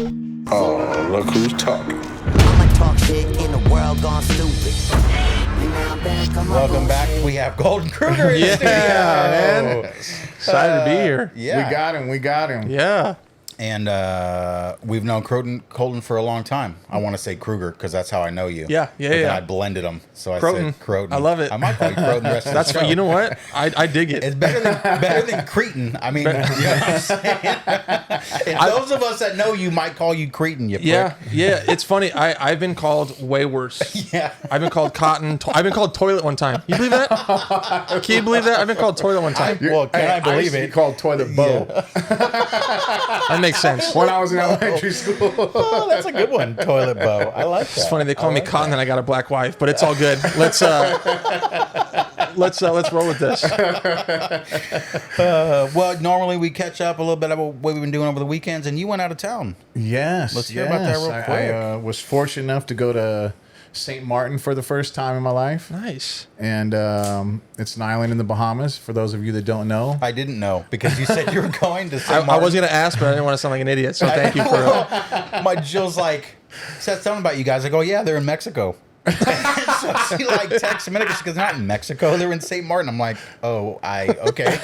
Oh, look who's talking. I'ma talk shit in the world gone stupid. Welcome back. We have Colton Kruger in the studio. man. Excited to be here. Yeah. We got him. Yeah. And we've known Colton for a long time. I want to say Kruger because that's how I know you. Yeah. But then I blended them, so I said Croton. I love it. I might call you Croton the rest of the show. You know what? I dig it. It's better than Cretan. I mean, you know what I'm saying? And those of us that know you might call you Cretan. You prick. Yeah. It's funny. I've been called way worse. Yeah. I've been called cotton. I've been called toilet one time. You believe that? Can you believe that? I've been called toilet one time. I believe it? Called toilet bow. That makes sense. When I was in elementary school. Oh, that's a good one. Toilet bow. I like that. It's funny they call me cotton and I got a black wife, but it's all good. Let's roll with this. Well, normally we catch up a little bit about what we've been doing over the weekends, and you went out of town. Yes. Let's hear about that real quick. I was fortunate enough to go to St. Martin for the first time in my life. Nice. And it's an island in the Bahamas, for those of you that don't know. I didn't know because you said you were going to St. Martin. I was going to ask, but I didn't want to sound like an idiot, so thank you for... My Jill's like, said something about you guys. I go, yeah, they're in Mexico. So she like texts a minute because they're not in Mexico, they're in St. Martin. I'm like, okay.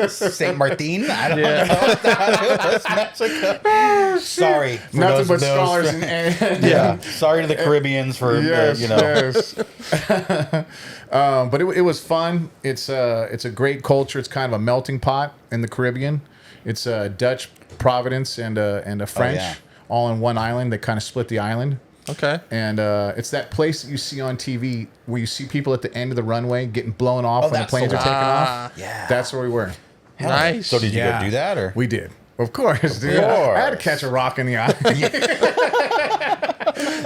St. Martin? I don't know. That's Mexico. Sorry. For Nothing those but scholars and yeah. Sorry to the Caribbeans for, yes. But it was fun. It's a great culture. It's kind of a melting pot in the Caribbean. It's Dutch, Providence, and a French all in one island. They kind of split the island. Okay. And it's that place that you see on TV where you see people at the end of the runway getting blown off when the planes are taking off. Yeah. That's where we were. Nice. So did you go do that? Or We did. Of course, dude. course. I had to catch a rock in the eye.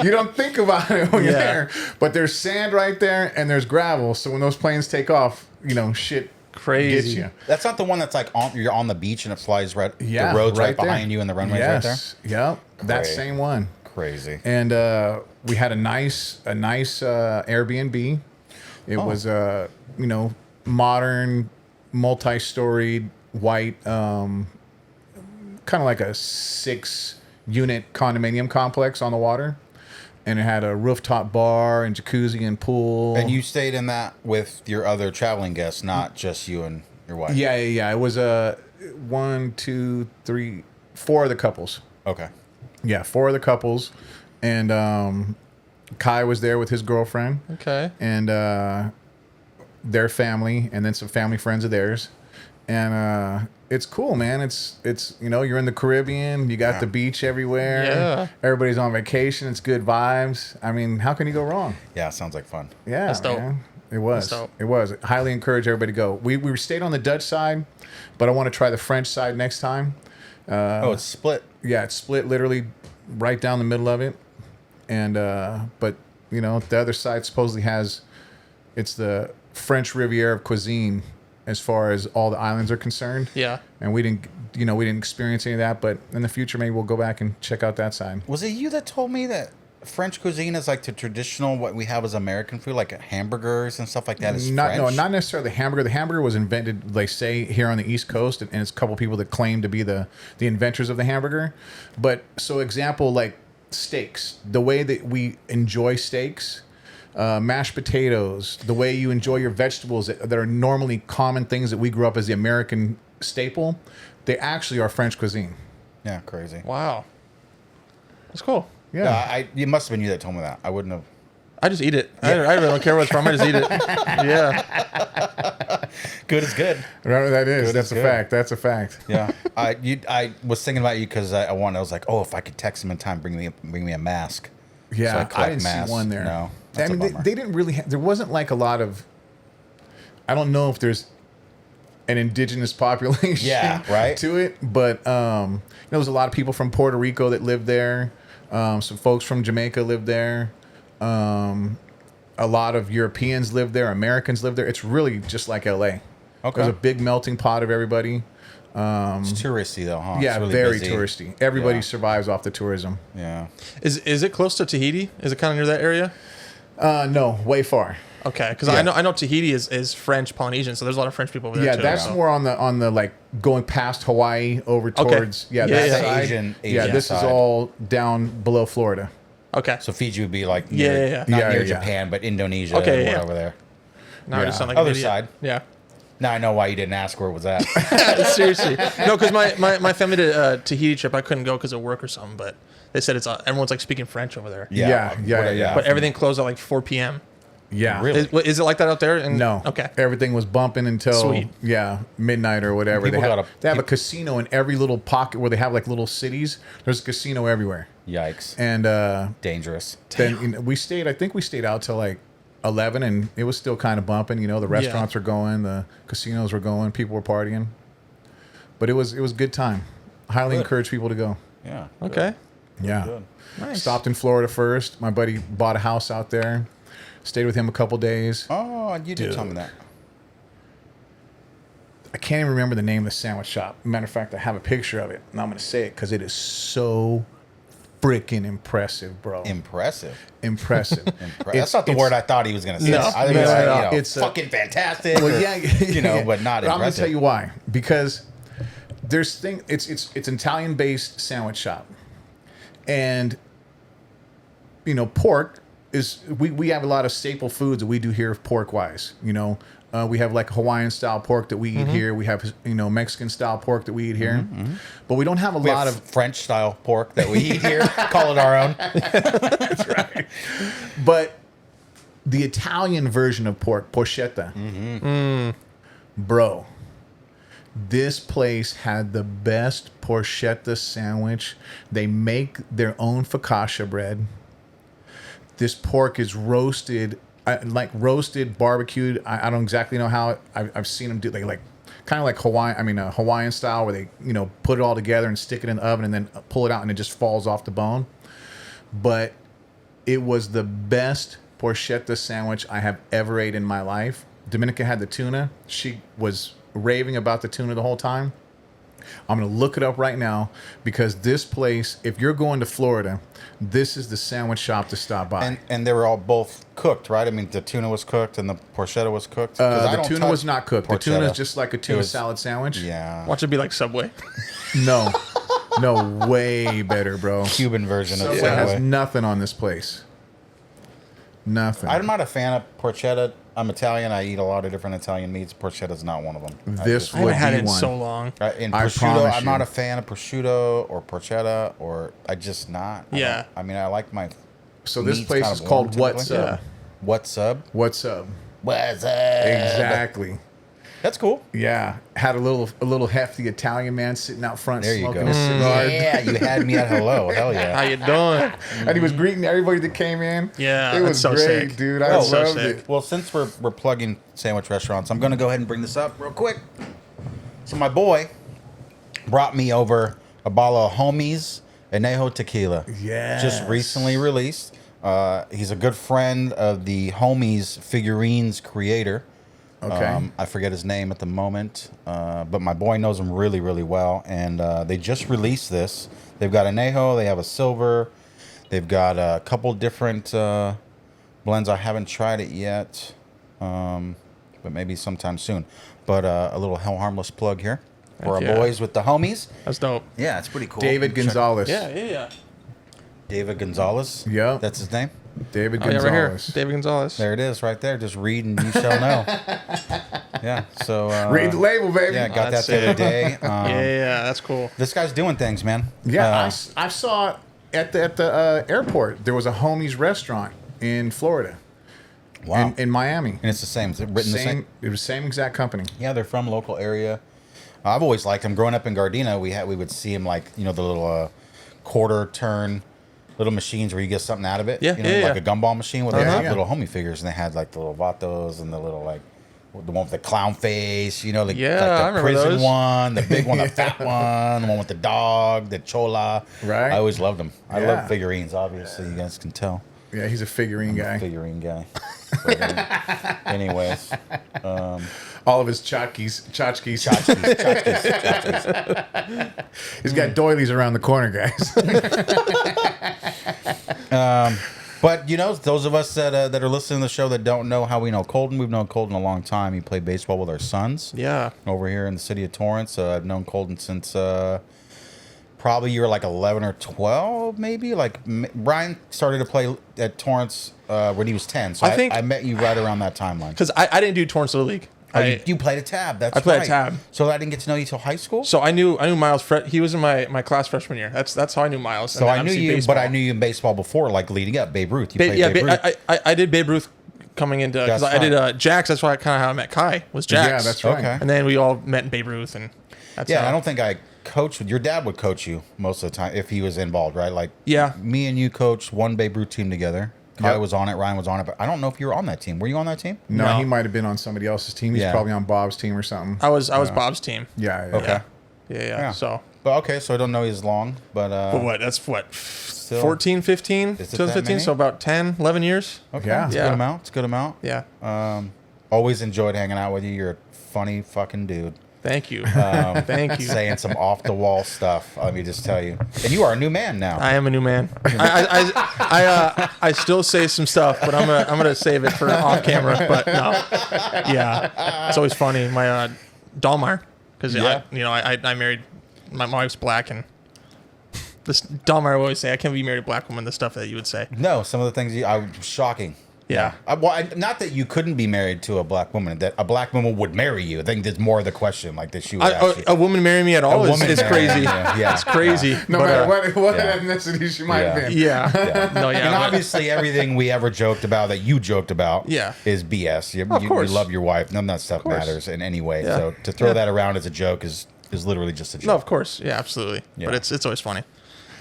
You don't think about it when you're there. But there's sand right there and there's gravel. So when those planes take off, shit Crazy. gets you. That's not the one that's like you're on the beach and it flies right. Yeah, the road's right there. behind you and the runway's right there. Yep. That Great. same one. Crazy. And we had a nice Airbnb. It was modern, multi-storied, white, kind of like a 6-unit condominium complex on the water. And it had a rooftop bar and jacuzzi and pool. And you stayed in that with your other traveling guests, not just you and your wife. Yeah. It was 1, 2, 3, 4 of the couples. Okay. Yeah, 4 of the couples, and Kai was there with his girlfriend. Okay. And their family, and then some family friends of theirs, and it's cool, man. It's you're in the Caribbean, you got the beach everywhere. Yeah. Everybody's on vacation. It's good vibes. I mean, how can you go wrong? Yeah, sounds like fun. Yeah, That's dope. man. It was. That's dope. It was. I highly encourage everybody to go. We stayed on the Dutch side, but I want to try the French side next time. It's split. Yeah, it's split literally right down the middle of it. And but the other side supposedly it's the French Riviera of cuisine as far as all the islands are concerned. Yeah. And we didn't experience any of that, but in the future maybe we'll go back and check out that side. Was it you that told me that French cuisine is like the traditional what we have as American food, like hamburgers and stuff like that is French? No, not necessarily the hamburger. The hamburger was invented, they say, here on the East Coast, and it's a couple people that claim to be the inventors of the hamburger. But so example, like steaks, the way that we enjoy steaks, mashed potatoes, the way you enjoy your vegetables that are normally common things that we grew up as the American staple, they actually are French cuisine. Yeah, crazy. Wow. That's cool. Yeah. It must have been you that told me that. I wouldn't have. I just eat it. I really don't care what it's from. I just eat it. Yeah. Good is good. Remember that is. Good That's is a good. fact. That's a fact. Yeah. I was thinking about you because I was like, oh, if I could text him in time, bring me a mask. Yeah, So I I collect didn't masks. see one there. No, I that's a mean, bummer. they didn't really. There wasn't like a lot of. I don't know if there's an indigenous population. Yeah, right. To it, but there was a lot of people from Puerto Rico that lived there. Some folks from Jamaica lived there. A lot of Europeans lived there. Americans lived there. It's really just like LA. Okay. There's a big melting pot of everybody. It's touristy though, huh? Yeah, It's really very busy. touristy. Everybody Yeah. survives off the tourism. Yeah. Is it close to Tahiti? Is it kind of near that area? No, way far. Okay, because I know Tahiti is French Polynesian, so there's a lot of French people over there Yeah, too. that's so. more on the like going past Hawaii over towards Yeah, that yeah. side. Asian This is side. all down below Florida. Okay. So Fiji would be like Yeah, near, yeah, yeah. not Yeah, near yeah. Japan, but Indonesia. Okay, and yeah. over there. Now I Yeah. just sound like an Other idiot. side. Yeah. Now I know why you didn't ask where it was at. Seriously. No, because my family did a Tahiti trip. I couldn't go because of work or something, but they said it's everyone's like speaking French over there. Yeah. But everything closed at like 4 p.m. Yeah. Really? Is it like that out there? No. Okay. Everything was bumping until Sweet. midnight or whatever. People They have, gotta- they have a casino in every little pocket where they have like little cities. There's a casino everywhere. Yikes. And Dangerous. then we stayed. I think we stayed out till like 11, and it was still kind of bumping. You know, the restaurants were going, the casinos were going, people were partying. But it was a good time. Highly Good. encourage people to go. Yeah. Okay. Yeah. Good. Nice. Stopped in Florida first. My buddy bought a house out there. Stayed with him a couple days. Oh, you did tell me that. I can't even remember the name of the sandwich shop. Matter of fact, I have a picture of it, and I'm going to say it because it is so freaking impressive, bro. Impressive. Impressive. That's not the word I thought he was going to say. No. I think No, it's like, no, you know, it's fucking fantastic. Well, or, yeah, you know, but not I'm going to impressive. tell you why. Because it's an Italian-based sandwich shop, and you know, pork is we have a lot of staple foods that we do here pork-wise. You know, we have like Hawaiian style pork that we eat here. We have Mexican style pork that we eat here, but we don't have a We lot have of French style pork that we eat here. Call it our own. That's right. But the Italian version of pork, porchetta, bro, this place had the best porchetta sandwich. They make their own focaccia bread. This pork is roasted, like roasted, barbecued. I don't exactly know how. I've seen them do like kind of like Hawaiian style, where they put it all together and stick it in the oven and then pull it out and it just falls off the bone. But it was the best porchetta sandwich I have ever ate in my life. Dominica had the tuna. She was raving about the tuna the whole time. I'm going to look it up right now because this place, if you're going to Florida, this is the sandwich shop to stop by. And they were all both cooked, right? I mean, the tuna was cooked and the porchetta was cooked. 'Cause I The don't tuna touch was not cooked. The tuna is porchetta. just like a It tuna was- salad sandwich. Yeah. Watch it be like Subway. No, way better, bro. Cuban version of Subway has Subway. nothing on this place. Nothing. I'm not a fan of porchetta. I'm Italian. I eat a lot of different Italian meats. Porchetta's not one of them. This I haven't would had be it in one. so long. In I prosciutto, promise I'm not you. a fan of prosciutto or porchetta, or I just not. Yeah. I mean, I like my. So this meats place kind is of called warm, What's typically. Up? What's up? What's Up? What's up? Exactly. That's cool. Yeah, had a little hefty Italian man sitting out front There you smoking go. a cigar, Yeah, you had me at hello. Hell How yeah. you doing? and he was greeting everybody that came in. Yeah, it was that's so great, sick. dude. I That's so loved sick. it. Well, since we're plugging sandwich restaurants, I'm going to go ahead and bring this up real quick. So my boy brought me over a bottle of Homies Anejo Tequila. Yes. Just recently released. He's a good friend of the Homies figurines creator. Okay. I forget his name at the moment, but my boy knows him really, really well. And they just released this. They've got Anejo, they have a silver, they've got a couple different blends. I haven't tried it yet, but maybe sometime soon. But a little harmless plug here for our Heck yeah. boys with the Homies. That's dope. Yeah, it's pretty cool. David Check- Gonzalez. Yeah. David Gonzalez. Yeah. That's his name. David Oh, yeah, Gonzalez. right here. David Gonzalez. There it is, right there. Just read and you shall know. Yeah. So Read the label, baby. yeah, got that that's the other sick. day. Yeah, that's cool. This guy's doing things, man. Yeah, I saw it at the airport. There was a Homies restaurant in Florida, Wow. in Miami. And it's the same. It's written the same. It was same exact company. Yeah, they're from local area. I've always liked them. Growing up in Gardena, we would see them like the little quarter turn little machines where you get something out of it. Yeah, like yeah. a gumball machine where they Uh-huh. have Yeah. little homie figures, and they had like the little vatos and the little like the one with the clown face. Yeah, like I the remember prison those. one, the big one, the fat one, the one with the dog, the chola. Right. I always loved them. I Yeah. love figurines. Obviously, you guys can tell. Yeah, he's a figurine guy. Figurine guy. But, anyways, All of his tchotchkes. tchotchkes. He's got doilies around the corner, guys. But those of us that are listening to the show that don't know how we know Colton, we've known Colton a long time. He played baseball with our sons. Yeah. Over here in the city of Torrance. I've known Colton since probably you were like 11 or 12, maybe. Like Brian started to play at Torrance when he was 10. So I think I met you right around that timeline. Because I didn't do Torrance Little League. You played a tab. That's I played right. a tab. So I didn't get to know you till high school. So I knew Miles. He was in my class freshman year. That's how I knew Miles. So I knew you, baseball. But I knew you in baseball before, like leading up. Babe Ruth. You played Babe Ruth. I did Babe Ruth coming into because I did Jax. That's why how I met Kai was Jax. Yeah, that's right. Okay. And then we all met in Babe Ruth, and that's I don't think I coached with your dad. Would coach you most of the time if he was involved, right? Like me and you coached one Babe Ruth team together. Kai was on it, Ryan was on it, but I don't know if you were on that team. Were you on that team? No, he might have been on somebody else's team. He's probably on Bob's team or something. I was Bob's team. Yeah. Okay. Yeah. So. But okay, so I don't know you as long, but what? That's 14, 15, 2015. So about 10, 11 years. Okay. Yeah. It's a good amount. It's a good amount. Yeah. Always enjoyed hanging out with you. You're a funny fucking dude. Thank you. Thank you. Saying some off the wall stuff. Let me just tell you. And you are a new man now. I am a new man. I still say some stuff, but I'm gonna save it for off camera. But no, yeah, it's always funny. My Dalmar, because I married my wife's black, and this Dalmar would always say I can't be married to a black woman. The stuff that you would say. No, some of the things shocking. Yeah. Not that you couldn't be married to a black woman, that a black woman would marry you. I think there's more of the question, like that she would ask you. A woman marry me at all is crazy. Yeah. It's crazy. No matter what ethnicity she might have been. Yeah. No, yeah. And obviously everything we ever joked about that you joked about is BS. Of course. You love your wife. None of that stuff matters in any way. Yeah. So to throw that around as a joke is literally just a joke. No, of course. Yeah, absolutely. Yeah. But it's always funny.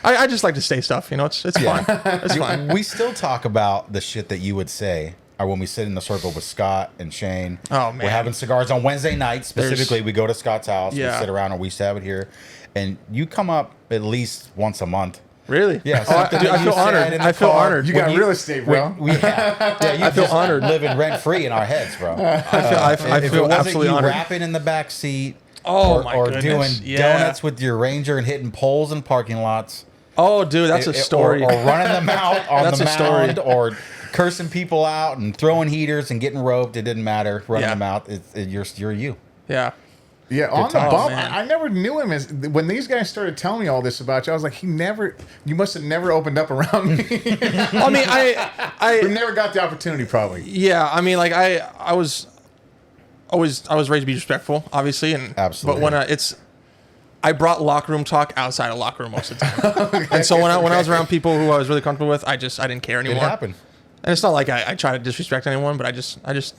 I just like to say stuff, it's fun. It's fun. We still talk about the shit that you would say. Or when we sit in the circle with Scott and Shane. Oh, man. We're having cigars on Wednesday nights. Specifically, we go to Scott's house. Yeah. We sit around, and we used to have it here. And you come up at least once a month. Really? Yeah. Dude, I feel honored. I feel honored. You got real estate, bro. You I feel honored. Living rent-free in our heads, bro. I feel absolutely honored. Rapping in the back seat. Or doing donuts with your Ranger and hitting poles in parking lots. Oh, dude, that's a story. Or running them out on That's the a story. mound. Or cursing people out and throwing heaters and getting roped. It didn't matter. Running them out. You're you. Yeah. Yeah, on the bump, man. I never knew him as when these guys started telling me all this about you. I was like, you must have never opened up around me. I mean, I we never got the opportunity, probably. Yeah, I mean, like I was raised to be respectful, obviously, and absolutely. But when I brought locker room talk outside of locker room most of the time, and so when I was around people who I was really comfortable with, I didn't care anymore. It happened. And it's not like I try to disrespect anyone, but I just love just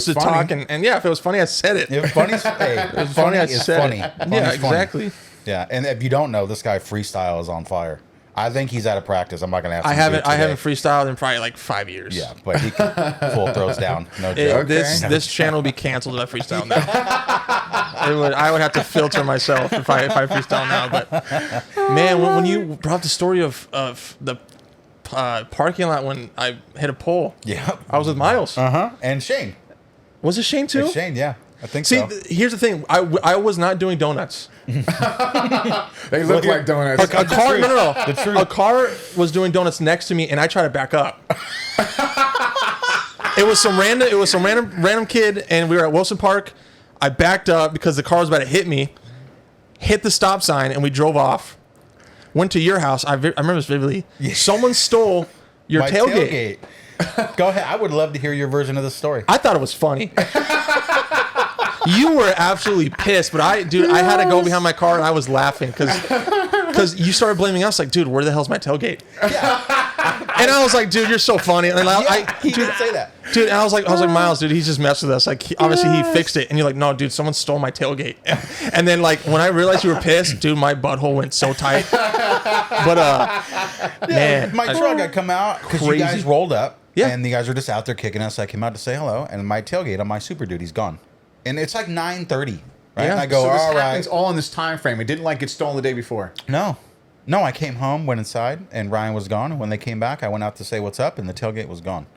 to funny. talk and if it was funny, I said it. If funny, I said it. Yeah, exactly. Funny. Yeah, and if you don't know, this guy freestyle is on fire. I think he's out of practice. I'm not gonna ask. I haven't freestyled in probably like 5 years. Yeah, but he can full throws down. No joke. This channel would be canceled if I freestyle now. I would have to filter myself if I freestyle now. But man, when you brought the story of the parking lot when I hit a pole, I was with Miles. And Shane. Was it Shane too? It's Shane, yeah. I think See, so. Here's the thing. I was not doing donuts. They look like donuts. A car, no. A car was doing donuts next to me, and I tried to back up. It was some random kid, and we were at Wilson Park. I backed up because the car was about to hit me. Hit the stop sign, and we drove off. Went to your house. I remember this vividly. Yeah. Someone stole your tailgate. Go ahead. I would love to hear your version of the story. I thought it was funny. You were absolutely pissed, but I had to go behind my car and I was laughing because you started blaming us. Like, dude, where the hell's my tailgate? Yeah. And I was like, dude, you're so funny. And he didn't say that, dude. And I was like, Miles, dude, he's just messed with us. Like, obviously he fixed it. And you're like, no, dude, someone stole my tailgate. And then like when I realized you were pissed, dude, my butthole went so tight. But man, my truck had come out because you guys rolled up. Yeah. And the guys were just out there kicking us. I came out to say hello, and my tailgate on my Super Duty's gone. And it's like 9:30, right? Yeah. And I go, so this all happens right. all in this time frame. It didn't like get stolen the day before. No, I came home, went inside, and Ryan was gone. And when they came back, I went out to say what's up, and the tailgate was gone.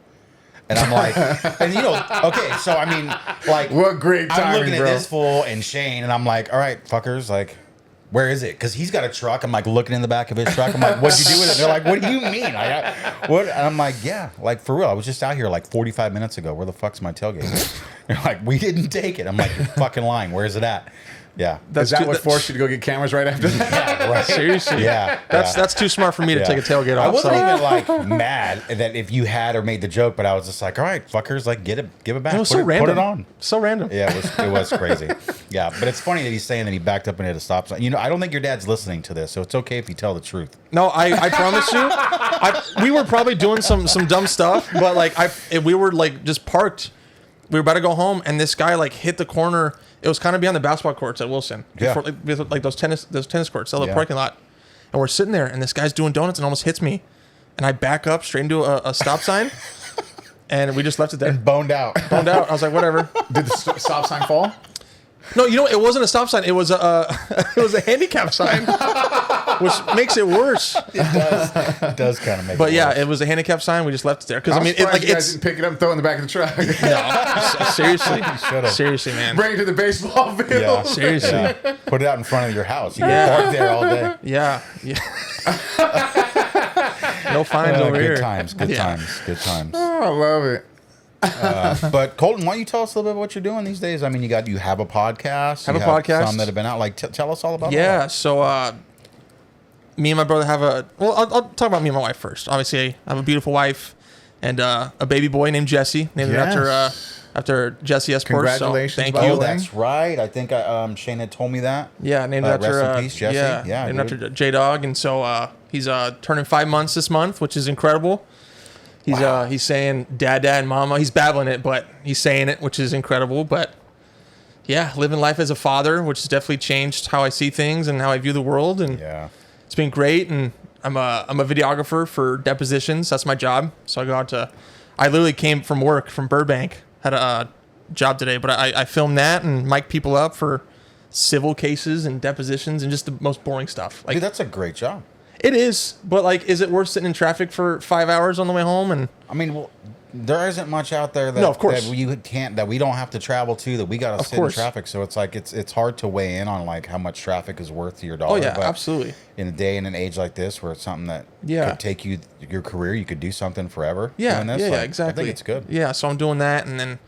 And I'm like, and okay, so I mean, like, what great timing, I'm looking at bro. this fool and Shane, and I'm like, all right, fuckers, like, where is it? Because he's got a truck. I'm like looking in the back of his truck. I'm like, what'd you do with it? They're like, what do you mean? What? And I'm like, yeah, like for real. I was just out here like 45 minutes ago. Where the fuck's my tailgate? They're like, we didn't take it. I'm like, you're fucking lying. Where's it at? Yeah. Is that what forced you to go get cameras right after that? Yeah, right. Seriously. Yeah. That's too smart for me to take a tailgate off. I wasn't so. even like mad that if you had or made the joke, but I was just like, all right, fuckers, like give it back. It was so random. Put it on. So random. Yeah, it was crazy. Yeah, but it's funny that he's saying that he backed up and hit a stop sign. You know, I don't think your dad's listening to this, so it's okay if you tell the truth. No, I promise you, we were probably doing some dumb stuff, but like we were like just parked. We were about to go home, and this guy like hit the corner. It was kind of behind the basketball courts at Wilson, Yeah. before, like those tennis courts, the little parking lot. And we're sitting there, and this guy's doing donuts and almost hits me, and I back up straight into a stop sign, and we just left it there. Boned out. Boned out. I was like, whatever. Did the stop sign fall? No, you know, it wasn't a stop sign. It was a handicap sign, which makes it worse. It does kind of make. But it yeah, worse. it was a handicap sign. We just left it there because I I'm mean, surprised like you guys it's didn't pick it up and throw it in the back of the truck. no, seriously, should've. seriously, man. Bring it to the baseball field. Yeah. Seriously. Yeah. Put it out in front of your house. You Yeah. can park there all day. Yeah. No fines over Good here. times. Good Yeah. times. Good times. Oh, I love it. But Colton, why don't you tell us a little bit about what you're doing these days? I mean, you have a podcast. Have you a podcast. Some that have been out. Like, tell us all about. Yeah. that. So, me and my brother have I'll talk about me and my wife first. Obviously, I have a beautiful wife and a baby boy named Jesse, named after Jesse S. Porter. Congratulations, So, thank by you. the Oh, way. that's right. I think Shane had told me that. Yeah, named after rest in peace, Jesse. Yeah, named dude. after J Dog, and so he's turning 5 months this month, which is incredible. He's saying dad and mama. He's babbling it, but he's saying it, which is incredible. But yeah, living life as a father, which has definitely changed how I see things and how I view the world, and Yeah. it's been great. And I'm a videographer for depositions. That's my job. So I go out to. I literally came from work from Burbank. Had a job today, but I filmed that and mic people up for civil cases and depositions and just the most boring stuff. Like Dude, that's a great job. it is, but like, is it worth sitting in traffic for 5 hours on the way home? And I mean, well, there isn't much out there that, No, of course. that we don't have to travel to, that we got to Of sit course. in traffic. So it's like it's hard to weigh in on like how much traffic is worth to your dollar. oh yeah, but absolutely. in a day and an age like this, where it's something that Yeah. could take you your career, you could do something forever. Yeah, doing this. yeah, Like, exactly. I think it's good. Yeah, so I'm doing that, and then,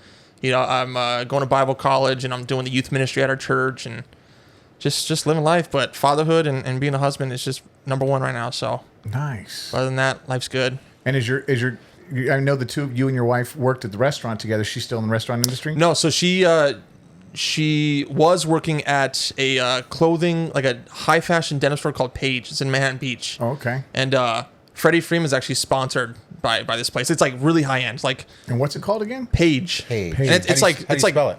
I'm going to Bible college, and I'm doing the youth ministry at our church, and just living life. But fatherhood and being a husband is just number one right now. So Nice. other than that, life's good. And is your I know the two of you and your wife worked at the restaurant together. She's still in the restaurant industry? No, so she was working at a clothing, like a high fashion denim store called Page. It's in Manhattan Beach. Oh, okay. And Freddie Freeman is actually sponsored by this place. It's like really high end, like And what's it called again? Paige. Hey, And it's how do like you- how do it's you like spell it?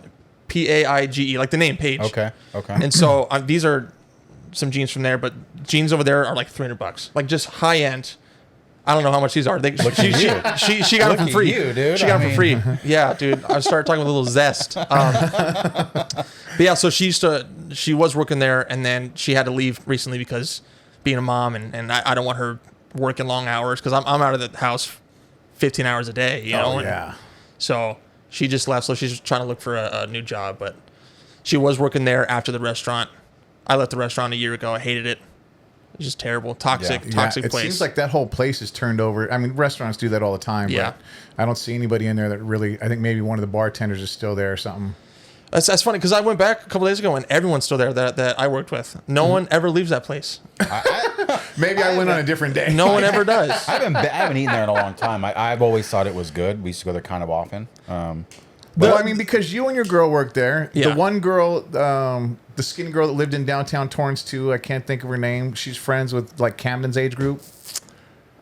Paige, like the name Paige. Okay. And so these are some jeans from there, but jeans over there are like $300, like just high end. I don't know how much these are. She got them for at free. you, dude. She got I them for free. Yeah, dude. I started talking with a little zest. But yeah, so she was working there, and then she had to leave recently because being a mom, and I don't want her working long hours because I'm out of the house 15 hours a day, you know? Oh, and yeah. so she just left, so she's trying to look for a new job, but she was working there after the restaurant. I left the restaurant a year ago. I hated it. It was just terrible. Toxic It place. seems like that whole place is turned over. I mean, restaurants do that all the time. Yeah. But I don't see anybody in there that really. I think maybe one of the bartenders is still there or something. That's funny because I went back a couple days ago and everyone's still there that I worked with. No one ever leaves that place. Maybe I went on a different day. No one ever does. I haven't eaten there in a long time. I've always thought it was good. We used to go there kind of often. Well, I mean, because you and your girl worked there. Yeah. The one girl, the skinny girl that lived in downtown Torrance too. I can't think of her name. She's friends with like Camden's age group.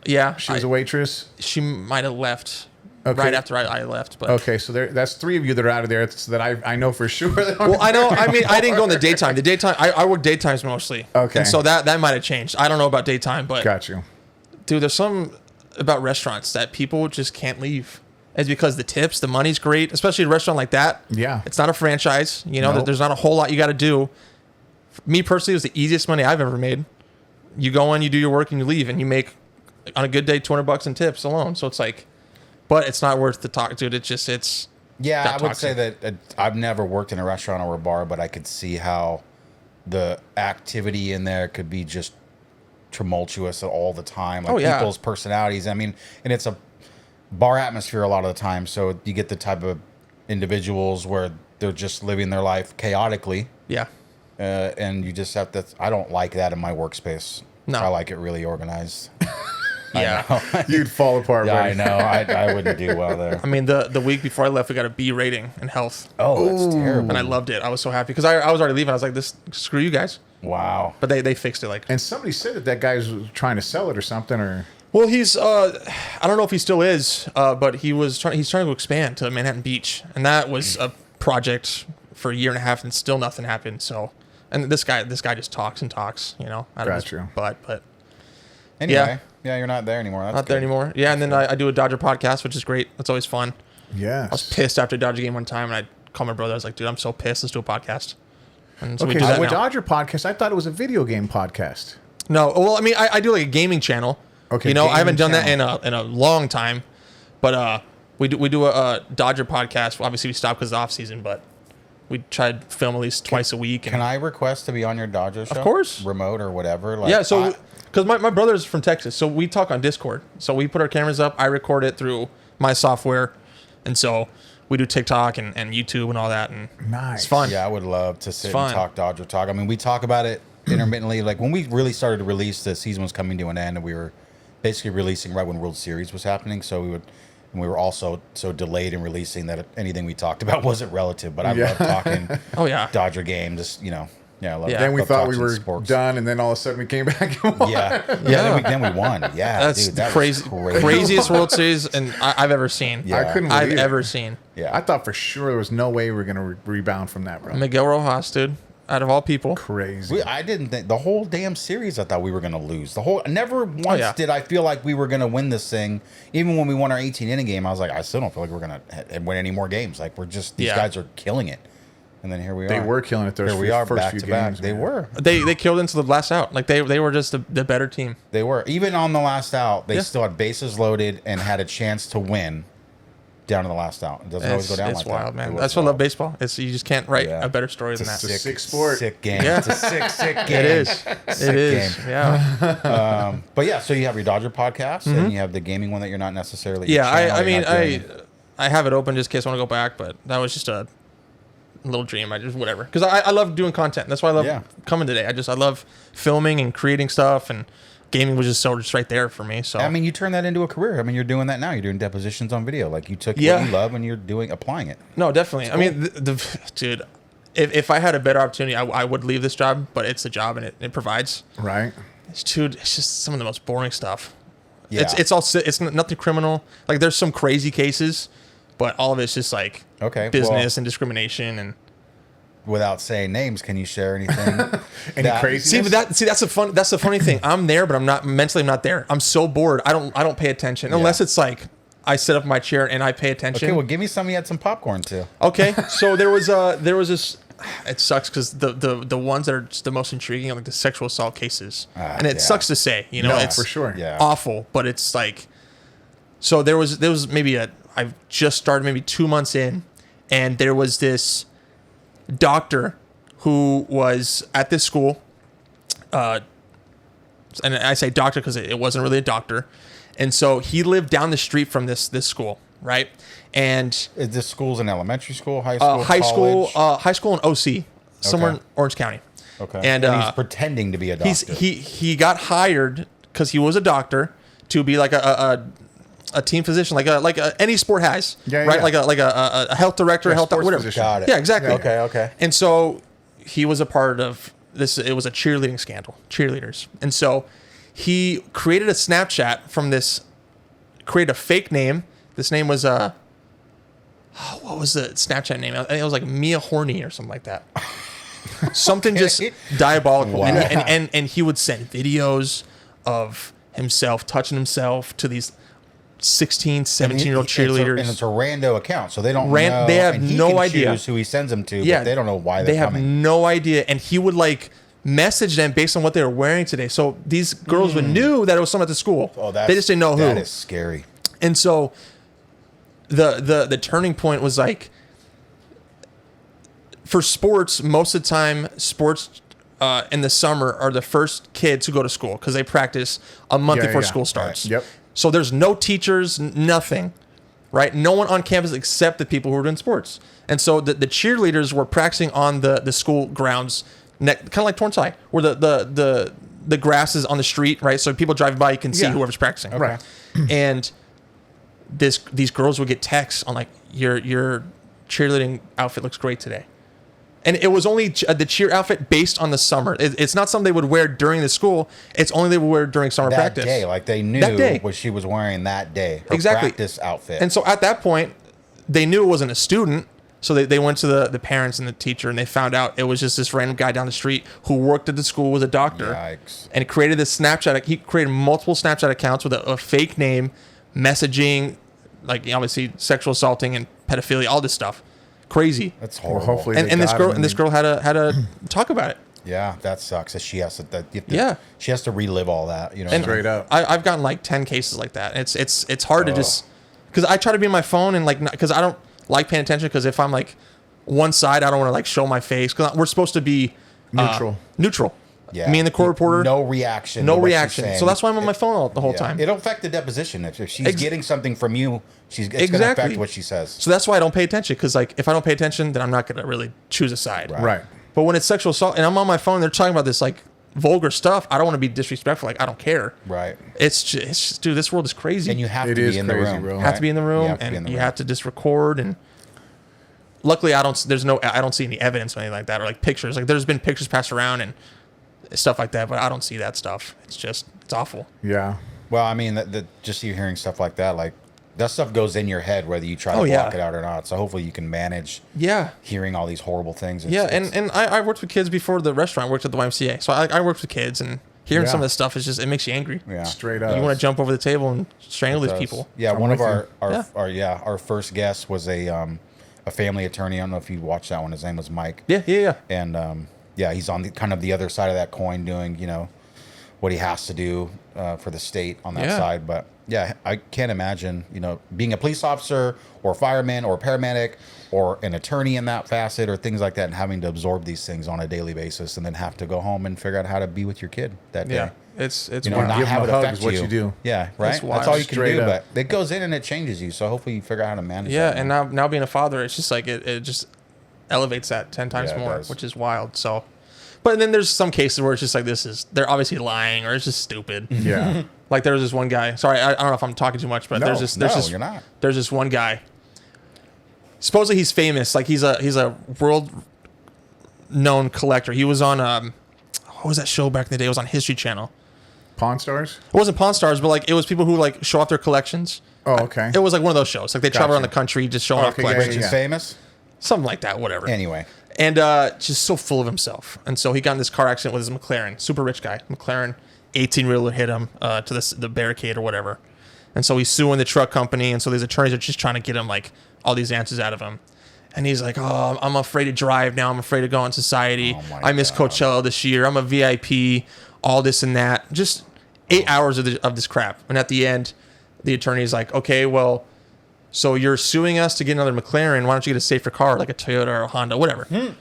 Yeah, She was a waitress. She might have left Okay. right after I left. But Okay, so that's three of you that are out of there. So that I know for sure. well, I know. I mean, I didn't go in the daytime. The daytime, I work daytimes mostly. Okay. And so that might have changed. I don't know about daytime, but Got you. dude, there's something about restaurants that people just can't leave. It's because the tips, the money's great, especially a restaurant like that. Yeah. It's not a franchise. You know, Nope. there's not a whole lot you got to do. Me personally, it was the easiest money I've ever made. You go in, you do your work, and you leave, and you make on a good day $200 in tips alone. So it's like, but it's not worth the talk, dude. Yeah, That I would say toxic. that I've never worked in a restaurant or a bar, but I could see how the activity in there could be just tumultuous all the time. Like people's personalities. I mean, and it's a bar atmosphere a lot of the time. So you get the type of individuals where they're just living their life chaotically. Yeah. And you just have to, I don't like that in my workspace. No. I like it really organized. Yeah. You'd fall apart. Yeah, buddy. I know. I wouldn't do well there. I mean, the week before I left, we got a B rating in health. Oh, that's terrible. And I loved it. I was so happy because I was already leaving. I was like, "This, screw you guys." Wow. But they fixed it. Like, And somebody said that guy was trying to sell it or something, or well, he's I don't know if he still is, but he's trying to expand to Manhattan Beach, and that was a project for a year and a half, and still nothing happened. So, and this guy just talks and talks, you know, out of his butt. But anyway, yeah, you're not there anymore. That's not there anymore. Yeah, and then I do a Dodger podcast, which is great. That's always fun. yes. I was pissed after a Dodger game one time, and I called my brother. I was like, "Dude, I'm so pissed. Let's do a podcast." And so we Okay, do that so with now. Dodger podcast, I thought it was a video game podcast. No, well, I mean, I do like a gaming channel. Okay, you know, I haven't done gaming that in a long time, but we do a Dodger podcast. Obviously, we stopped because of the off season, but we tried to film at least twice a week. Can I request to be on your Dodger show? Of course. Remote or whatever. Like, Yeah, so because my brother's from Texas, so we talk on Discord. So we put our cameras up. I record it through my software, and so we do TikTok and YouTube and all that, and Nice. it's fun. yeah, I would love to sit fun. and talk Dodger talk. I mean, we talk about it intermittently. Like when we really started to release, the season was coming to an end, and we were basically releasing right when World Series was happening. So we were also so delayed in releasing that anything we talked about wasn't relative. But I love talking Oh yeah. Dodger games. Just, you know, yeah, I love. Yeah. Then we love thought we talking were sports. done, and then all of a sudden we came back. And won. Yeah, Then we won. Yeah, That's dude, the that crazy, was crazy. craziest World Series I've ever seen. Yeah. I couldn't I've believe ever it. seen. Yeah, I thought for sure there was no way we were going to rebound from that, bro. Miguel Rojas, dude, out of all people. Crazy. I didn't think the whole damn series. I thought we were going to lose. Never once yeah. did I feel like we were going to win this thing. Even when we won our 18 inning game, I was like, I still don't feel like we're going to win any more games. Like we're just these guys are killing it. And then here we are. They were killing it. Those Here we are, first back few to back. games. They man. were. They killed into the last out. Like they were just the better team. They were. Even on the last out, they Yeah. still had bases loaded and had a chance to win down to the last out. It doesn't always go down It's like wild, that. man. It was That's why I wild. love baseball. It's you just can't write Yeah. a better story than It's that. a sick sport. Sick game. Yeah. It's a sick game. It is. Sick It is. game. Yeah. But yeah, so you have your Dodger podcast and you have the gaming one that you're not necessarily. Yeah. channel, I you're mean, not doing. I have it open just in case I want to go back, but that was just a little dream. I just whatever because I love doing content. That's why I love coming today. I love filming and creating stuff, and gaming was just right there for me. So I mean, you turn that into a career. I mean, you're doing that now. You're doing depositions on video. Like you took what you love and you're applying it. no, definitely. I mean, dude, if I had a better opportunity, I would leave this job. But it's a job and it provides. Right. It's just some of the most boring stuff. Yeah. It's nothing criminal. Like there's some crazy cases, but all of it's just like business and discrimination and. Without saying names, can you share anything? Any crazy? That's the funny thing. I'm there, but I'm not mentally. I'm not there. I'm so bored. I don't pay attention unless it's like I sit up in my chair and I pay attention. Okay, well, give me some. You had some popcorn too. Okay, so there was this. It sucks because the ones that are just the most intriguing are like the sexual assault cases, and it sucks to say, you know, No, it's for sure. Yeah. awful, but it's like. So there was maybe I've just started maybe 2 months in, and there was this doctor who was at this school, and I say doctor because it wasn't really a doctor, and so he lived down the street from this school, right? And Is this school's an elementary school, high school, high school in OC, somewhere in Orange County. Okay, and he's pretending to be a doctor. He got hired because he was a doctor to be like a team physician, like any sport has, right? Yeah. Like a health director, health sports whatever. physician. Got it. Yeah, exactly. Okay. And so he was a part of this. It was a cheerleading scandal, cheerleaders. And so he created a Snapchat from this, created a fake name. This name was what was the Snapchat name? It was like Mia Horny or something like that. Something just diabolical. Wow. And he would send videos of himself touching himself to these 16, 17-year-old cheerleaders. And it's a rando account, so they don't know. They have and he no can idea choose who he sends them to, Yeah, but they don't know why they they're have coming. no idea. And he would like message them based on what they were wearing today. So these girls would knew that it was someone at the school. Oh, they just didn't know who. That is scary. And so the turning point was like, for sports, most of the time, sports in the summer are the first kids who go to school because they practice a month Yeah, before yeah. school starts. Right. Yep. So there's no teachers, nothing, right? No one on campus except the people who are doing sports. And so the cheerleaders were practicing on the school grounds, kind of like Torrance, where the grass is on the street, right? So people driving by, you can see Yeah. whoever's practicing. Right. And these girls would get texts on like, your cheerleading outfit looks great today. And it was only the cheer outfit based on the summer. It's not something they would wear during the school. It's only they would wear during summer That practice. day, like they knew That day. what she was wearing that day. Her Exactly. practice outfit. And so at that point, they knew it wasn't a student. So they went to the parents and the teacher, and they found out it was just this random guy down the street who worked at the school, was a doctor, Yikes. and created this Snapchat. He created multiple Snapchat accounts with a fake name, messaging, like obviously sexual assaulting and pedophilia, all this stuff. Crazy. That's Well, horrible. hopefully And they this got girl him and this girl had to talk about it. Yeah, that sucks. That she has to. Yeah. She has to relive all that. You know. And Straight up. I've gotten like 10 cases like that. It's hard to just, because I try to be on my phone and like, because I don't like paying attention, because if I'm like one side, I don't want to like show my face, because we're supposed to be neutral. Yeah. Me and the court reporter, No reaction. no to what she's reaction. saying. So that's why I'm on my phone the whole Yeah. time. It'll affect the deposition. If she's getting something from you, it's going to Exactly. affect what she says. So that's why I don't pay attention, because like if I don't pay attention, then I'm not going to really choose a side. Right. But when it's sexual assault and I'm on my phone, they're talking about this like vulgar stuff, I don't want to be disrespectful. Like, I don't care. Right. It's just, dude, this world is crazy. And you have It to is be in the crazy, room. bro. You have to be in the room, have to be in and the you room. have to just record. And luckily, I don't see any evidence or anything like that, or like pictures. Like, there's been pictures passed around and stuff like that, but I don't see that stuff. It's awful. Yeah. Well, I mean, just you hearing stuff like that stuff goes in your head whether you try to Oh, yeah. block it out or not. So hopefully you can manage Yeah. hearing all these horrible things. Yeah, and I worked with kids before the restaurant. I worked at the YMCA, so I worked with kids, and hearing Yeah. some of this stuff is just, it makes you angry. yeah. Straight You up. want to jump over the table and strangle It these does. people. Yeah, I'm one of with our first guest was a family attorney. I don't know if you watched that one. His name was Mike. Yeah. And he's on kind of the other side of that coin, doing what he has to do for the state on that Yeah. side. But yeah, I can't imagine being a police officer or a fireman or a paramedic or an attorney in that facet or things like that, and having to absorb these things on a daily basis, and then have to go home and figure out how to be with your kid that day. Yeah. It's Not Give have him it a hug affect is what you do. Yeah, right. That's wild. That's all you can Straight do, up. but it goes in and it changes you. So hopefully you figure out how to manage. Yeah, that, and man. now being a father, it's just like it just elevates that 10 times Yeah, it more, does. which is wild. So, but then there's some cases where it's just like, they're obviously lying, or it's just stupid. Yeah. Like there was this one guy. Sorry, I don't know if I'm talking too much, but No, there's you're not. There's this one guy. Supposedly he's famous. Like he's a world known collector. He was on what was that show back in the day? It was on History Channel. Pawn Stars? It wasn't Pawn Stars, but like it was people who like show off their collections. Oh, okay. It was like one of those shows. Like they travel Gotcha. around the country just showing off Okay, yeah, collections. Rich yeah. and famous. Something like that, whatever. Anyway, And just so full of himself. And so he got in this car accident with his McLaren. Super rich guy. McLaren 18-wheeler hit him to the barricade or whatever. And so he's suing the truck company. And so these attorneys are just trying to get him like all these answers out of him. And he's like, oh, I'm afraid to drive now. I'm afraid to go in society. Oh my I miss God. Coachella this year. I'm a VIP. All this and that. Just 8 hours of this crap. And at the end, the attorney's like, okay, well, so you're suing us to get another McLaren. Why don't you get a safer car like a Toyota or a Honda, whatever. And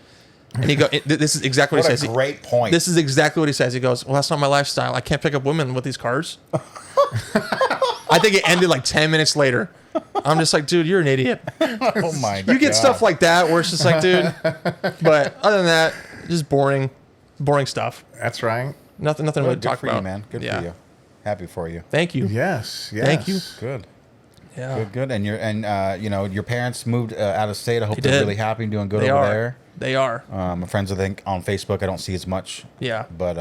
he this is exactly what, what he a says. great point. This is exactly what he says. He goes, well, that's not my lifestyle. I can't pick up women with these cars. I think it ended like 10 minutes later. I'm just like, dude, you're an idiot. Oh my god. You get stuff like that where it's just like, dude. But other than that, just boring stuff. That's right. Nothing Well, really to good talk for about. you, man. Good Yeah. for you. Happy for you. Thank you. Yes. Yes. Thank you. Good. Yeah. Good. And your parents moved out of state. I hope They they're did. really happy and doing good They over are. there. They are. My friends, I think on Facebook, I don't see as much. Yeah. But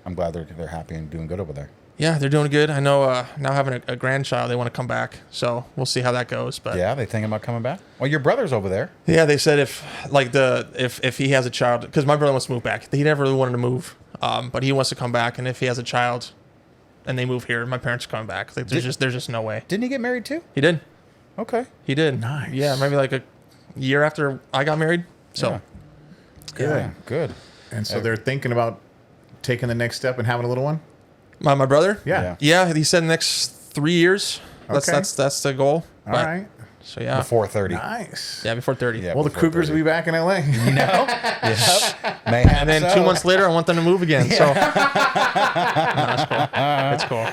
I'm glad they're happy and doing good over there. Yeah, they're doing good. I know now having a grandchild, they want to come back. So we'll see how that goes. But Yeah, they thinking about coming back. Well, your brother's over there. yeah, they said if he has a child, because my brother wants to move back. He never really wanted to move, but he wants to come back. And if he has a child, and they move here, my parents are coming back. Like, there's just no way. Didn't he get married too? He did. Okay. He did. Nice. Yeah, maybe like a year after I got married. So Yeah. Good. Yeah, good. And so they're thinking about taking the next step and having a little one? my brother. Yeah. Yeah, he said next 3 years. Okay. That's the goal. All right. So yeah, Before 30. Nice. yeah, before 30. Yeah. Well, the before Krugers 30. will be back in LA. You know? Yep. Mayhap And then so. 2 months later, I want them to move again. So no, it's cool.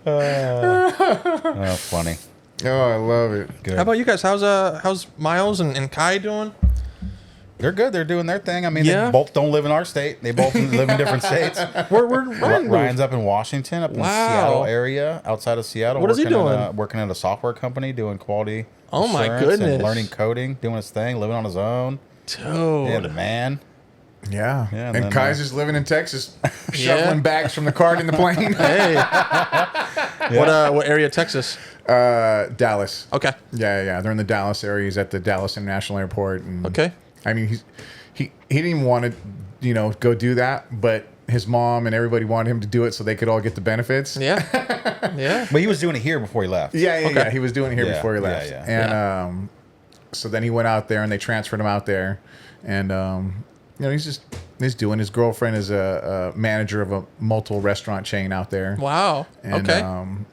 It's cool. Oh, funny. Oh, I love it. Good. How about you guys? How's Miles and Kai doing? They're good. They're doing their thing. I mean, Yeah. they both don't live in our state. They both live in different states. Where Ryan Ryan's up in Washington, up in the Wow. Seattle area, outside of Seattle. What is he working doing? Working at a software company, doing quality. Oh, my assurance goodness. And learning coding, doing his thing, living on his own. Dude. Yeah, the man. Yeah. Yeah, and and then, Kai's just living in Texas, shoveling bags from the cart in the plane. Hey. What area of Texas? Dallas. Okay. Yeah. They're in the Dallas area. He's at the Dallas International Airport. And, Okay. I mean, he didn't even want to, go do that, but his mom and everybody wanted him to do it so they could all get the benefits. Yeah. Yeah. But he was doing it here before he left. Yeah. He was doing it here Yeah, before he left. yeah. And so then he went out there and they transferred him out there. And, he's doing, his girlfriend is a manager of a multiple restaurant chain out there. Wow. And, Okay.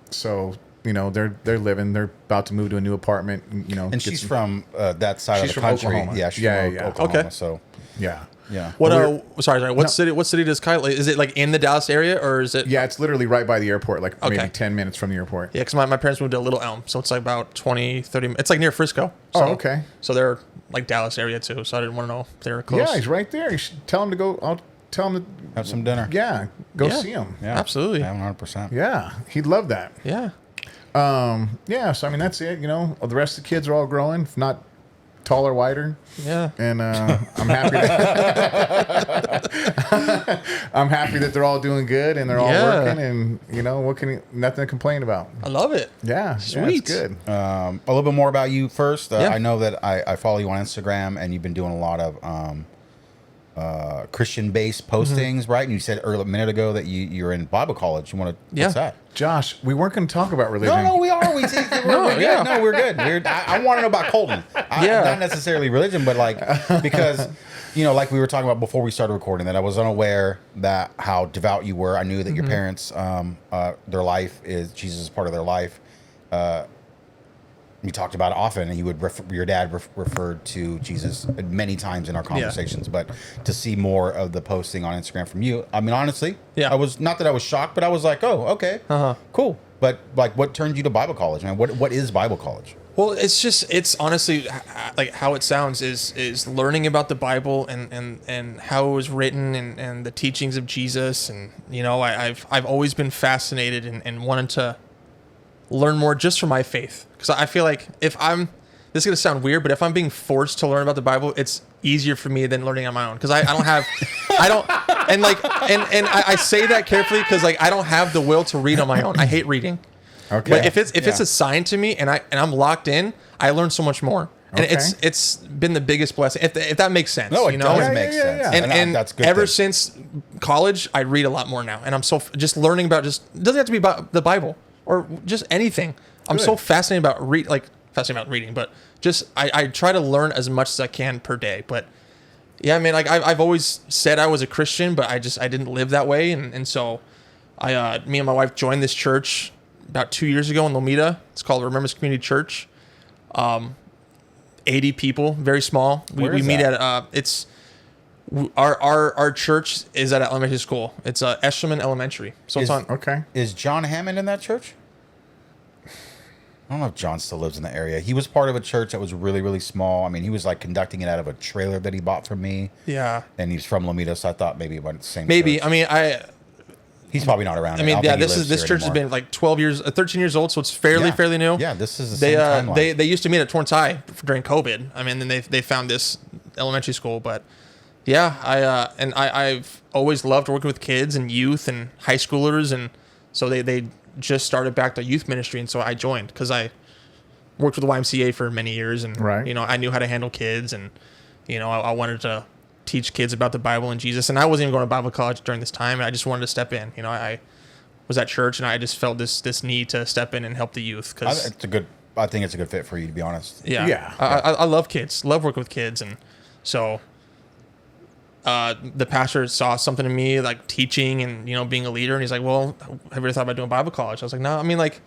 So, they're living, they're about to move to a new apartment, And get she's some- from that side She's of the from country. Oklahoma. Yeah, she's Yeah, from yeah. Oklahoma. Okay. So, yeah. yeah. What? We're- Sorry. What city? What city does Kai? Is it like in the Dallas area or is it? Yeah, it's literally right by the airport, like Okay. maybe 10 minutes from the airport. Yeah, because my parents moved to Little Elm, so it's like about 20, 30 It's like near Frisco. So, Oh, okay. So they're like Dallas area too. So I didn't want to know if they were close. Yeah, he's right there. You should tell him to go. I'll tell him to, Have some dinner. go Yeah. see him. Yeah. Absolutely. Yeah, 100%. Yeah, he'd love that. Yeah. Yeah, so I mean, that's it. The rest of the kids are all growing, if not taller, wider. Yeah. And I'm happy I'm happy that they're all doing good and they're all Yeah. working and nothing to complain about. I love it. Yeah, Sweet. it's good. A little bit more about you first. Yeah. I know that I follow you on Instagram, and you've been doing a lot of Christian-based postings, right? And you said a minute ago that you're in Bible college. You want to? Yeah. What's that? Josh, we weren't going to talk about religion. No, we are. We're good. yeah. No, we're good. I want to know about Colton. Yeah. Not necessarily religion, but because like we were talking about before we started recording, that I was unaware that how devout you were. I knew that your parents, their life is Jesus is part of their life. You talked about it often, and you would your dad referred to Jesus many times in our conversations. But to see more of the posting on Instagram from you, I mean, honestly, Yeah. I was not that I was shocked, but I was like, oh, okay, cool. But what turned you to Bible college, man? What is Bible college? Well, it's honestly like how it sounds is learning about the Bible and how it was written and the teachings of Jesus. And, I've always been fascinated and wanted to learn more just for my faith. Because I feel like this is going to sound weird, but if I'm being forced to learn about the Bible, it's easier for me than learning on my own. Because I don't have, I say that carefully because I don't have the will to read on my own. I hate reading. Okay. But if it's assigned to me and I'm locked in, I learn so much more. And Okay. it's been the biggest blessing. If that makes sense. No, it does Yeah, make yeah, sense. yeah. And that's good. ever thing. since college, I read a lot more now, and I'm so just learning about it doesn't have to be about the Bible or just anything. I'm so Good. fascinated about reading, but just I try to learn as much as I can per day. But yeah, I mean, I've always said I was a Christian, but I didn't live that way, and so me and my wife joined this church about 2 years ago in Lomita. It's called Remembrance Community Church. 80 people, very small. We Where is meet that? at our church is at an elementary school. It's Eshelman Elementary. So it's on. Okay. Is John Hammond in that church? I don't know if John still lives in the area. He was part of a church that was really, really small. I mean, he was like conducting it out of a trailer that he bought from me. Yeah. And he's from Lomita, so I thought maybe it went the same. Maybe. church. I mean, He's probably not around. I mean, don't yeah. think he lives This here church has anymore. been like 13 years old, so it's fairly new. Yeah, this is the They same timeline. they used to meet at Torrance High during COVID. I mean, then they found this elementary school, but yeah, I've always loved working with kids and youth and high schoolers, and so they just started back the youth ministry, and so I joined because I worked with the YMCA for many years, and Right. I knew how to handle kids, and I wanted to teach kids about the Bible and Jesus, and I wasn't even going to Bible college during this time. I just wanted to step in. I was at church, and I just felt this need to step in and help the youth because I think it's a good fit for you, to be honest. yeah. Yeah. I love kids, love working with kids. And so the pastor saw something in me, like teaching and, being a leader. And he's like, well, have you ever thought about doing Bible college? I was like, no, I mean, like,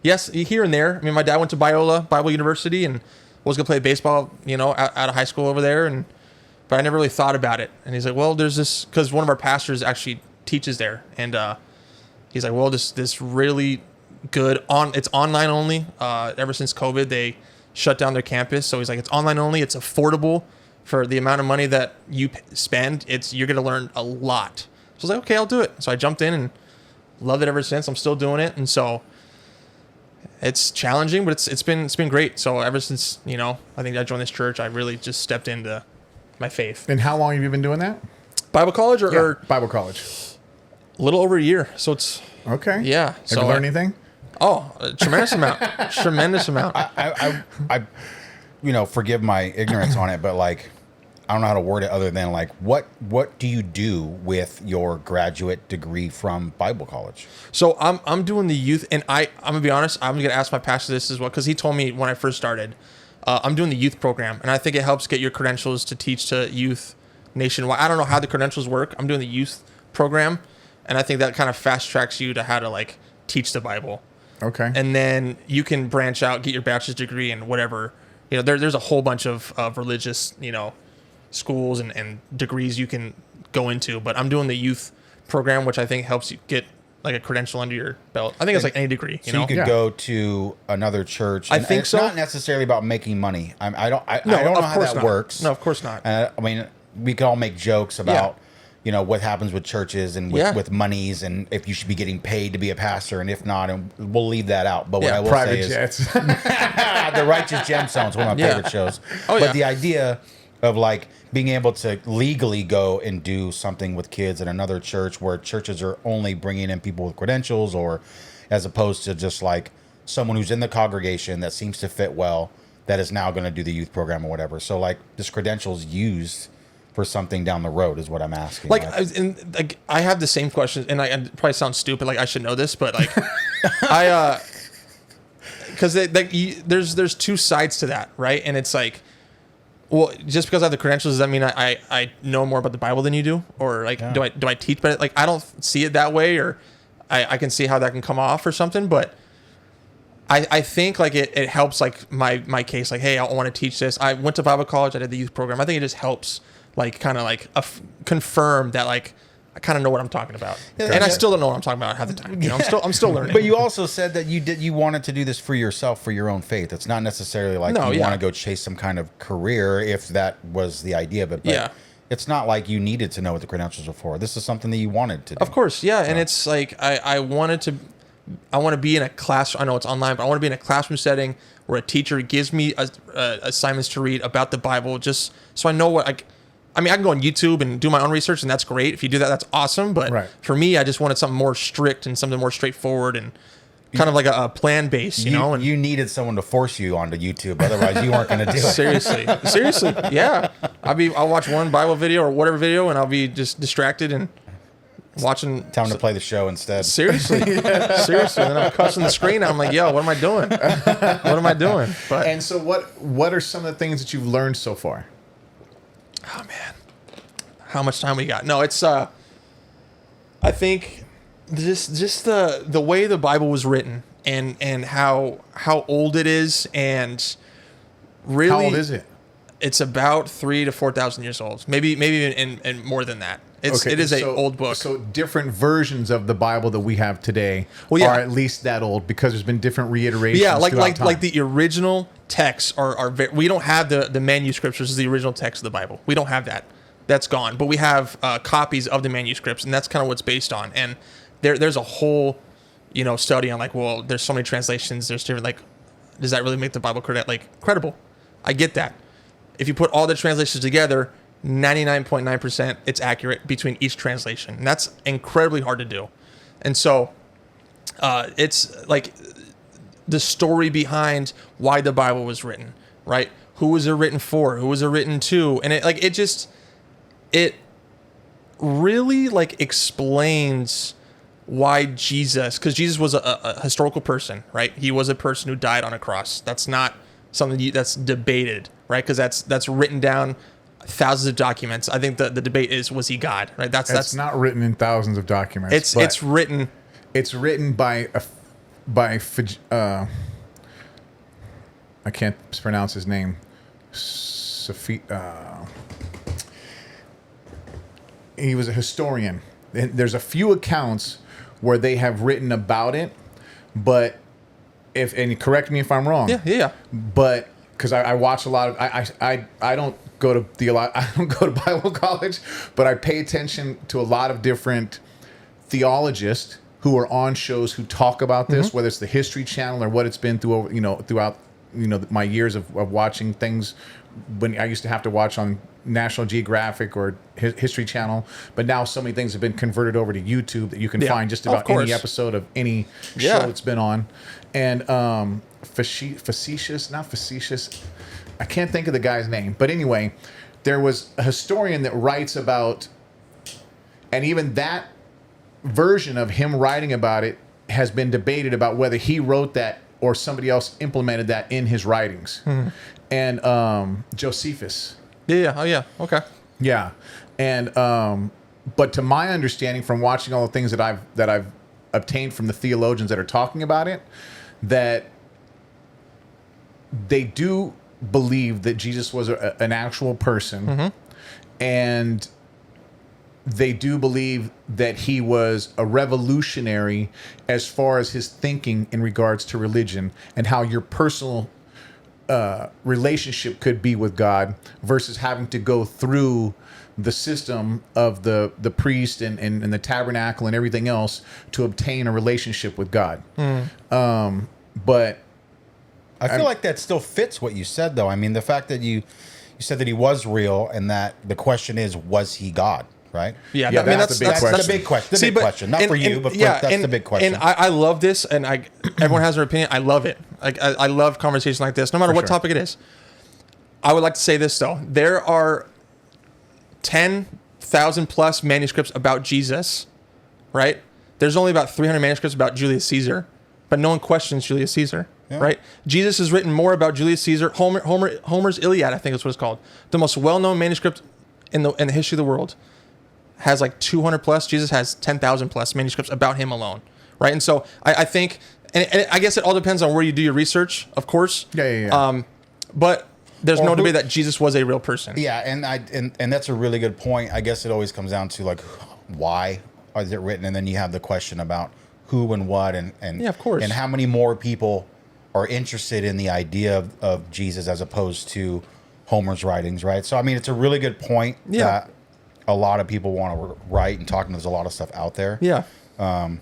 Yes, here and there. I mean, my dad went to Biola Bible University and was gonna play baseball, out of high school over there, but I never really thought about it. And he's like, well, there's this, because one of our pastors actually teaches there, and he's like, well, this really good it's online only. Ever since COVID, they shut down their campus, so he's like, it's online only. It's affordable for the amount of money that you spend. You're gonna learn a lot. So I was like, okay, I'll do it. So I jumped in and loved it ever since. I'm still doing it, and so it's challenging, but it's been great. So ever since I think I joined this church, I really just stepped into my faith. And how long have you been doing that? Bible college or Bible college. a little over a year. So it's Okay. yeah. Have you learned anything? Oh, a tremendous amount. Tremendous amount. I forgive my ignorance on it, but like, I don't know how to word it other than like, what do you do with your graduate degree from Bible college? So I'm doing the youth, and I'm gonna be honest. I'm gonna ask my pastor this as well, because he told me when I first started. I'm doing the youth program, and I think it helps get your credentials to teach to youth nationwide. I don't know how the credentials work. I'm doing the youth program, and I think that kind of fast tracks you to how to like teach the Bible. Okay. And then you can branch out, get your bachelor's degree, and whatever. There's a whole bunch of religious schools and degrees you can go into. But I'm doing the youth program, which I think helps you get like a credential under your belt. I think it's like any degree. So you could go to another church. I think it's so. Not necessarily about making money. I don't know how that works. No, of course not. I mean, we can all make jokes about what happens with churches and with monies, and if you should be getting paid to be a pastor, and if not, and we'll leave that out. But what I will Private say jets. is The Righteous Gemstones, one of my favorite shows. Oh, but the idea of like being able to legally go and do something with kids in another church, where churches are only bringing in people with credentials, or as opposed to just like someone who's in the congregation that seems to fit well, that is now going to do the youth program or whatever. So like this credential's used for something down the road is what I'm asking. I have the same question, and I probably sound stupid. Like I should know this, but like because there's two sides to that, right? And it's like, well, just because I have the credentials, does that mean I know more about the Bible than you do, or like do I teach better? Like I don't see it that way, or I can see how that can come off or something, but I think like it helps like my case. Like, hey, I want to teach this. I went to Bible college. I did the youth program. I think it just helps like kind of like confirm that like I kind of know what I'm talking about, and I still don't know what I'm talking about half the time. I'm still learning. But you also said that you wanted to do this for yourself, for your own faith. It's not necessarily like you want to go chase some kind of career, if that was the idea of it. But it's not like you needed to know what the credentials were for. This is something that you wanted to do. Of course, yeah. And it's like I want to be in a class. I know it's online, but I want to be in a classroom setting where a teacher gives me assignments to read about the Bible, just so I know what I mean, I can go on YouTube and do my own research, and that's great. If you do that, that's awesome. But for me, I just wanted something more strict and something more straightforward and kind of like a plan base, you know? And you needed someone to force you onto YouTube. Otherwise, you weren't going to do it. Seriously. Yeah. I'll watch one Bible video or whatever video, and I'll be just distracted and watching. Time to play the show instead. Seriously. Seriously. And then I'm cussing the screen out. I'm like, yo, what am I doing? What am I doing? But, and so what are some of the things that you've learned so far? Oh man, how much time we got? No, it's I think just the way the Bible was written and how old it is, and really, how old is it? It's about 3,000 to 4,000 years old, maybe even and more than that. It is an old book. So different versions of the Bible that we have today are at least that old, because there's been different reiterations. Yeah, like time. the original texts are we don't have the manuscripts, which is the original text of the Bible. We don't have that. That's gone. But we have copies of the manuscripts, and that's kind of what's based on. And there's a whole study on like, well, there's so many translations. There's different, like, does that really make the Bible credible? I get that. If you put all the translations together, 99.9% it's accurate between each translation, and that's incredibly hard to do. And so it's like the story behind why the Bible was written, right? Who was it written for? Who was it written to? And it really like explains why Jesus, because Jesus was a historical person, right? He was a person who died on a cross. That's not something that's debated, right? Because that's written down thousands of documents. I think the debate is, was he God, right? That's not written in thousands of documents. It's written. It's written by by I can't pronounce his name. He was a historian. There's a few accounts where they have written about it, but and correct me if I'm wrong. Yeah. But because I watch a lot of I don't go to I don't go to Bible college, but I pay attention to a lot of different theologists who are on shows who talk about this, whether it's the History Channel or what it's been throughout my years of watching things when I used to have to watch on National Geographic or History Channel, but now so many things have been converted over to YouTube that you can find just about any episode of any show it's been on. And not facetious, I can't think of the guy's name, but anyway, there was a historian that writes about, and even that version of him writing about it has been debated about whether he wrote that or somebody else implemented that in his writings. And Josephus. Yeah. Oh, yeah. Okay. Yeah. And but to my understanding from watching all the things that I've obtained from the theologians that are talking about it, that they do believe that Jesus was an actual person, and they do believe that he was a revolutionary as far as his thinking in regards to religion and how your personal relationship could be with God versus having to go through the system of the priest and the tabernacle and everything else to obtain a relationship with God. But I feel like that still fits what you said, though. I mean, the fact that you said that he was real and that the question is, was he God? Right? Yeah, I mean, that's the big question. The big question. Not for you, but that's the big question. And I love this, and everyone has their opinion. I love it. Like I love conversations like this, no matter what topic it is. I would like to say this, though. There are 10,000 plus manuscripts about Jesus, right? There's only about 300 manuscripts about Julius Caesar, but no one questions Julius Caesar, right? Jesus has written more about Julius Caesar. Homer's Iliad, I think is what it's called. The most well-known manuscript in the history of the world. Has like 200 plus. Jesus has 10,000 plus manuscripts about him alone, right? And so I think, and I guess it all depends on where you do your research, of course. Yeah. But there's no debate that Jesus was a real person. Yeah, and that's a really good point. I guess it always comes down to like, why is it written, and then you have the question about who and what, and yeah, of course, and how many more people are interested in the idea of Jesus as opposed to Homer's writings, right? So I mean, it's a really good point. Yeah. That a lot of people want to write and talk, and there's a lot of stuff out there. Yeah. And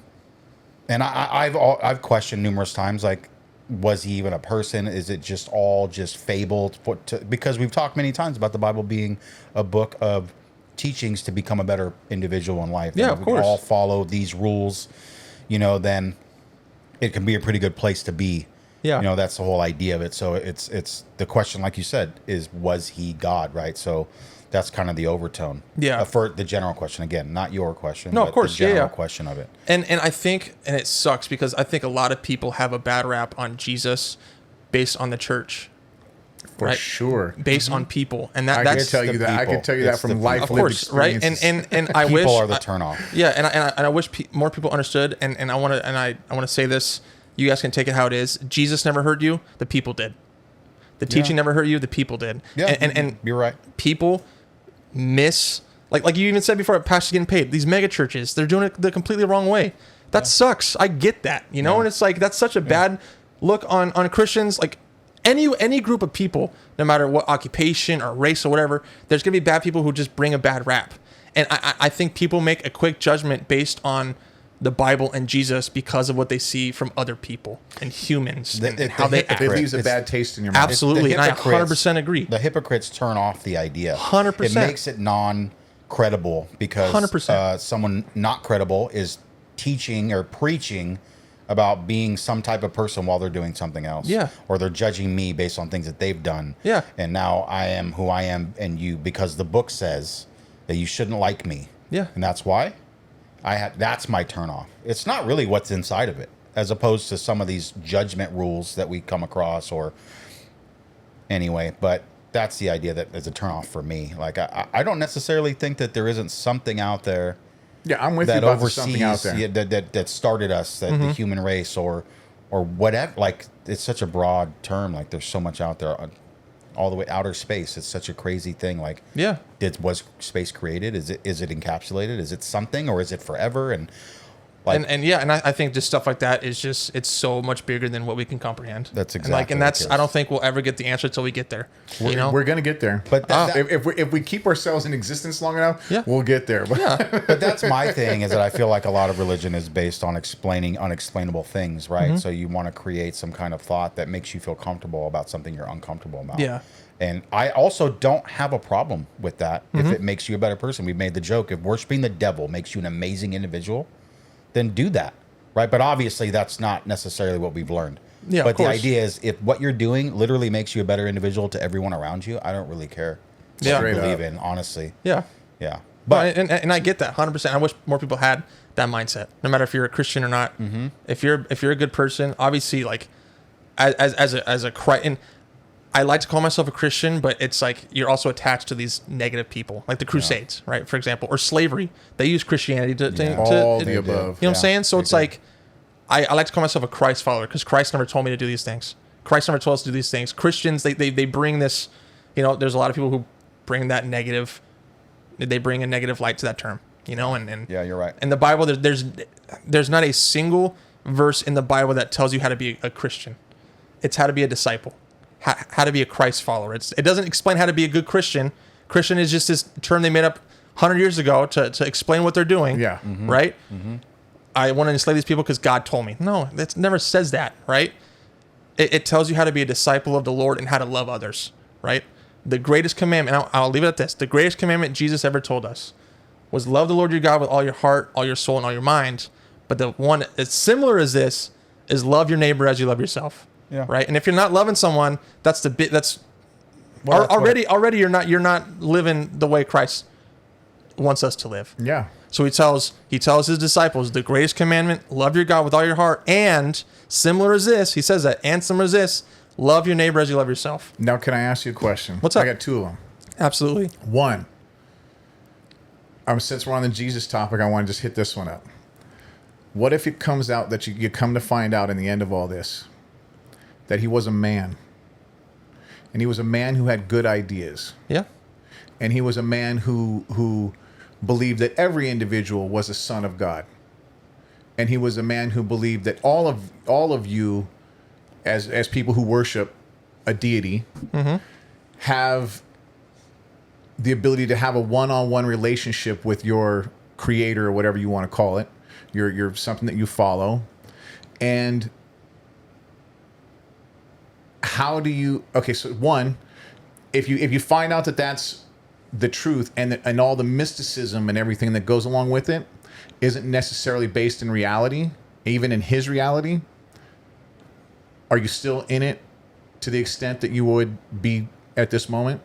I've questioned numerous times, like, was he even a person? Is it just all just fable? Because we've talked many times about the Bible being a book of teachings to become a better individual in life. Yeah, and of course. We all follow these rules, then it can be a pretty good place to be. Yeah. That's the whole idea of it. So it's the question, like you said, is was he God, right? So that's kind of the overtone. Yeah. For the general question, again, not your question. No, but of course. the general Yeah. question of it. And I think, and it sucks because I think a lot of people have a bad rap on Jesus based on the church. For sure. Based on people. And I that's can tell you that. I can tell you that from life of lived course, right? experiences. And I People wish are the turnoff. Yeah, and I wish more people understood. And I want to say this. You guys can take it how it is. Jesus never hurt you. The people did. The teaching never hurt you. The people did. Yeah, and you're right. People miss, like you even said before, pastors getting paid. These mega churches, they're doing it the completely wrong way. That sucks. I get that, and it's like that's such a bad look on Christians. Like any group of people, no matter what occupation or race or whatever, there's gonna be bad people who just bring a bad rap. And I think people make a quick judgment based on the Bible and Jesus because of what they see from other people and humans and how they act. It leaves a bad taste in your mouth. Absolutely, and I 100% agree. The hypocrites turn off the idea. 100%. It makes it non-credible because 100%. Someone not credible is teaching or preaching about being some type of person while they're doing something else. Yeah. Or they're judging me based on things that they've done. Yeah. And now I am who I am and you, because the book says that you shouldn't like me. Yeah. And that's why that's my turnoff. It's not really what's inside of it, as opposed to some of these judgment rules that we come across or anyway, but that's the idea that is a turnoff for me. Like I don't necessarily think that there isn't something out there Yeah, I'm with you that about oversees something out there. that started us, that the human race or or whatever. Like, it's such a broad term. Like, there's so much out there, all the way outer space. It's such a crazy thing. Like, Yeah. was space created? Is it encapsulated? Is it something, or is it forever? And like, and I think just stuff like that is just, it's so much bigger than what we can comprehend. That's and exactly and what that's, it is. I don't think we'll ever get the answer till we get there. You know? We're gonna get there. But if we keep ourselves in existence long enough, Yeah. we'll get there. But Yeah. But that's my thing, is that I feel like a lot of religion is based on explaining unexplainable things, right? Mm-hmm. So you want to create some kind of thought that makes you feel comfortable about something you're uncomfortable about. Yeah. And I also don't have a problem with that if Mm-hmm. it makes you a better person. We made the joke, if worshiping the devil makes you an amazing individual, then do that, right? But obviously that's not necessarily what we've learned. Yeah, of but the course. idea is, if what you're doing literally makes you a better individual to everyone around you, I don't really care what Yeah. you Straight believe up. in, honestly. Yeah. Yeah. But and I get that 100%. I wish more people had that mindset. No matter if you're a Christian or not. Mm-hmm. If you're a good person, obviously, like as a Christ, and I like to call myself a Christian, but it's like you're also attached to these negative people, like the Crusades, right? For example, or slavery. They use Christianity to all to- the you know above. what I'm saying? So it's like I like to call myself a Christ follower because Christ never told me to do these things. Christ never told us to do these things. Christians, they bring this, you know, there's a lot of people who bring that negative, they bring a negative light to that term, you know, and Yeah, you're right. in the Bible, there's not a single verse in the Bible that tells you how to be a Christian. It's how to be a disciple, how to be a Christ follower. It doesn't explain how to be a good Christian. Christian is just this term they made up 100 years ago to explain what they're doing. Yeah. Right? I want to enslave these people because God told me. No, that never says that, right? It tells you how to be a disciple of the Lord and how to love others, right? The greatest commandment, I'll leave it at this. The greatest commandment Jesus ever told us was love the Lord your God with all your heart, all your soul, and all your mind. But the one that's similar as this is love your neighbor as you love yourself. Yeah. Right. And if you're not loving someone, that's already you're not living the way Christ wants us to live. Yeah. So he tells his disciples the greatest commandment, love your God with all your heart, and similar as this, he says that, and similar as this, love your neighbor as you love yourself. Now, can I ask you a question? What's up? I got two of them. Absolutely. One, since we're on the Jesus topic, I want to just hit this one up. What if it comes out that you come to find out in the end of all this that he was a man, and he was a man who had good ideas, Yeah. and he was a man who believed that every individual was a son of God, and he was a man who believed that all of you, as people who worship a deity, have the ability to have a one-on-one relationship with your creator, or whatever you want to call it, your something that you follow. And how do you, okay, so one, if you find out that that's the truth, and all the mysticism and everything that goes along with it isn't necessarily based in reality, even in his reality, are you still in it to the extent that you would be at this moment?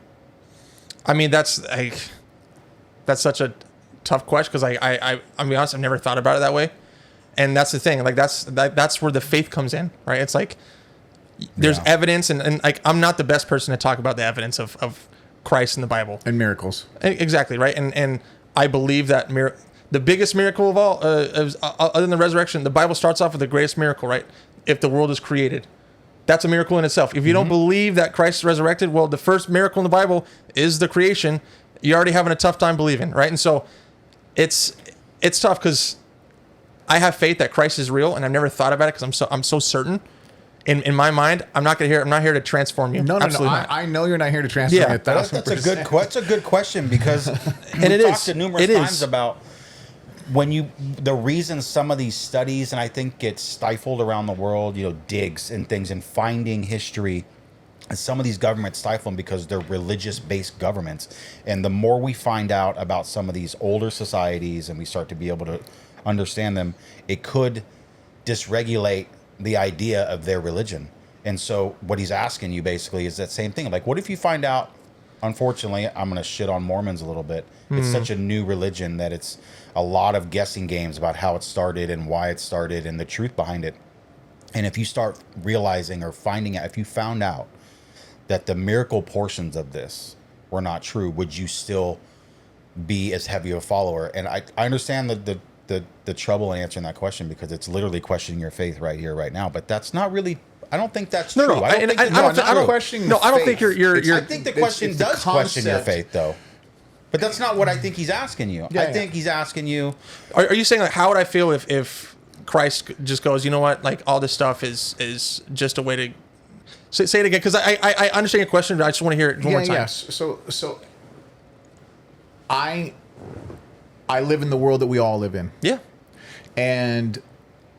I mean, that's such a tough question because I'll be honest, I've never thought about it that way. And that's the thing, like that's where the faith comes in, right? It's like there's evidence, and like I'm not the best person to talk about the evidence of Christ in the Bible And miracles. exactly, right? And I believe that the biggest miracle of all, other than the resurrection, the Bible starts off with the greatest miracle, right? If the world is created, that's a miracle in itself. If you don't believe that Christ is resurrected, well, the first miracle in the Bible is the creation. You're already having a tough time believing, right? And so it's tough because I have faith that Christ is real, and I've never thought about it because I'm so certain. In my mind, I'm not here to transform you. No. Absolutely not. I know you're not here to transform Yeah. me 1,000%. That's a good question, because And it talked is. numerous It is. times about the reason some of these studies, and I think get stifled around the world, digs and things, and finding history, and some of these governments stifle them because they're religious-based governments. And the more we find out about some of these older societies and we start to be able to understand them, it could dysregulate the idea of their religion. And so what he's asking you basically is that same thing. Like, what if you find out, unfortunately, I'm going to shit on Mormons a little bit. It's such a new religion that it's a lot of guessing games about how it started and why it started and the truth behind it. And if you start realizing or finding out, if you found out that the miracle portions of this were not true, would you still be as heavy a follower? And I understand the the trouble in answering that question because it's literally questioning your faith right here, right now. But that's not really. I don't think that's true. I don't questioning. No, I don't think you're. I think the question does question your faith, though. But that's not what I think he's asking you. I think he's asking you. Are you saying like how would I feel if Christ just goes, you know what, like all this stuff is just a way to say it again because I understand your question, but I just want to hear it one more time. Yes. So I live in the world that we all live in. Yeah. And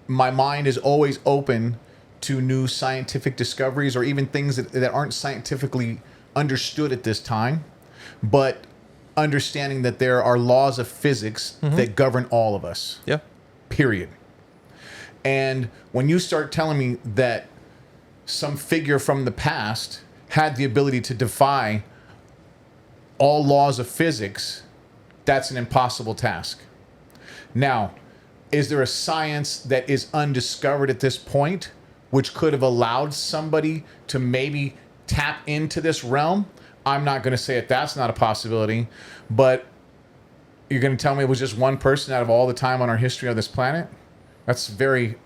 my mind is always open to new scientific discoveries or even things that aren't scientifically understood at this time, but understanding that there are laws of physics that govern all of us. Yeah. Period. And when you start telling me that some figure from the past had the ability to defy all laws of physics, that's an impossible task. Now, is there a science that is undiscovered at this point, which could have allowed somebody to maybe tap into this realm? I'm not going to say that that's not a possibility, but you're going to tell me it was just one person out of all the time on our history of this planet? That's very...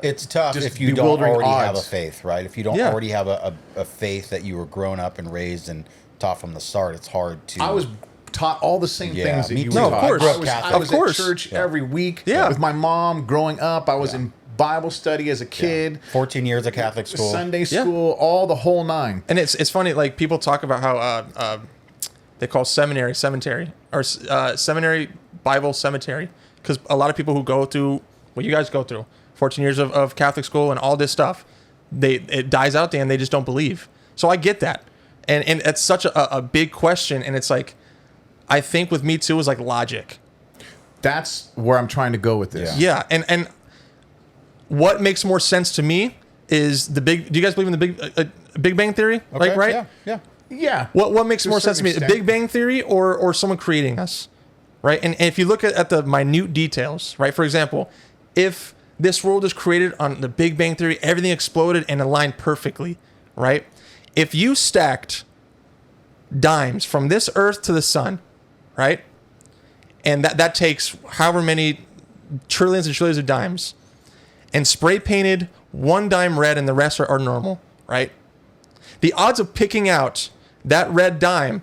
it's tough just if you don't bewildering already have a odds. faith, right? If you don't already have a faith that you were grown up and raised and taught from the start, it's hard to... I was taught all the same things that me you too. were No, of taught. course. I was Of course. at church every week Yeah. with my mom growing up. I was in Bible study as a kid. 14 years of Catholic school. Sunday school, all the whole nine. And it's funny, like people talk about how they call cemetery or seminary Bible cemetery because a lot of people who go through what you guys go through, 14 years of Catholic school and all this stuff, it dies out there and they just don't believe. So I get that, and it's such a big question, and it's like I think with me too is like logic. That's where I'm trying to go with this. Yeah, and what makes more sense to me is the big. Do you guys believe in the Big Bang Theory? Okay, Like, right? Yeah. Yeah. What makes To a more sense to me, certain the extent. Big Bang Theory or someone creating us, right? And if you look at the minute details, right? For example, if this world is created on the Big Bang Theory, everything exploded and aligned perfectly, right? If you stacked dimes from this Earth to the sun, right? And that takes however many trillions and trillions of dimes, and spray painted one dime red and the rest are normal, right? The odds of picking out that red dime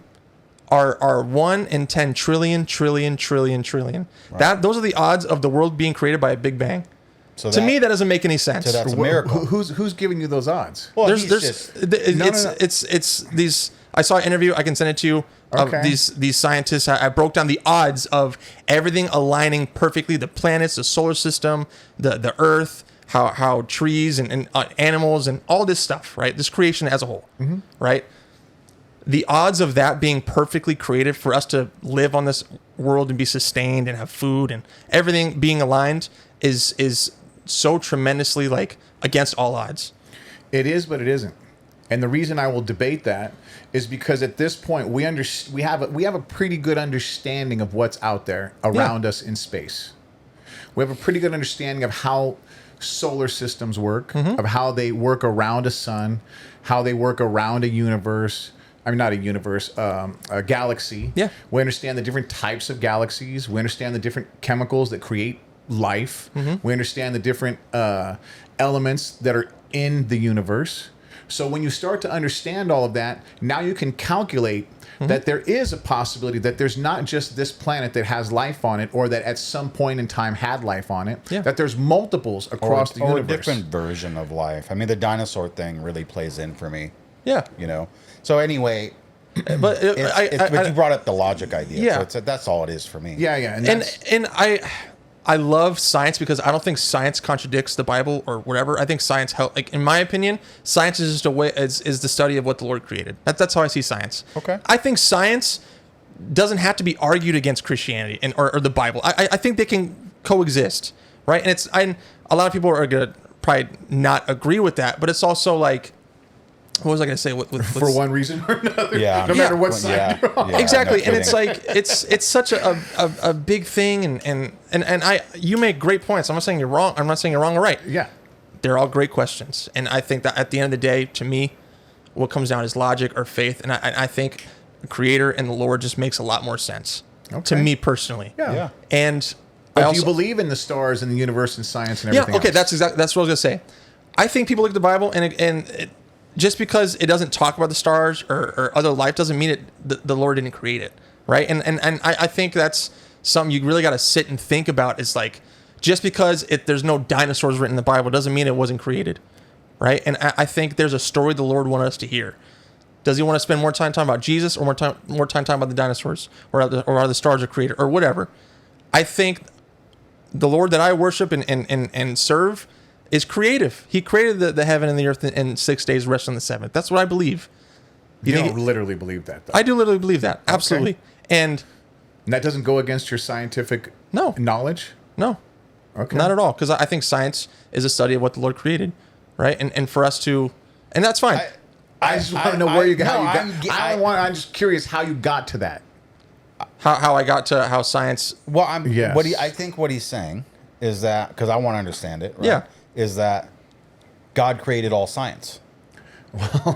are 1 in 10 trillion. Right. Those are the odds of the world being created by a Big Bang. So to me, that doesn't make any sense. So that's a miracle. Who's giving you those odds? Well, It's these. I saw an interview. I can send it to you. Of Okay. these scientists. I broke down the odds of everything aligning perfectly: the planets, the solar system, the Earth, how trees and animals and all this stuff. Right, this creation as a whole. Mm-hmm. Right. The odds of that being perfectly created for us to live on this world and be sustained and have food and everything being aligned is so tremendously like against all odds. It is, but it isn't. And the reason I will debate that is because at this point we have a pretty good understanding of what's out there around us in space. We have a pretty good understanding of how solar systems work, of how they work around a sun, how they work around a universe. I mean, not a universe, a galaxy. Yeah. We understand the different types of galaxies. We understand the different chemicals that create life. We understand the different elements that are in the universe. So when you start to understand all of that, now you can calculate that there is a possibility that there's not just this planet that has life on it or that at some point in time had life on it, that there's multiples across the universe. Or a different version of life. I mean, the dinosaur thing really plays in for me. Yeah. You know? So anyway, But but you brought up the logic idea. Yeah. So that's all it is for me. Yeah. And I love science because I don't think science contradicts the Bible or whatever. I think science help. Like in my opinion, science is just a way is the study of what the Lord created. That's how I see science. Okay. I think science doesn't have to be argued against Christianity or the Bible. I think they can coexist, right? And a lot of people are gonna probably not agree with that, but it's also like. What was I going to say? For one reason or another, Yeah. no matter what side you're on. Yeah, exactly, no and it's kidding. like it's such a big thing, and you make great points. I'm not saying you're wrong. I'm not saying you're wrong or right. Yeah. They're all great questions, and I think that at the end of the day, to me, what comes down is logic or faith, and I think the Creator and the Lord just makes a lot more sense to Okay. me personally. Yeah. Yeah. And But do you believe in the stars and the universe and science and everything? Yeah, okay, else? that's what I was gonna say. I think people look at the Bible just because it doesn't talk about the stars or other life doesn't mean the Lord didn't create it, right? And I think that's something you really got to sit and think about. Is like, just because there's no dinosaurs written in the Bible doesn't mean it wasn't created, right? And I think there's a story the Lord wanted us to hear. Does he want to spend more time talking about Jesus or more time talking about the dinosaurs or how the stars are created or whatever? I think the Lord that I worship and serve is creative. He created the heaven and the earth in 6 days, rest on the seventh. That's what I believe. You don't literally believe that, though. I do literally believe that. Absolutely. Okay. And that doesn't go against your scientific knowledge? No. Okay. Not at all. Because I think science is a study of what the Lord created, right? And for us to, and that's fine. I just want to know where you got. I'm just curious how you got to that. How I got to how science. Well, Yes. I think what he's saying is that, because I want to understand it, right, Yeah. is that God created all science. Okay.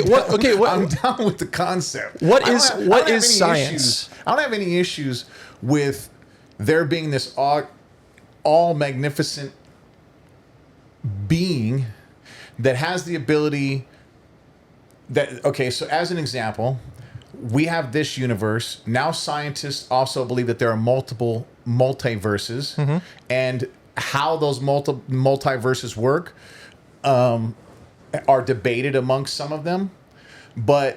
What? I'm down with the concept. What I is don't have any science? issues- I don't have any issues with there being this all magnificent being that has the ability that, okay, so as an example, we have this universe. Now scientists also believe that there are multiple multiverses, and how those multiverses work are debated amongst some of them. And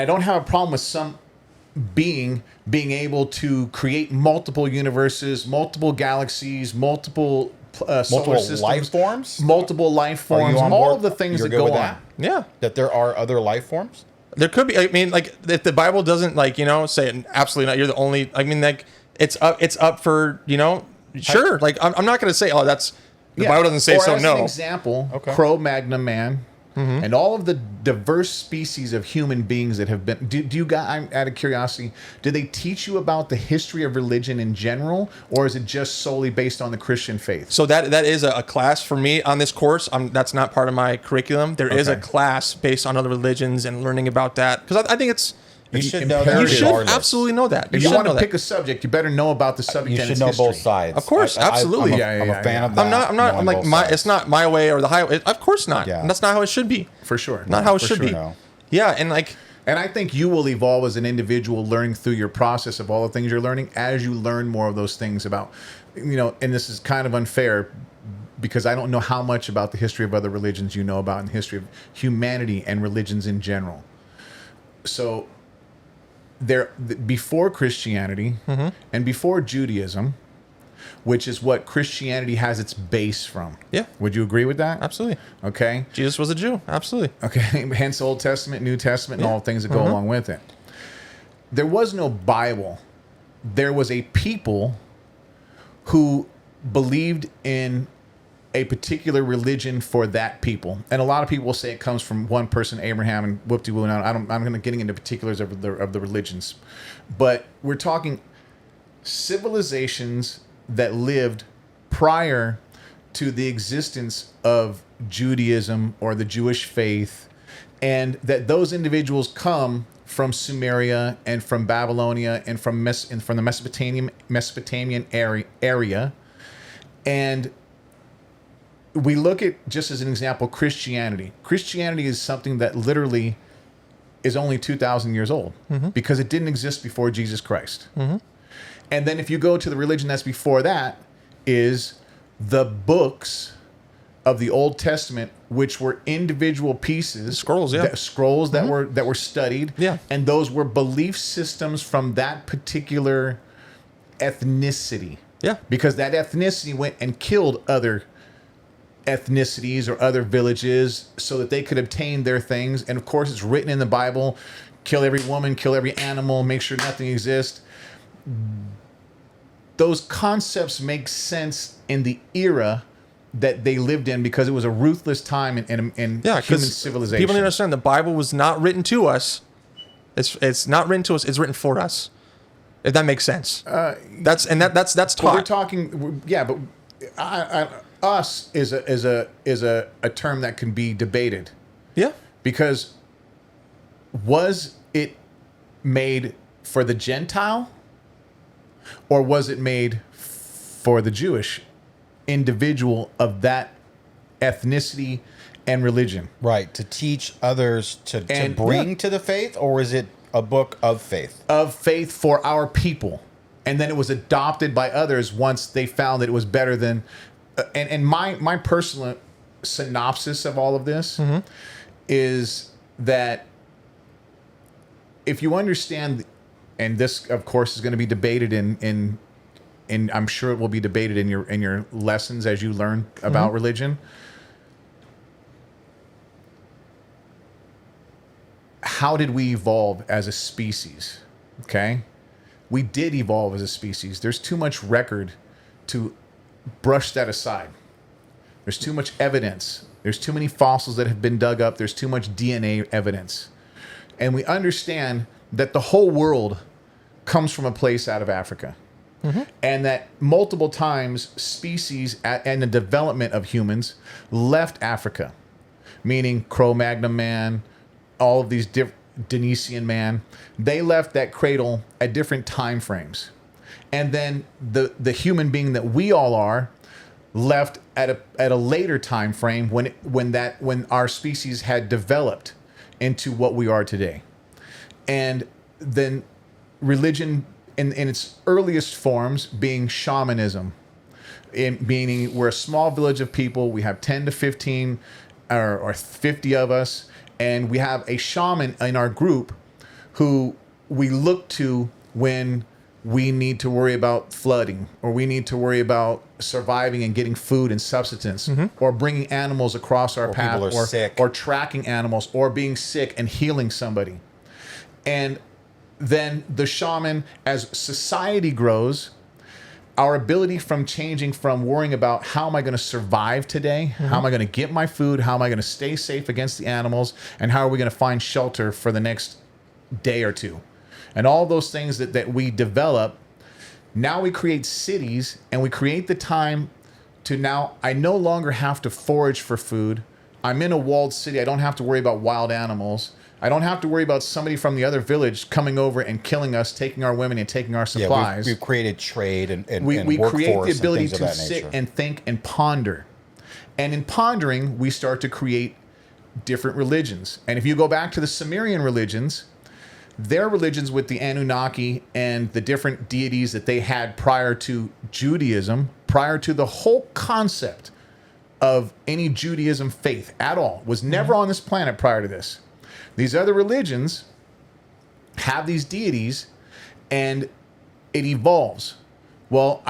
I don't have a problem with some being able to create multiple universes, multiple galaxies, multiple solar systems, life forms, multiple life Are you forms, on all board? of the things You're that good go with on. that? Yeah. That there are other life forms. There could be. I mean, like, if the Bible doesn't, like, say absolutely not, you're the only. I mean, like, it's up for, sure. Like, I'm not going to say, that's the Bible doesn't say or so. As No. an example, Okay. Cro-Magnon man, and all of the diverse species of human beings that have been. Do you guys? I'm out of curiosity. Do they teach you about the history of religion in general, or is it just solely based on the Christian faith? So that is a class for me on this course. That's not part of my curriculum. There is a Okay. class based on other religions and learning about that, because I think it's. You should imperative. know that. You should regardless. absolutely know that. If you should want know to that. pick a subject, you better know about the subject. You and should its know history. both sides. Of course, absolutely. I'm a fan of yeah. that. I'm not. I'm knowing like both my. sides. It's not my way or the highway. Of course not. Yeah. And that's not how it should be. For sure. Not how it For should sure. be. No. Yeah, and like. And I think you will evolve as an individual, learning through your process of all the things you're learning as you learn more of those things about, and this is kind of unfair because I don't know how much about the history of other religions you know about and the history of humanity and religions in general. So before Christianity and before Judaism, which is what Christianity has its base from. Yeah. Would you agree with that? Absolutely. Okay. Jesus was a Jew. Absolutely. Okay, hence Old Testament, New Testament, and all the things that go along with it. There was no Bible. There was a people who believed in a particular religion for that people. And a lot of people will say it comes from one person, Abraham, and whoop-de-woo. I'm going to getting into particulars of the religions. But we're talking civilizations that lived prior to the existence of Judaism or the Jewish faith, and that those individuals come from Sumeria and from Babylonia and from the Mesopotamian area. And we look at, just as an example, Christianity. Christianity is something that literally is only 2,000 years old because it didn't exist before Jesus Christ. And then if you go to the religion that's before that, is the books of the Old Testament, which were individual pieces, Scrolls, yeah. Scrolls that were studied, Yeah. and those were belief systems from that particular ethnicity. Yeah. Because that ethnicity went and killed other ethnicities or other villages so that they could obtain their things. And of course, it's written in the Bible: kill every woman, kill every animal, make sure nothing exists. Those concepts make sense in the era that they lived in because it was a ruthless time in human civilization. People need to understand the Bible was not written to us. It's not written to us. It's written for us. If that makes sense. That's But taught. we're talking, yeah, but us is a term that can be debated Yeah. because was it made for the Gentile or was it made for the Jewish individual of that ethnicity and religion? Right. To teach others to And- bring to the faith, or is it a book of faith? Of faith for our people. And then it was adopted by others once they found that it was better than. And my personal synopsis of all of this is that if you understand, and this of course is going to be debated in I'm sure it will be debated in your lessons as you learn about religion. How did we evolve as a species? Okay. We did evolve as a species. There's too much record to brush that aside. There's too much evidence. There's too many fossils that have been dug up. There's too much DNA evidence. And we understand that the whole world comes from a place out of Africa. And that multiple times species and the development of humans left Africa, meaning Cro-Magnon man, all of these Deniscian man, they left that cradle at different time frames. And then the human being that we all are left at a later time frame when our species had developed into what we are today. And then religion in its earliest forms being shamanism, meaning we're a small village of people, we have 10 to 15 or 50 of us, and we have a shaman in our group who we look to when we need to worry about flooding, or we need to worry about surviving and getting food and subsistence, or bringing animals across our path, people are sick. or tracking animals, or being sick and healing somebody. And then the shaman, as society grows, our ability from changing from worrying about how am I going to survive today, how am I going to get my food, how am I going to stay safe against the animals, and how are we going to find shelter for the next day or two. And all those things that we develop, now we create cities, and we create the time to now, I no longer have to forage for food. I'm in a walled city. I don't have to worry about wild animals. I don't have to worry about somebody from the other village coming over and killing us, taking our women and taking our supplies. We've created trade and we create workforce the ability and things of to that sit nature. and think and ponder. And in pondering, we start to create different religions. And if you go back to the Sumerian religions, their religions with the Anunnaki and the different deities that they had prior to Judaism, prior to the whole concept of any Judaism faith at all, was never on this planet prior to this. These other religions have these deities, and it evolves. Well,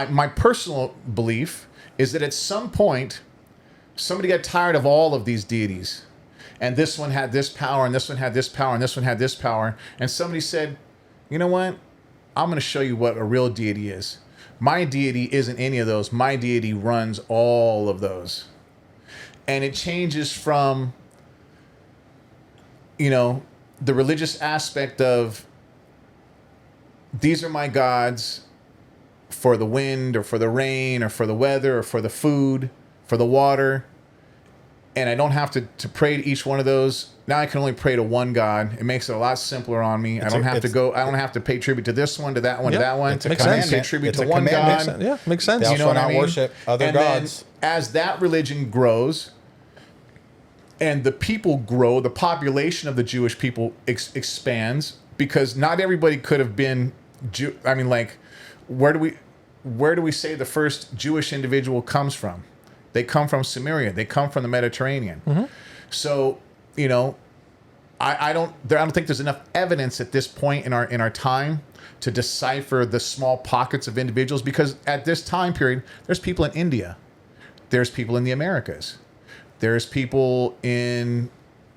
my personal belief is that at some point, somebody got tired of all of these deities. And this one had this power, and this one had this power, and this one had this power. And somebody said, you know what? I'm going to show you what a real deity is. My deity isn't any of those. My deity runs all of those. And it changes from, the religious aspect of these are my gods for the wind or for the rain or for the weather or for the food, for the water. And I don't have to pray to each one of those. Now I can only pray to one God. It makes it a lot simpler on me. I don't have to pay tribute to this one, to that one, to that one. It's a I can pay commandment. tribute It's to a one commandment. God. Yeah, makes sense. Thou You know shalt what I not mean? worship other And gods. then as that religion grows and the people grow, the population of the Jewish people expands, because not everybody could have been where do we say the first Jewish individual comes from? They come from Samaria. They come from the Mediterranean. So, I don't think there's enough evidence at this point in our time to decipher the small pockets of individuals, because at this time period, there's people in India, there's people in the Americas, there's people in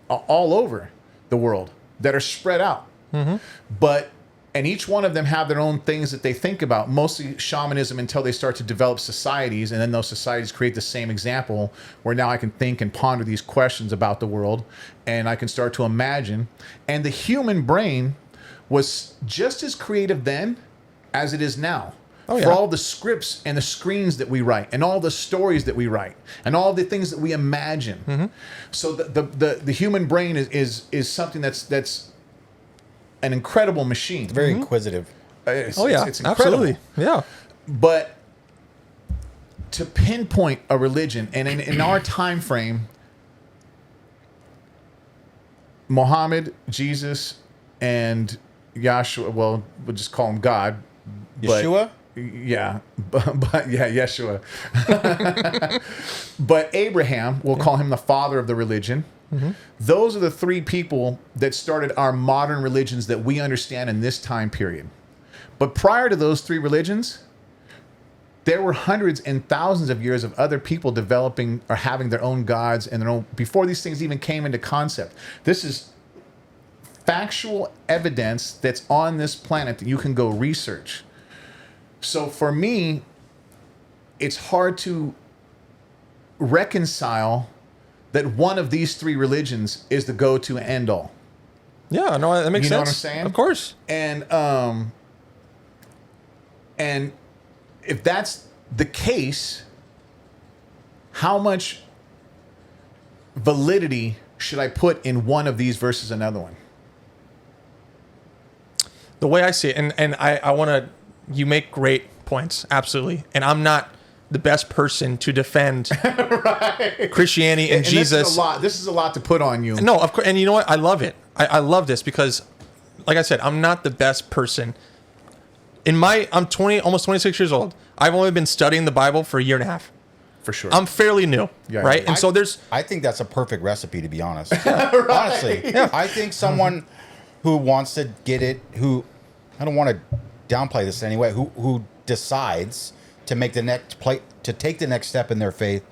all over the world that are spread out. And each one of them have their own things that they think about, mostly shamanism, until they start to develop societies. And then those societies create the same example where now I can think and ponder these questions about the world, and I can start to imagine. And the human brain was just as creative then as it is now. Oh, yeah. For all the scripts and the screens that we write, and all the stories that we write, and all the things that we imagine. So the human brain is something that's an incredible machine. Very inquisitive. It's, Oh yeah, it's incredible. absolutely. Yeah. But to pinpoint a religion, and in our time frame, Muhammad, Jesus, and Yahshua, well, we'll just call him God. Yeshua? Yeah, but yeah, Yeshua. But Abraham, we'll call him the father of the religion. Those are the three people that started our modern religions that we understand in this time period. But prior to those three religions, there were hundreds and thousands of years of other people developing or having their own gods and their own, before these things even came into concept. This is factual evidence that's on this planet that you can go research. So for me, it's hard to reconcile that one of these three religions is the go-to end all. Yeah, no, that makes sense. You know what I'm saying? Of course. And if that's the case, how much validity should I put in one of these versus another one? The way I see it, and I want to, you make great points, absolutely. And I'm not the best person to defend Christianity and Jesus. This is a lot to put on you. No, of course. And you know what? I love it. I love this because, like I said, I'm not the best person. I'm 20, almost 26 years old. I've only been studying the Bible for a year and a half. For sure. I'm fairly new, right? And so there's... I think that's a perfect recipe, to be honest. Honestly. Yeah. I think someone who wants to get it, who... I don't want to downplay this in any way, who decides to make the next to take the next step in their faith,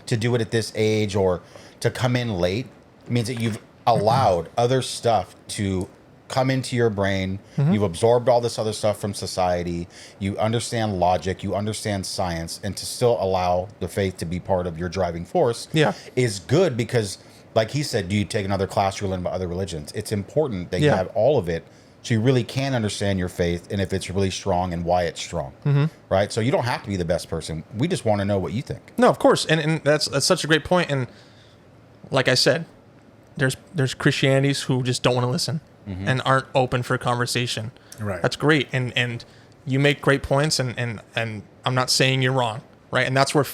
to do it at this age or to come in late, means that you've allowed other stuff to come into your brain. You've absorbed all this other stuff from society. You understand logic. You understand science. And to still allow the faith to be part of your driving force is good because, like he said, do you take another class to learn about other religions? It's important that you have all of it so you really can understand your faith and if it's really strong and why it's strong, right? So you don't have to be the best person. We just want to know what you think. No, of course. And that's such a great point. And like I said, there's Christianities who just don't want to listen and aren't open for conversation. Right. That's great. And you make great points and I'm not saying you're wrong, right? And that's where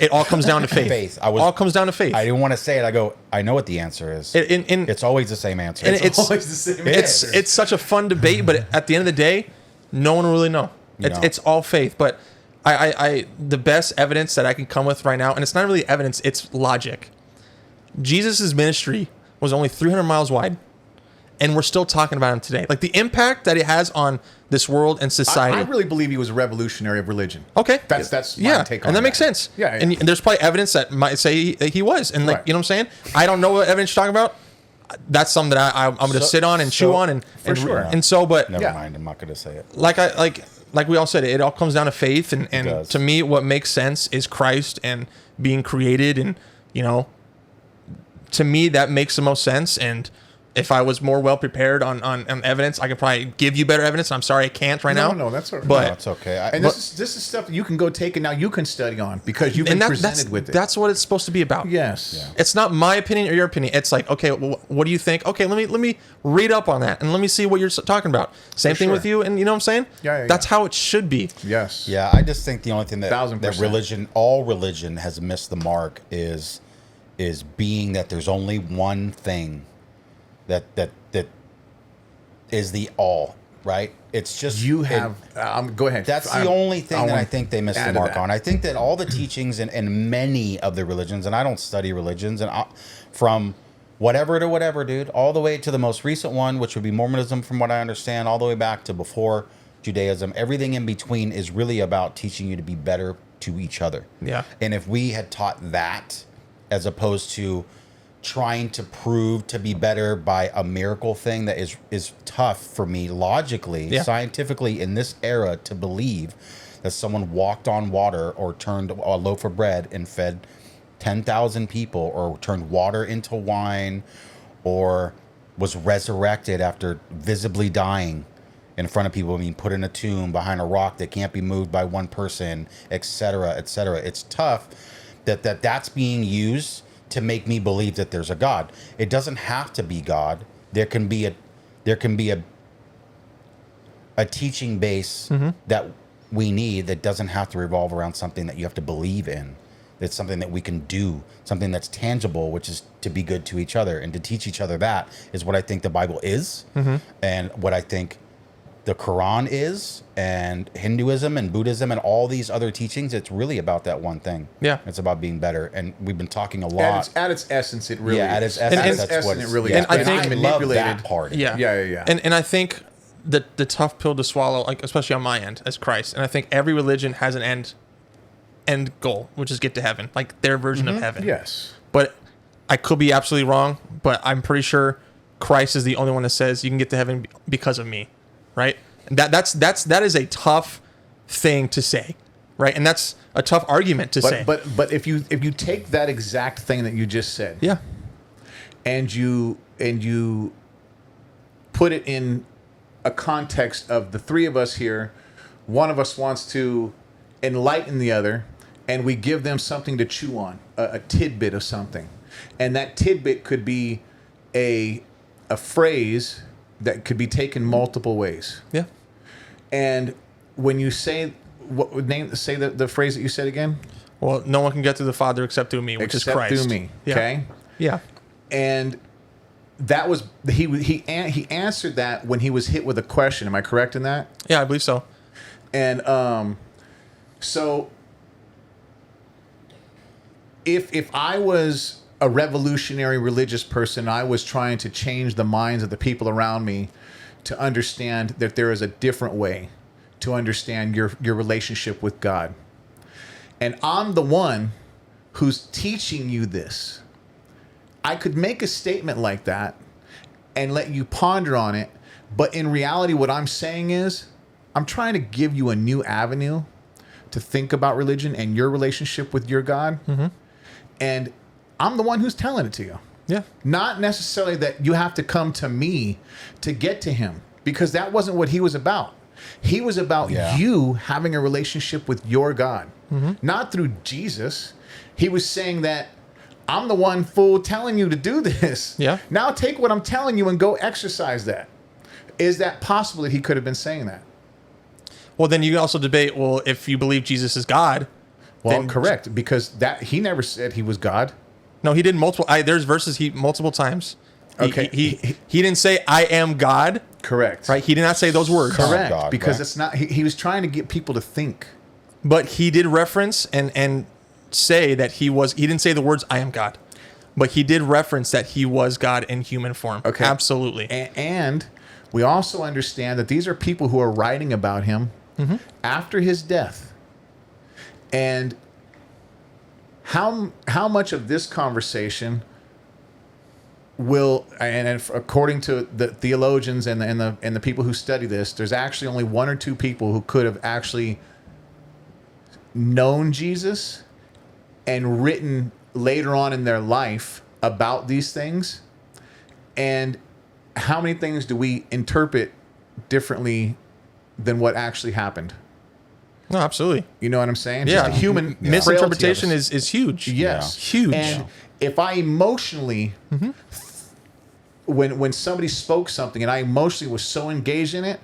it all comes down to faith. All comes down to faith. I didn't want to say it. I know what the answer is. It's always the same answer. It's always the same answer. It's such a fun debate, but at the end of the day, no one will really know. It's all faith. But I the best evidence that I can come with right now, and it's not really evidence, it's logic. Jesus' ministry was only 300 miles wide, and we're still talking about him today. Like the impact that it has on this world and society. I really believe he was a revolutionary of religion. Okay. That's my take on and that makes sense. Yeah. And there's probably evidence that might say he was. And like, you know what I'm saying? I don't know what evidence you're talking about. That's something that I'm going to sit on and chew on and sure. And so, but never mind. I'm not going to say it. Like we all said, it all comes down to faith. And to me, what makes sense is Christ and being created. And, to me, that makes the most sense. And if I was more well prepared on evidence, I could probably give you better evidence. I'm sorry I can't now. No, that's all right. But that's okay. This is stuff that you can go take and now you can study on because you've been presented with it. That's what it's supposed to be about. Yes. Yeah. It's not my opinion or your opinion. It's like, okay, well, what do you think? Okay, let me read up on that and let me see what you're talking about. Same thing with you, and you know what I'm saying? Yeah. That's how it should be. Yes. Yeah, I just think the only thing that 1000%. all religion has missed the mark is being that there's only one thing that is the all, right? It's just go ahead. That's the only thing that I think they missed the mark on. I think that all the teachings and many of the religions, and I don't study religions, and from whatever to whatever, dude, all the way to the most recent one, which would be Mormonism, from what I understand, all the way back to before Judaism, everything in between is really about teaching you to be better to each other. Yeah. And if we had taught that as opposed to trying to prove to be better by a miracle thing that is tough for me logically, scientifically in this era to believe that someone walked on water or turned a loaf of bread and fed 10,000 people or turned water into wine or was resurrected after visibly dying in front of people, being put in a tomb behind a rock that can't be moved by one person, etc., etc. It's tough that's being used to make me believe that there's a God. It doesn't have to be God. There can be a a teaching base that we need that doesn't have to revolve around something that you have to believe in. It's something that we can do, something that's tangible, which is to be good to each other and to teach each other. That is what I think the Bible is, and what I think the Quran is, and Hinduism and Buddhism and all these other teachings. It's really about that one thing. Yeah. It's about being better. And we've been talking a lot. At its essence, it really is. At its essence, it really yeah. is. And I think I love manipulated. that part. Yeah. Yeah. And I think the tough pill to swallow, like especially on my end as Christ, and I think every religion has an end goal, which is get to heaven, like their version of heaven. Yes. But I could be absolutely wrong, but I'm pretty sure Christ is the only one that says you can get to heaven because of me, right? And that is a tough thing to say, right? And that's a tough argument to say. But if you take that exact thing that you just said, yeah, and you put it in a context of the three of us here, one of us wants to enlighten the other, and we give them something to chew on, a tidbit of something, and that tidbit could be a phrase that could be taken multiple ways. yeah. And when you say say the phrase that you said again, Well, no one can get to the Father except through me, which is except Christ. through me. Yeah. Okay, Yeah. and that was he answered that when he was hit with a question. Am I correct in that? Yeah, I believe so. And so if I was a revolutionary religious person, I was trying to change the minds of the people around me to understand that there is a different way to understand your relationship with God. And I'm the one who's teaching you this. I could make a statement like that and let you ponder on it, but in reality, what I'm saying is I'm trying to give you a new avenue to think about religion and your relationship with your God. And I'm the one who's telling it to you. Yeah. Not necessarily that you have to come to me to get to him, because that wasn't what he was about. He was about you having a relationship with your God, not through Jesus. He was saying that I'm the one fool telling you to do this. Yeah. Now take what I'm telling you and go exercise that. Is that possible that he could have been saying that? Well, then you can also debate, well, if you believe Jesus is God. Well, then, correct, because that he never said he was God. No, he did multiple. There's verses multiple times. Okay. He didn't say I am God. Correct. Right. He did not say those words. Correct. God, because right? it's not. He was trying to get people to think. But he did reference and say that he was. He didn't say the words I am God, but he did reference that he was God in human form. Okay. Absolutely. And we also understand that these are people who are writing about him after his death. And how much of this conversation will, and according to the theologians and the people who study this, there's actually only one or two people who could have actually known Jesus and written later on in their life about these things. And how many things do we interpret differently than what actually happened? No, absolutely. You know what I'm saying? Yeah. Just human Misinterpretation frailty of us. is huge. Yes. Huge. And if I emotionally, when somebody spoke something and I emotionally was so engaged in it,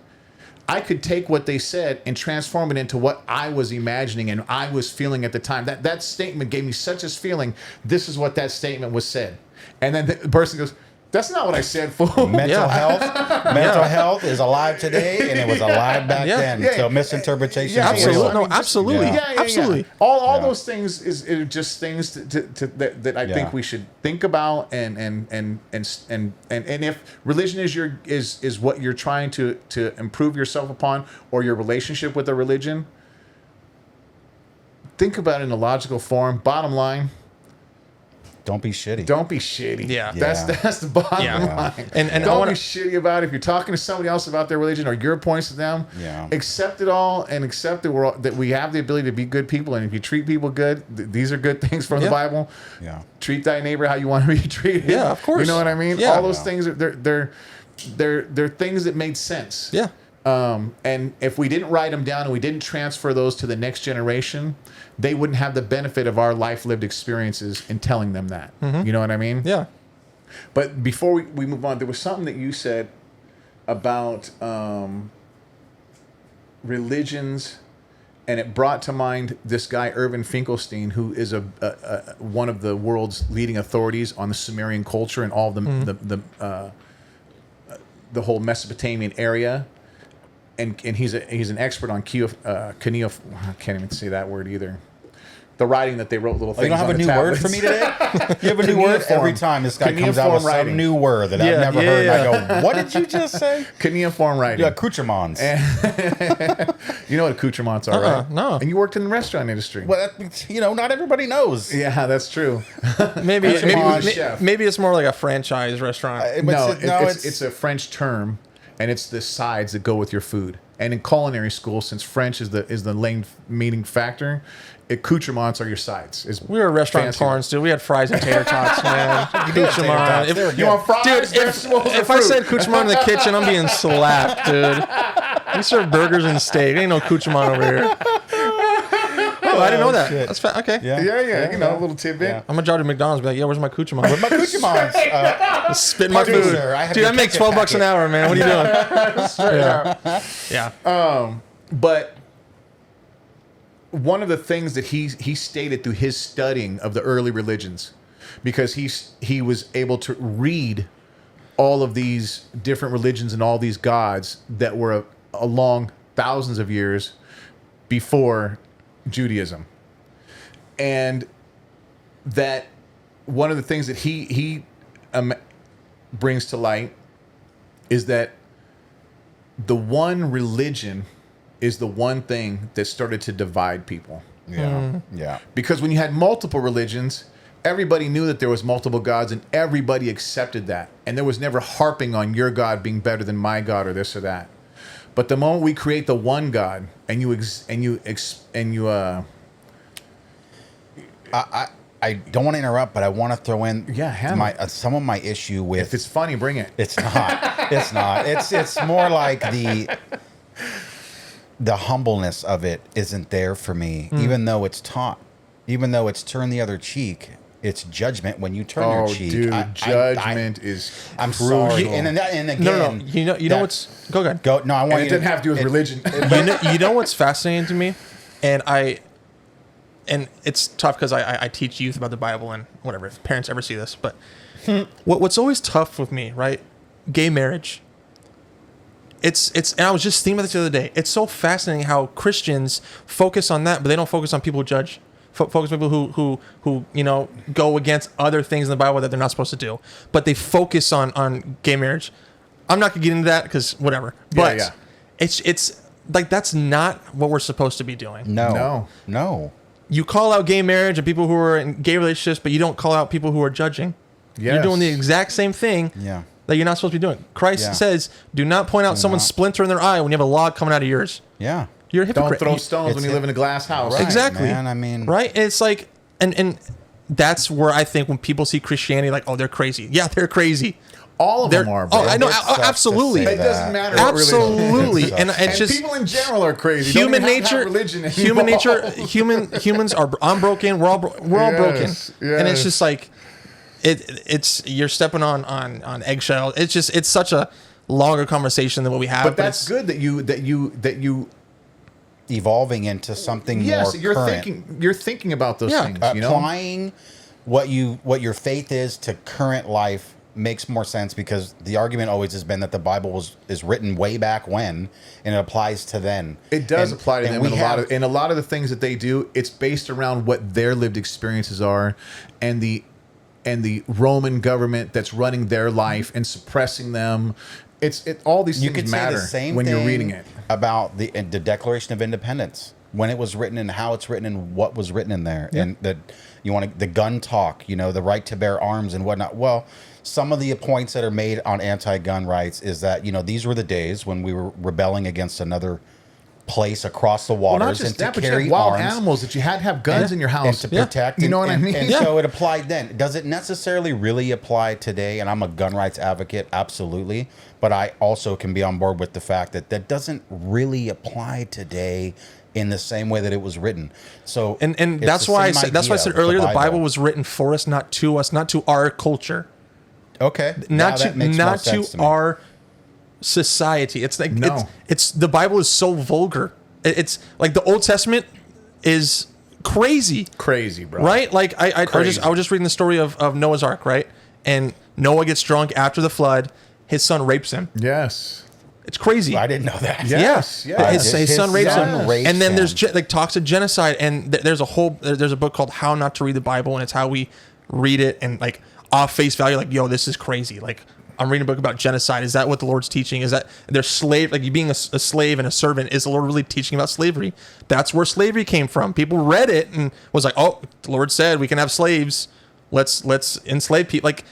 I could take what they said and transform it into what I was imagining and I was feeling at the time. That statement gave me such a feeling. This is what that statement was said. And then the person goes, that's not what I said, fool. Mental health is alive today, and it was alive back then. Yeah. So misinterpretation. Yeah, is real. absolutely. No, absolutely. Yeah. Absolutely. All those things is just things that I think we should think about and if religion is what you're trying to improve yourself upon, or your relationship with a religion, think about it in a logical form. Bottom line, Don't be shitty. don't be shitty. Yeah. That's the bottom Yeah. line. And I don't wanna- be shitty about it. If you're talking to somebody else about their religion or your points to them, accept it all and accept that we have the ability to be good people. And if you treat people good, these are good things from the Bible. Yeah. Treat thy neighbor how you want to be treated. Yeah, of course. You know what I mean? Yeah. All those things they're things that made sense. Yeah. And if we didn't write them down and we didn't transfer those to the next generation, they wouldn't have the benefit of our life lived experiences in telling them that. You know what I mean? Yeah. But before we move on, there was something that you said about religions, and it brought to mind this guy Irvin Finkelstein, who is one of the world's leading authorities on the Sumerian culture and all of the whole Mesopotamian area, and he's an expert on I can't even say that word either. The writing that they wrote little things. You don't have on a new tablets. word for me today? You have a new word every time this guy comes out with some new word that I've never heard. And I go, what did you just say? Cuneiform writing. Yeah, accoutrements. You know what accoutrements are, right? No. And you worked in the restaurant industry. Well, not everybody knows. Yeah, that's true. Maybe chef. maybe it's more like a franchise restaurant. It's a French term, and it's the sides that go with your food. And in culinary school, since French is the main meaning factor, accoutrements are your sides. We were restaurant porns, dude. We had fries and tater tots, man. Accoutrement. You want fries, dude, vegetables, if I said accoutrement in the kitchen, I'm being slapped, dude. We serve burgers and steak. Ain't no accoutrement over here. Oh, I didn't know that. Shit. That's okay. Yeah. You know, a little tidbit. Yeah. I'm gonna drive to McDonald's and be like, yeah, where's my accoutrement? With my accoutrements. Spit my food. Producer, I have Dude, your I make ticket $12 an hour, man. What are you doing? Yeah. But one of the things that he stated through his studying of the early religions, because he was able to read all of these different religions and all these gods that were along thousands of years before Judaism, and that one of the things that he brings to light is that the one religion is the one thing that started to divide people. Yeah. Because when you had multiple religions, everybody knew that there was multiple gods, and everybody accepted that, and there was never harping on your God being better than my God or this or that. But the moment we create the one God, and I don't want to interrupt, but I want to throw in some of my issue with. If it's funny, bring it. It's not. It's not. It's more like the humbleness of it isn't there for me, even though it's taught, even though it's turn the other cheek. It's judgment when you turn your cheek. Dude, judgment is. I'm crucial. sorry, and again, No. You know what's. Go ahead. Go. No, I want And it you. didn't have to do with religion. You know what's fascinating to me, and it's tough because I teach youth about the Bible and whatever, if parents ever see this, but what's always tough with me, right? Gay marriage. It's and I was just thinking about this the other day. It's so fascinating how Christians focus on that, but they don't focus on people who judge. Focus on people who go against other things in the Bible that they're not supposed to do, but they focus on gay marriage. I'm not gonna get into that because whatever. But it's like that's not what we're supposed to be doing. No. You call out gay marriage and people who are in gay relationships, but you don't call out people who are judging. Yes. You're doing the exact same thing that you're not supposed to be doing. Christ says, do not point out someone's splinter in their eye when you have a log coming out of yours. Yeah. You're a hypocrite. Don't throw stones when you live in a glass house. Right, Exactly. Man, I mean, right? And it's like, and that's where I think when people see Christianity, like, oh, they're crazy. Yeah, they're crazy. All of them are, bro. Oh, I know. It sucks to Absolutely. say It doesn't matter. Absolutely. And it's And just people in general are crazy. human Don't even have to nature. have religion Human anymore. nature. Humans are. I'm broken. We're all broken. Yes, And it's yes. just like, it's you're stepping on eggshell. It's such a longer conversation than what we have. But that's good that you evolving into something more you're current. thinking about those things, you know? Applying what your faith is to current life makes more sense, because the argument always has been that the Bible is written way back when, and it applies to then. It does apply to them in a lot of the things that they do. It's based around what their lived experiences are, and the Roman government that's running their life and suppressing them. All these You things could matter say the same when thing you're reading it. about the Declaration of Independence, when it was written and how it's written and what was written in there, and that the gun talk, the right to bear arms and whatnot. Well, some of the points that are made on anti-gun rights is that these were the days when we were rebelling against another place across the waters, Well, not just and that, to but you carry had wild arms animals that you had to have guns in your house and to protect. You know what I mean? And so it applied then. Does it necessarily really apply today? And I'm a gun rights advocate, absolutely. But I also can be on board with the fact that doesn't really apply today in the same way that it was written. So and it's that's the why I same said idea earlier with the Bible was written for us, not to us, not to our culture. okay. Not Now that makes more to sense to me. our society. It's like No. it's the Bible is so vulgar. It's like the Old Testament is crazy, bro. right? Like I was just reading the story of Noah's Ark, right? And Noah gets drunk after the flood. His son rapes him. Yes. It's crazy. I didn't know that. Yes. Yeah. His son rapes him. And then him. there's like talks of genocide, and there's a book called How Not to Read the Bible, and it's how we read it, and like off face value, like, yo, this is crazy. Like, I'm reading a book about genocide. Is that what the Lord's teaching? Is that there's slave, like you being a slave and a servant? Is the Lord really teaching about slavery? That's where slavery came from. People read it and was like, oh, the Lord said we can have slaves. Let's enslave people. Like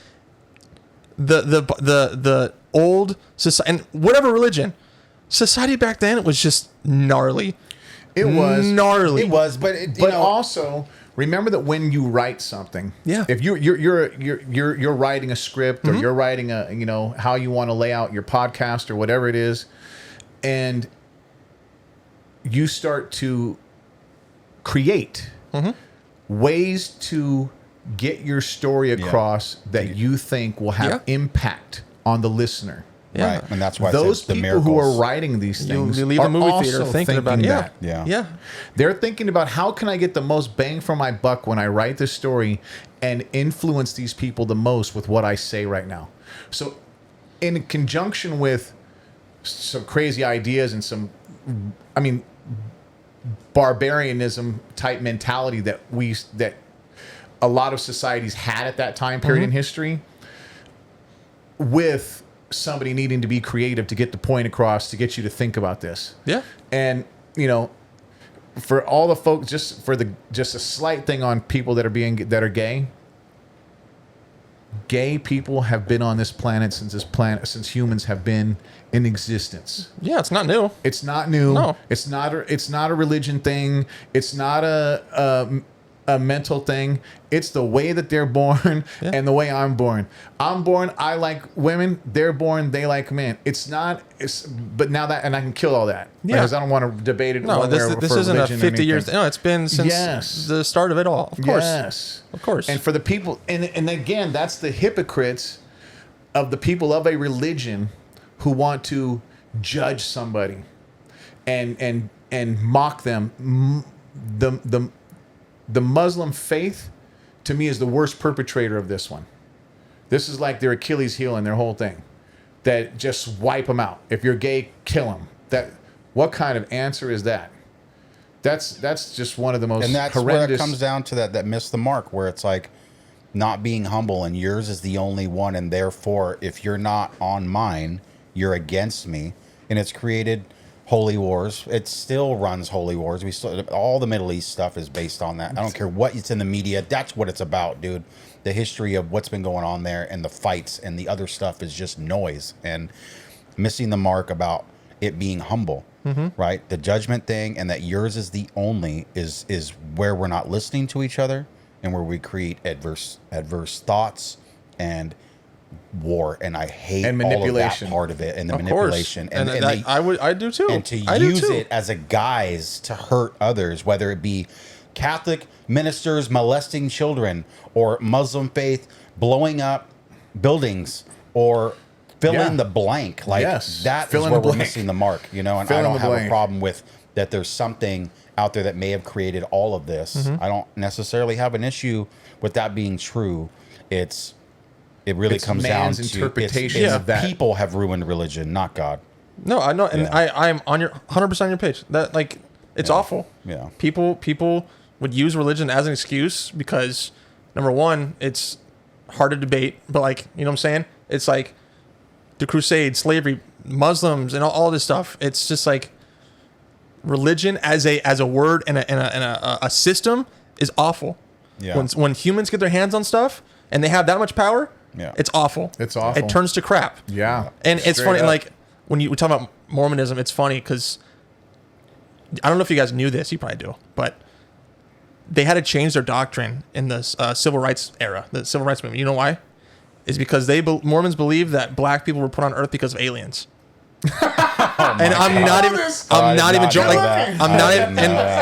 the old society and whatever religion, society back then, it was just gnarly. It was gnarly. It was, but also remember that when you write something, if you're writing a script or you're writing a how you want to lay out your podcast or whatever it is, and you start to create ways to get your story across that you think will have impact on the listener. Right, and that's why those the people who are writing these things you leave the movie theater also thinking about that. Yeah. They're thinking about how can I get the most bang for my buck when I write this story and influence these people the most with what I say right now. So, in conjunction with some crazy ideas and some, barbarianism type mentality that a lot of societies had at that time period in history, with somebody needing to be creative to get the point across, to get you to think about this. Yeah. And, for all the folks, just a slight thing on people that are gay. Gay people have been on this planet since humans have been in existence. Yeah, it's not new. It's not new. No. It's not a religion thing. It's not a mental thing. It's the way that they're born and the way I'm born. I'm born, I like women. They're born, they like men. But now that, and I can kill all that. Because I don't want to debate it. No, this isn't a 50 years. No, it's been since the start of it all. Of course. Yes. Of course. And for the people, and again, that's the hypocrites of the people of a religion who want to judge somebody and mock them. The Muslim faith, to me, is the worst perpetrator of this one. This is like their Achilles heel and their whole thing. That just wipe them out. If you're gay, kill them. What kind of answer is that? That's just one of the most horrendous. And that's where it comes down to that miss the mark, where it's like not being humble and yours is the only one, and therefore, if you're not on mine, you're against me. And it's created holy wars. It still runs holy wars. All the Middle East stuff is based on that. I don't care what it's in the media. That's what it's about, dude. The history of what's been going on there and the fights and the other stuff is just noise and missing the mark about it being humble, right? The judgment thing and that yours is the only is where we're not listening to each other and where we create adverse thoughts and war, and I hate and manipulation. all of that part of it, and the Of manipulation, course. And I do too. and to use it as a guise to hurt others, whether it be Catholic ministers molesting children, or Muslim faith blowing up buildings, or fill in the blank. Like that is where we're missing the mark, and I don't have a problem with that. There's something out there that may have created all of this. I don't necessarily have an issue with that being true. It really comes down to interpretation of that. People have ruined religion, not God. No, I know, and I'm on your 100% on your page. That it's awful. Yeah. People would use religion as an excuse because, number one, it's hard to debate, but you know what I'm saying? It's like the Crusades, slavery, Muslims, and all this stuff. It's just like religion as a word and a system is awful. Yeah. When humans get their hands on stuff and they have that much power. Yeah. It's awful. It's awful. It turns to crap. Yeah. And it's funny, when we talk about Mormonism, it's funny because I don't know if you guys knew this, you probably do, but they had to change their doctrine in the civil rights era, the civil rights movement. You know why? It's because Mormons believe that black people were put on Earth because of aliens. And I'm not even joking.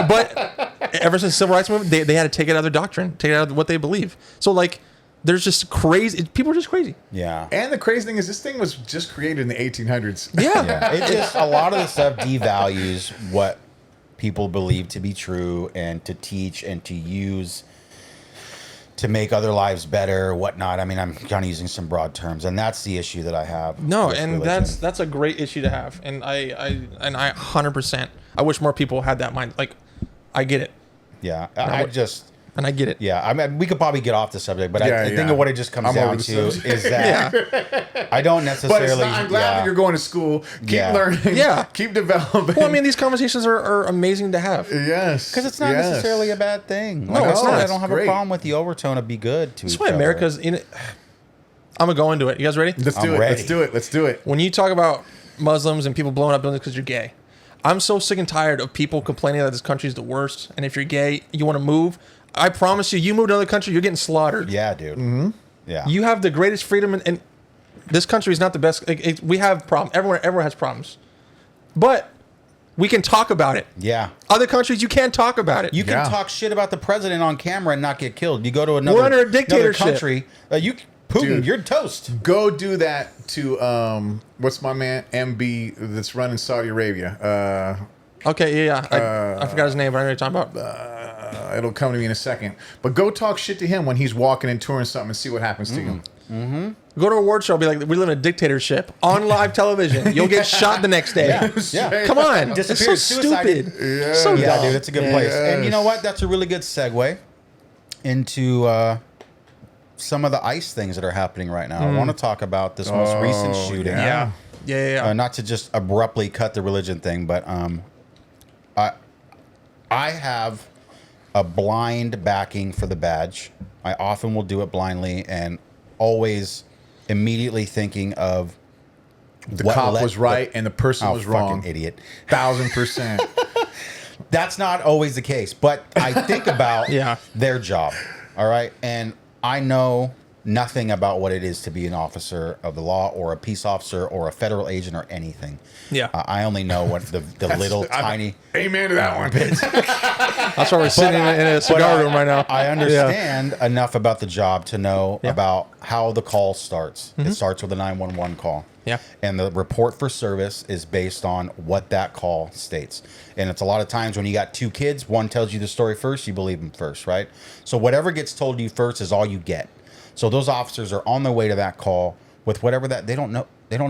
But ever since the civil rights movement, they had to take it out of their doctrine, take it out of what they believe. So There's just crazy. People are just crazy. Yeah. And the crazy thing is, this thing was just created in the 1800s. Yeah. Yeah. It just, a lot of the stuff devalues what people believe to be true and to teach and to use to make other lives better, whatnot. I mean, I'm kind of using some broad terms, and that's the issue that I have. No, with and religion. that's a great issue to have, and I 100%. I wish more people had that mind. Like, I get it, Yeah. I just. and I get it. Yeah, I mean, we could probably get off the subject, but Yeah, I think yeah. of what it just comes I'm down over the to subject. is that I don't But necessarily. it's not, I'm glad that you're going to school. Keep Yeah. learning. Yeah. Keep developing. Well, I mean, these conversations are amazing to have. yes. because it's not yes. necessarily a bad thing. No, it's not. I It's don't have great. a problem with the overtone of be good to That's each why other. America's in it. I'm gonna go into it. You guys ready? Let's do I'm it. ready. Let's do it. Let's do it. When you talk about Muslims and people blowing up buildings because you're gay, I'm so sick and tired of people complaining that this country is the worst. And if you're gay, you want to move. I promise you, you move to another country, you're getting slaughtered. Yeah, dude. Mm-hmm. Yeah. You have the greatest freedom, and this country is not the best. We have problems. Everyone has problems, but we can talk about it. Yeah. Other countries, you can't talk about it. You can Yeah. talk shit about the president on camera and not get killed. You go to another, under a another dictatorship. country, Putin, Dude. you're toast. Go do that to what's my man MB that's running Saudi Arabia. Okay, yeah. I forgot his name, but I know what you're talking about. It'll come to me in a second. But go talk shit to him when he's walking and touring something and see what happens to you. Go to a award show, be like, we live in a dictatorship on live television. You'll get shot the next day. Yeah. Come on. It's so Disappeared, suicided. stupid. So Yeah, dumb. dude, it's a good place. And you Yes. know what? That's a really good segue into some of the ICE things that are happening right now. I want to talk about this most recent shooting. yeah. Yeah. Not to just abruptly cut the religion thing, but I have a blind backing for the badge. I often will do it blindly and always immediately thinking of The cop was right and the person Oh, was wrong. fucking idiot. 1000%. That's not always the case, but I think about Yeah. their job. All right. And I know nothing about what it is to be an officer of the law or a peace officer or a federal agent or anything. Yeah. I only know what the little tiny. Amen to that one. That's why we're sitting in a cigar room right now. I understand enough about the job to know Yeah. about how the call starts. It starts with a 911 call. Yeah. And the report for service is based on what that call states. And it's a lot of times when you got two kids, one tells you the story first, you believe them first, right? So whatever gets told you first is all you get. So those officers are on their way to that call with whatever that they don't know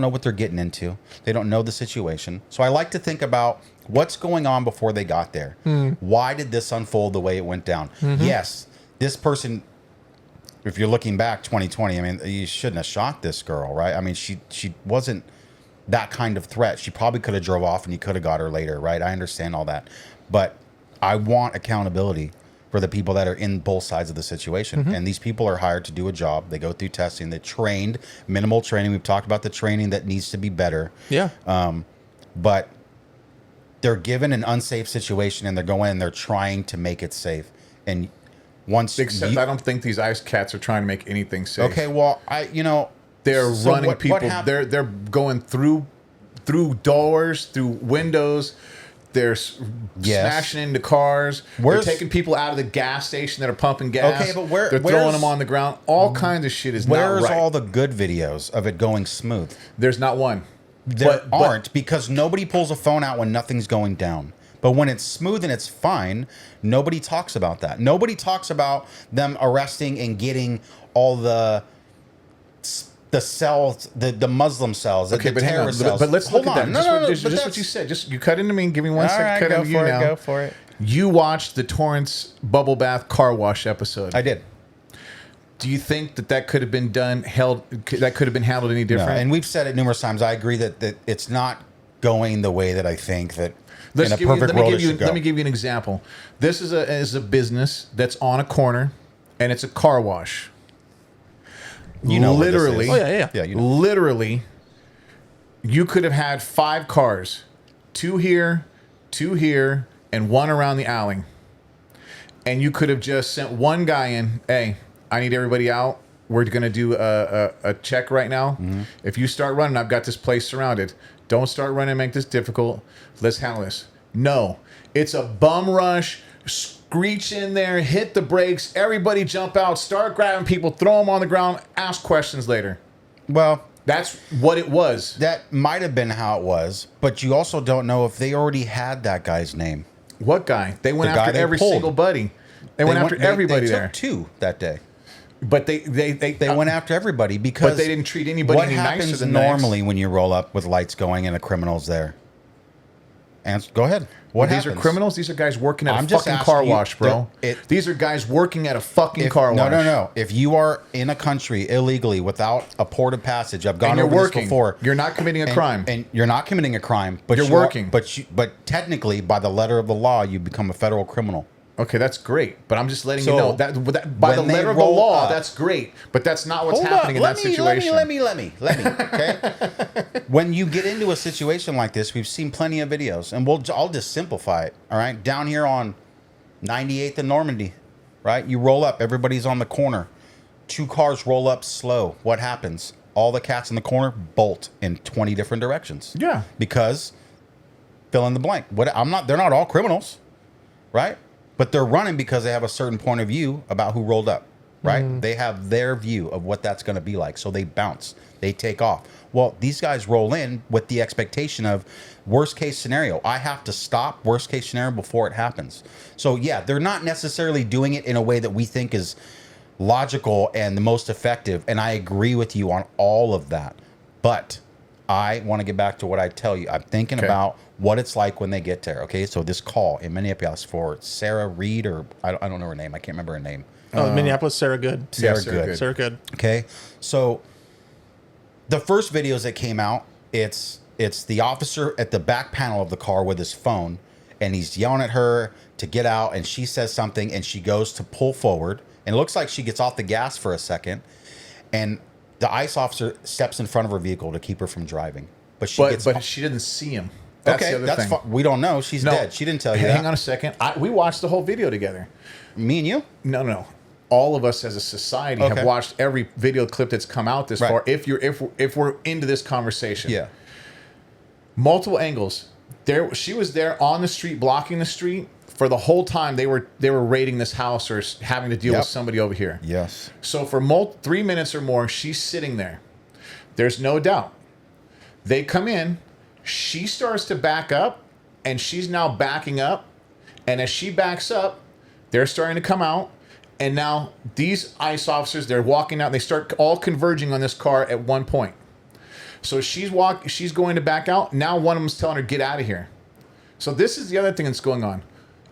what they're getting into. They don't know the situation. So I like to think about what's going on before they got there. Why did this unfold the way it went down? Yes, this person, if you're looking back 2020, I mean, you shouldn't have shot this girl, right? I mean, she wasn't that kind of threat. She probably could have drove off and you could have got her later, right? I understand all that. But I want accountability for the people that are in both sides of the situation. And these people are hired to do a job. They go through testing. They're trained, minimal training. We've talked about the training that needs to be better. Yeah. But they're given an unsafe situation and they're going and they're trying to make it safe. And once Except I don't think these ICE cats are trying to make anything safe. okay, well, They're so running what people. happened? They're going through doors, through windows. They're smashing into cars. Where's- They're taking people out of the gas station that are pumping gas. Okay, but they're throwing them on the ground. All kinds of shit is Where's not right. all the good videos of it going smooth? There's not one. There aren't, because nobody pulls a phone out when nothing's going down. But when it's smooth and it's fine, nobody talks about that. Nobody talks about them arresting and getting all the cells, the Muslim cells, Okay, the but hang on. terrorist cells. But let's Hold look at on. that. No, Just but what you said. Just you cut into me and give me 1 All second. right, Cut go into you for it. now. Go for it. You watched the Torrance bubble bath car wash episode. I did. Do you think that could have been that could have been handled any No, different? and we've said it numerous times. I agree that it's not going the way that I think that Let's in a give you- perfect let me world give it you should go. let me give you an example. This is a business that's on a corner, and it's a car wash. You know where this literally. is. Oh, yeah. Yeah, you know. Literally, you could have had 5 cars, 2 here, 2 here, and 1 around the alley, and you could have just sent one guy in. Hey, I need everybody out. We're going to do a check right now. Mm-hmm. If you start running, I've got this place surrounded. Don't start running and make this difficult. Let's handle this. No, it's a bum rush. screech in there, hit the brakes, everybody jump out, start grabbing people, throw them on the ground, ask questions later. Well, That's what it was. that might have been how it was, but you also don't know if they already had that guy's name. What guy? They went The guy after they every pulled. single buddy. They went after everybody they there. took 2 that day. But they Went after everybody because But they didn't treat anybody what any nicer happens than normally when you roll up with lights going and a criminal's there? Go ahead. What These happens? are criminals. These are guys working at I'm a just fucking asking car you, wash, bro. These are guys working at a fucking car wash. No. If you are in a country illegally without a port of passage, I've gone And you're over working. this before. You're not committing a crime. and you're not committing a crime, but You're you are- working. but technically, by the letter of the law, you become a federal criminal. Okay, that's great. But I'm just letting So, you know that by the when they letter of the roll law, up- that's great. But that's not what's Hold happening up. in that situation. Let me. Okay. When you get into a situation like this, we've seen plenty of videos, and I'll just simplify it. All right, down here on 98th and Normandy, right? You roll up, everybody's on the corner. 2 cars roll up slow. What happens? All the cats in the corner bolt in 20 different directions. Yeah. Because fill in the blank. They're not all criminals, right? But they're running because they have a certain point of view about who rolled up, right? They have their view of what that's going to be like. So they bounce, they take off. Well, these guys roll in with the expectation of worst case scenario. I have to stop worst case scenario before it happens. So yeah, they're not necessarily doing it in a way that we think is logical and the most effective. And I agree with you on all of that. But I want to get back to what I tell you. I'm thinking about what it's like when they get there. Okay, so this call in Minneapolis for Sarah Reed, or I don't know her name. I can't remember her name. Minneapolis, Sarah Good. Sarah Sarah Good. Sarah Good. Okay, so the first videos that came out, it's the officer at the back panel of the car with his phone, and he's yelling at her to get out, and she says something, and she goes to pull forward, and it looks like she gets off the gas for a second, and the ICE officer steps in front of her vehicle to keep her from driving, but She didn't see him. That's okay, the other that's thing. fine. We don't know. She's dead. She didn't tell you Hang that. on a second. We watched the whole video together. Me and you? No. All of us as a society Okay. have watched every video clip that's come out this Right. far. If we're into this conversation, Yeah. multiple angles. She was there on the street, blocking the street for the whole time. They were raiding this house or having to deal Yep. with somebody over here. Yes. So for 3 minutes or more, she's sitting there. There's no doubt. They come in. She starts to back up, and she's now backing up. And as she backs up, they're starting to come out. And now these ICE officers, they're walking out. They start all converging on this car at one point. So she's going to back out. Now one of them's telling her, get out of here. So this is the other thing that's going on.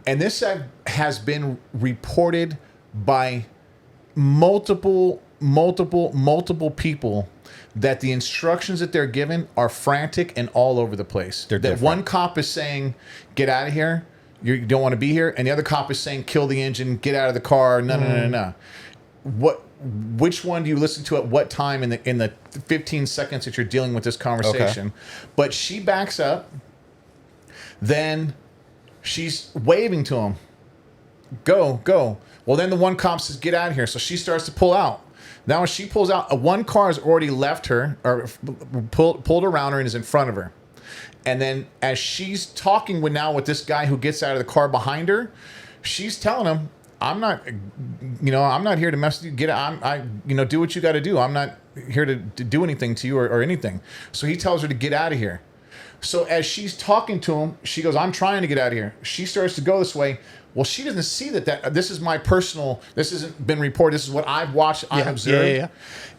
And this has been reported by multiple people that the instructions that they're given are frantic and all over the place. They're that different. one cop is saying, get out of here. You don't want to be here. And the other cop is saying, kill the engine, get out of the car. No. Which one do you listen to at what time in the 15 seconds that you're dealing with this conversation? Okay. But she backs up. Then she's waving to him. Go. Well, then the one cop says, get out of here. So she starts to pull out. Now, when she pulls out, one car has already left her or pulled around her and is in front of her. And then as she's talking with this guy who gets out of the car behind her, she's telling him, I'm not here to mess with you. Get out. Do what you got to do. I'm not here to do anything to you or anything. So he tells her to get out of here. So as she's talking to him, she goes, I'm trying to get out of here. She starts to go this way. Well, she doesn't see that this is my personal, this hasn't been reported. This is what I've watched, I've observed. Yeah.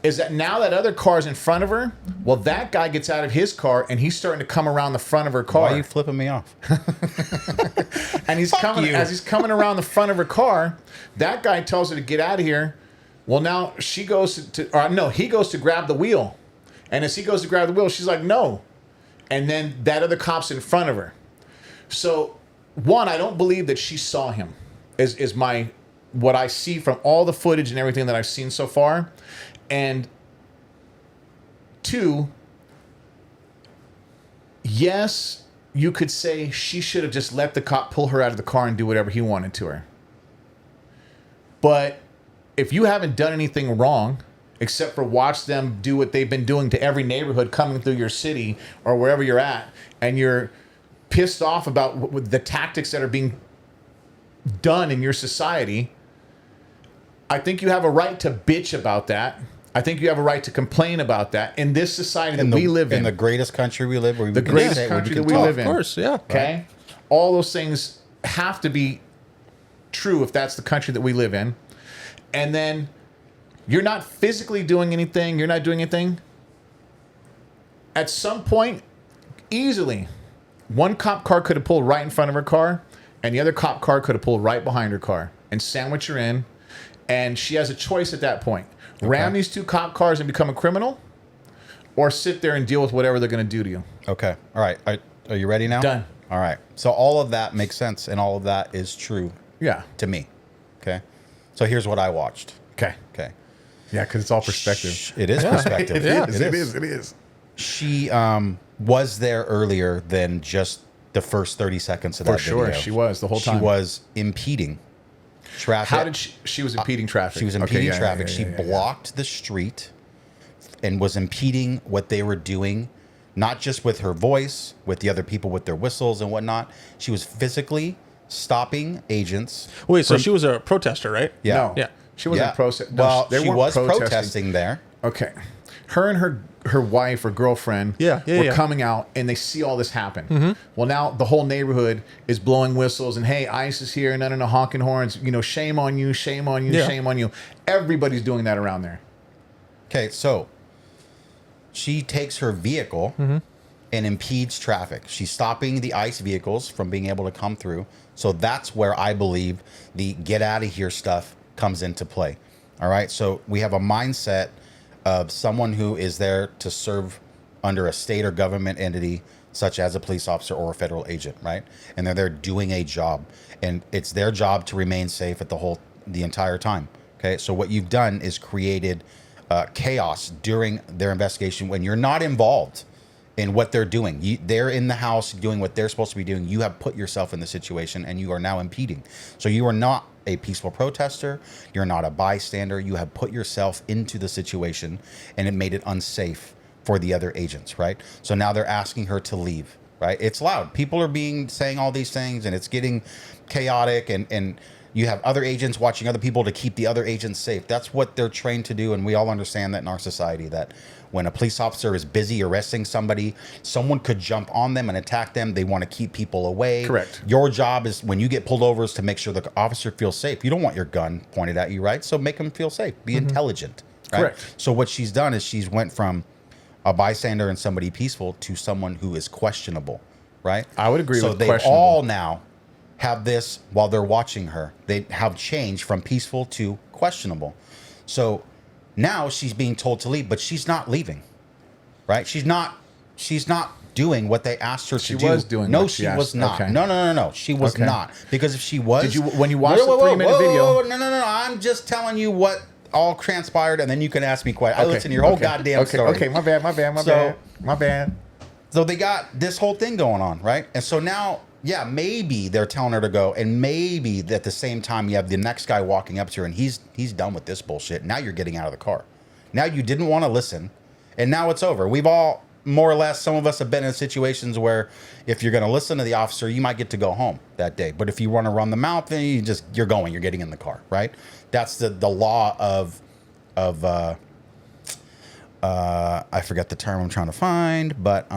Is that now that other car's in front of her, well, that guy gets out of his car and he's starting to come around the front of her car. Why are you flipping me off? And as he's coming around the front of her car, that guy tells her to get out of here. Well, now he goes to grab the wheel. And as he goes to grab the wheel, she's like, no. And then that other cop's in front of her. So, one, I don't believe that she saw him, is what I see from all the footage and everything that I've seen so far. And two, yes, you could say she should have just let the cop pull her out of the car and do whatever he wanted to her. But if you haven't done anything wrong, except for watch them do what they've been doing to every neighborhood coming through your city or wherever you're at, and you're pissed off about the tactics that are being done in your society, I think you have a right to bitch about that. I think you have a right to complain about that in this society that we live in. In the greatest country we live, where The greatest country that we live in. Of course, yeah. Okay? All those things have to be true if that's the country that we live in. And then you're not physically doing anything. You're not doing anything. At some point, easily, one cop car could have pulled right in front of her car, and the other cop car could have pulled right behind her car and sandwich her in. And she has a choice at that point. Ram these two cop cars and become a criminal, or sit there and deal with whatever they're going to do to you. Okay. All right. Are you ready now? Done. All right. So all of that makes sense, and all of that is true Yeah. to me. Okay. So here's what I watched. Okay. Okay. Yeah, because it's all perspective. It is perspective. It is. She was there earlier than just the first 30 seconds of that video. For sure. She was the whole time. She was impeding traffic. How did she was impeding traffic? She was impeding traffic. She blocked the street and was impeding what they were doing, not just with her voice, with the other people with their whistles and whatnot. She was physically stopping agents. Wait, so she was a protester, right? Yeah. No. Yeah. She wasn't protesting. Well, she was protesting there. Okay. Her and her wife or girlfriend were coming out, and they see all this happen. Well, now the whole neighborhood is blowing whistles and, hey, ICE is here, none of the honking horns. You know, shame on you, shame on you, shame on you. Everybody's doing that around there. Okay, so she takes her vehicle and impedes traffic. She's stopping the ICE vehicles from being able to come through. So that's where I believe the get out of here stuff comes into play. All right, so we have a mindset of someone who is there to serve under a state or government entity, such as a police officer or a federal agent, right? And they're there doing a job, and it's their job to remain safe at the entire time. Okay, so what you've done is created chaos during their investigation when you're not involved in what they're doing. They're in the house doing what they're supposed to be doing. You have put yourself in the situation, and you are now impeding. So you are not a peaceful protester. You're not a bystander. You have put yourself into the situation, and it made it unsafe for the other agents, right? So now they're asking her to leave, right? It's loud. People are saying all these things, and it's getting chaotic, and you have other agents watching other people to keep the other agents safe. That's what they're trained to do, and we all understand that in our society, that when a police officer is busy arresting somebody, someone could jump on them and attack them. They want to keep people away. Correct. Your job is, when you get pulled over, is to make sure the officer feels safe. You don't want your gun pointed at you, right? So make them feel safe. Be intelligent, right? Correct. So what she's done is she's went from a bystander and somebody peaceful to someone who is questionable, right? I would agree with So they questionable. all now have this while they're watching her. They have changed from peaceful to questionable. So now she's being told to leave, but she's not leaving, right? She's not doing what they asked her to do. She was doing No, what she she asked. was not. Okay. No. She was Okay. not. Because if she was... Did you, when you watched the 3-minute video... No. I'm just telling you what all transpired, and then you can ask me questions. I listen to your whole goddamn story. Okay, my bad. So they got this whole thing going on, right? And so now, yeah, maybe they're telling her to go, and maybe at the same time you have the next guy walking up to her, and he's done with this bullshit. Now you're getting out of the car. Now you didn't want to listen, and now it's over. We've all, more or less, some of us have been in situations where if you're going to listen to the officer, you might get to go home that day. But if you want to run the mouth, then you're getting in the car, right? That's the law of I forget the term I'm trying to find, but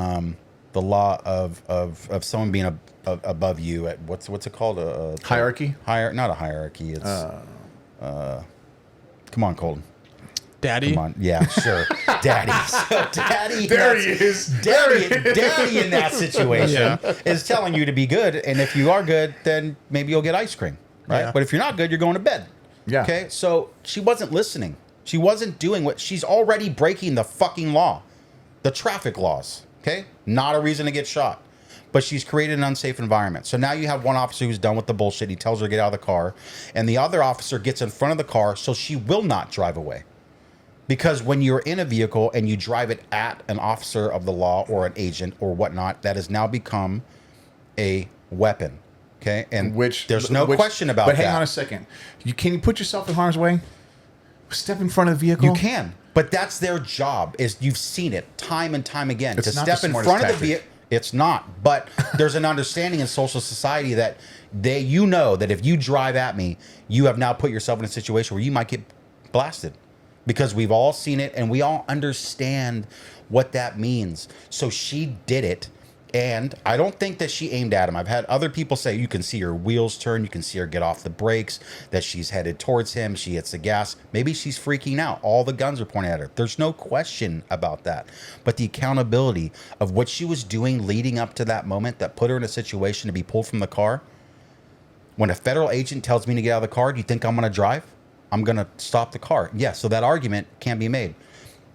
the law of someone being above you at what's it called? Hierarchy? Not a hierarchy. It's come on, Colton. Daddy? Come on. Yeah, sure. Daddy. So daddy. There he is. Daddy in that situation is telling you to be good. And if you are good, then maybe you'll get ice cream. Right. Yeah. But if you're not good, you're going to bed. Yeah. Okay. So she wasn't listening. She wasn't doing what she's already breaking the fucking law, the traffic laws. Okay. Not a reason to get shot. But she's created an unsafe environment. So now you have one officer who's done with the bullshit. He tells her to get out of the car. And the other officer gets in front of the car so she will not drive away. Because when you're in a vehicle and you drive it at an officer of the law or an agent or whatnot, that has now become a weapon. Okay? And there's no question about that. But hang on a second. Can you put yourself in harm's way? Step in front of the vehicle? You can. But that's their job. You've seen it time and time again. It's to not step the in smartest front of the tactic. vehicle. It's not. But there's an understanding in social society that you know that if you drive at me, you have now put yourself in a situation where you might get blasted, because we've all seen it and we all understand what that means. So she did it. And I don't think that she aimed at him. I've had other people say you can see her wheels turn, you can see her get off the brakes, that she's headed towards him, she hits the gas. Maybe she's freaking out. All the guns are pointing at her. There's no question about that. But the accountability of what she was doing leading up to that moment that put her in a situation to be pulled from the car. When a federal agent tells me to get out of the car, do you think I'm going to drive? I'm going to stop the car. Yeah, so that argument can be made.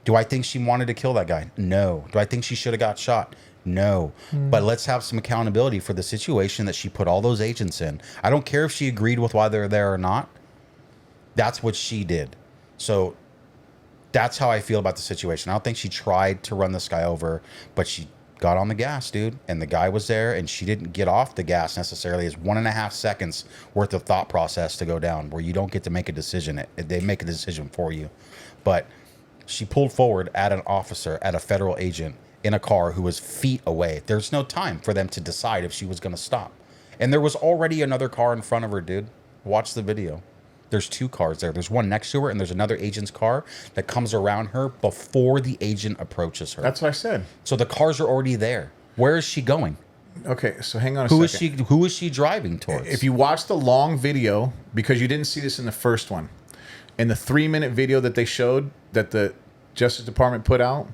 Do I think she wanted to kill that guy? No. Do I think she should have got shot? No. But let's have some accountability for the situation that she put all those agents in. I don't care if she agreed with why they're there or not. That's what she did. So that's how I feel about the situation. I don't think she tried to run this guy over, but she got on the gas, dude. And the guy was there, and she didn't get off the gas necessarily. It's 1.5 seconds worth of thought process to go down, where you don't get to make a decision. They make a decision for you. But she pulled forward at an officer, at a federal agent, in a car who was feet away. There's no time for them to decide if she was going to stop. And there was already another car in front of her, dude. Watch the video. There's 2 cars there. There's one next to her, and there's another agent's car that comes around her before the agent approaches her. That's what I said. So the cars are already there. Where is she going? Okay, so hang on a Who second. Who is she driving towards? If you watch the long video, because you didn't see this in the first one, in the 3-minute video that they showed, that the Justice Department put out,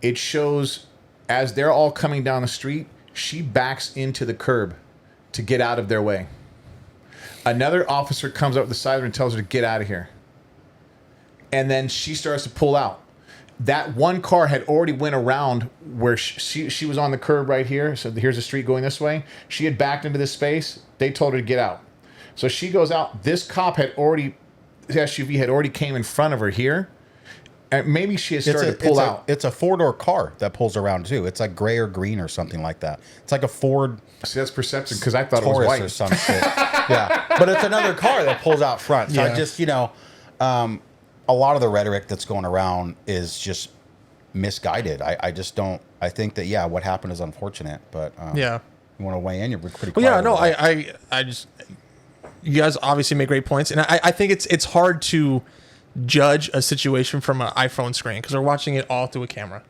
it shows as they're all coming down the street, she backs into the curb to get out of their way. Another officer comes up the side of her and tells her to get out of here. And then she starts to pull out. That one car had already went around where she was on the curb right here. So here's the street going this way. She had backed into this space. They told her to get out. So she goes out. This cop had already, the SUV had already came in front of her here. And maybe she has started to pull out. It's a 4-door car that pulls around too. It's like gray or green or something like that. It's like a Ford. See, that's perception, because I thought Taurus it was white or some shit. Yeah, but it's another car that pulls out front. So Yeah. I just, a lot of the rhetoric that's going around is just misguided. I just don't. I think that what happened is unfortunate, but Yeah. you want to weigh in? You're pretty. Well, yeah, quiet no, over that. I just, you guys obviously make great points, and I think it's hard to judge a situation from an iPhone screen because we're watching it all through a camera.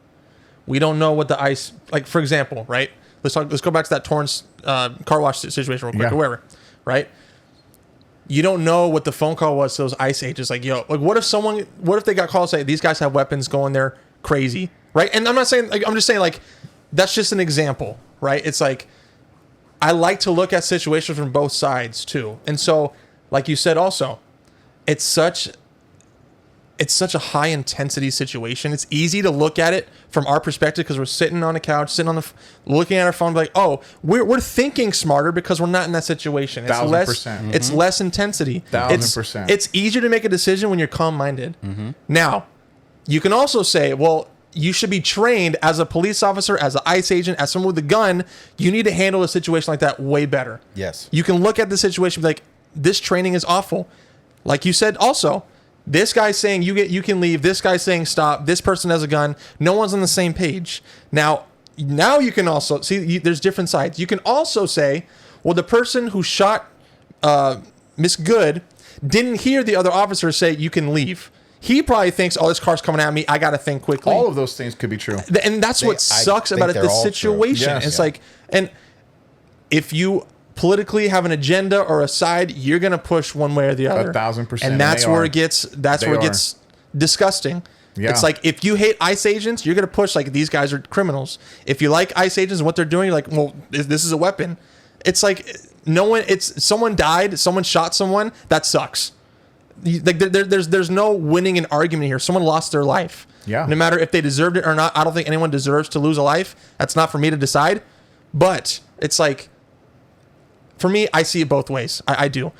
We don't know what the ice, like for example, right? Let's go back to that Torrance car wash situation real quick, or wherever, right? You don't know what the phone call was to those ICE agents. Like, what if they got called saying these guys have weapons going there crazy, right? And I'm not saying, like, I'm just saying, like, that's just an example, right? It's like, I like to look at situations from both sides too. And so, like you said also, it's such a high intensity situation. It's easy to look at it from our perspective because we're sitting on a couch, looking at our phone, like, oh, we're thinking smarter because we're not in that situation. It's 1000%. It's less intensity. 1000%. It's easier to make a decision when you're calm-minded. Now, you can also say, well, you should be trained as a police officer, as an ICE agent, as someone with a gun. You need to handle a situation like that way better. Yes. You can look at the situation and be like, this training is awful. Like you said also, this guy's saying you can leave. This guy's saying stop. This person has a gun. No one's on the same page. Now you can also see there's different sides. You can also say, well, the person who shot Miss Good didn't hear the other officer say you can leave. He probably thinks, oh, this car's coming at me. I got to think quickly. All of those things could be true. And that's what sucks about it. This situation. Yes. It's like, and if you politically have an agenda or a side, you're gonna push one way or the other. 1000%. And that's where it gets disgusting. Yeah. It's like if you hate ICE agents, you're gonna push like these guys are criminals. If you like ICE agents and what they're doing, you're like, well, this is a weapon. It's like someone died, someone shot someone. That sucks. Like there's no winning an argument here. Someone lost their life. Yeah. No matter if they deserved it or not, I don't think anyone deserves to lose a life. That's not for me to decide. But it's like, for me, I see it both ways. I do.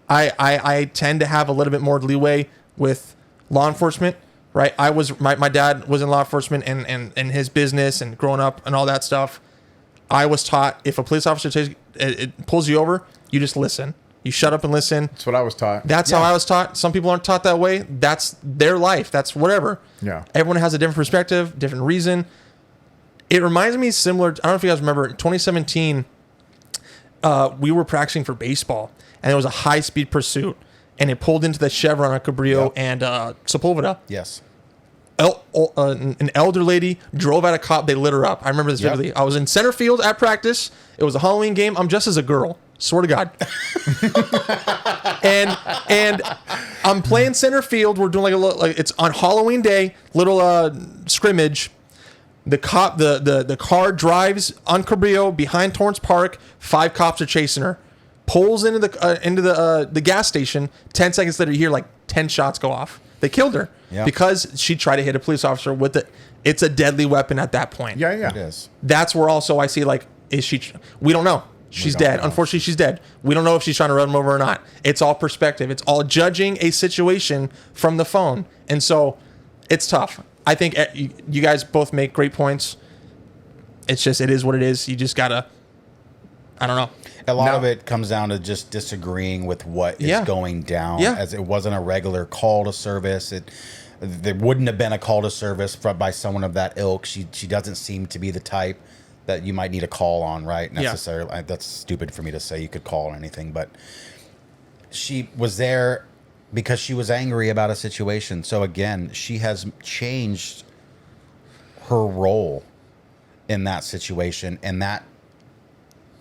I tend to have a little bit more leeway with law enforcement, right? My dad was in law enforcement and his business and growing up and all that stuff. I was taught if a police officer it pulls you over, you just listen. You shut up and listen. That's what I was taught. That's how I was taught. Some people aren't taught that way. That's their life. That's whatever. Yeah. Everyone has a different perspective, different reason. It reminds me similar. I don't know if you guys remember in 2017, we were practicing for baseball, and it was a high-speed pursuit, and it pulled into the Chevron on Cabrillo and Sepulveda. Yes. An elder lady drove at a cop. They lit her up. I remember this vividly. I was in center field at practice. It was a Halloween game. I'm dressed as a girl. Swear to God. and I'm playing center field. We're doing it's on Halloween day, little scrimmage. The cop, the car drives on Cabrillo behind Torrance Park. 5 cops are chasing her. Pulls into the gas station. 10 seconds later, you hear like 10 shots go off. They killed her because she tried to hit a police officer with it. It's a deadly weapon at that point. Yeah. It is. That's where also I see like, is she? We don't know. She's dead. Unfortunately, she's dead. We don't know if she's trying to run him over or not. It's all perspective. It's all judging a situation from the phone, and so it's tough. I think you guys both make great points. It's just, it is what it is. You just gotta, I don't know. A lot of it comes down to just disagreeing with what is going down. As it wasn't a regular call to service. There wouldn't have been a call to service by someone of that ilk. She doesn't seem to be the type that you might need a call on, right? Necessarily. That's stupid for me to say you could call or anything, but she was there because she was angry about a situation. So again, she has changed her role in that situation, and that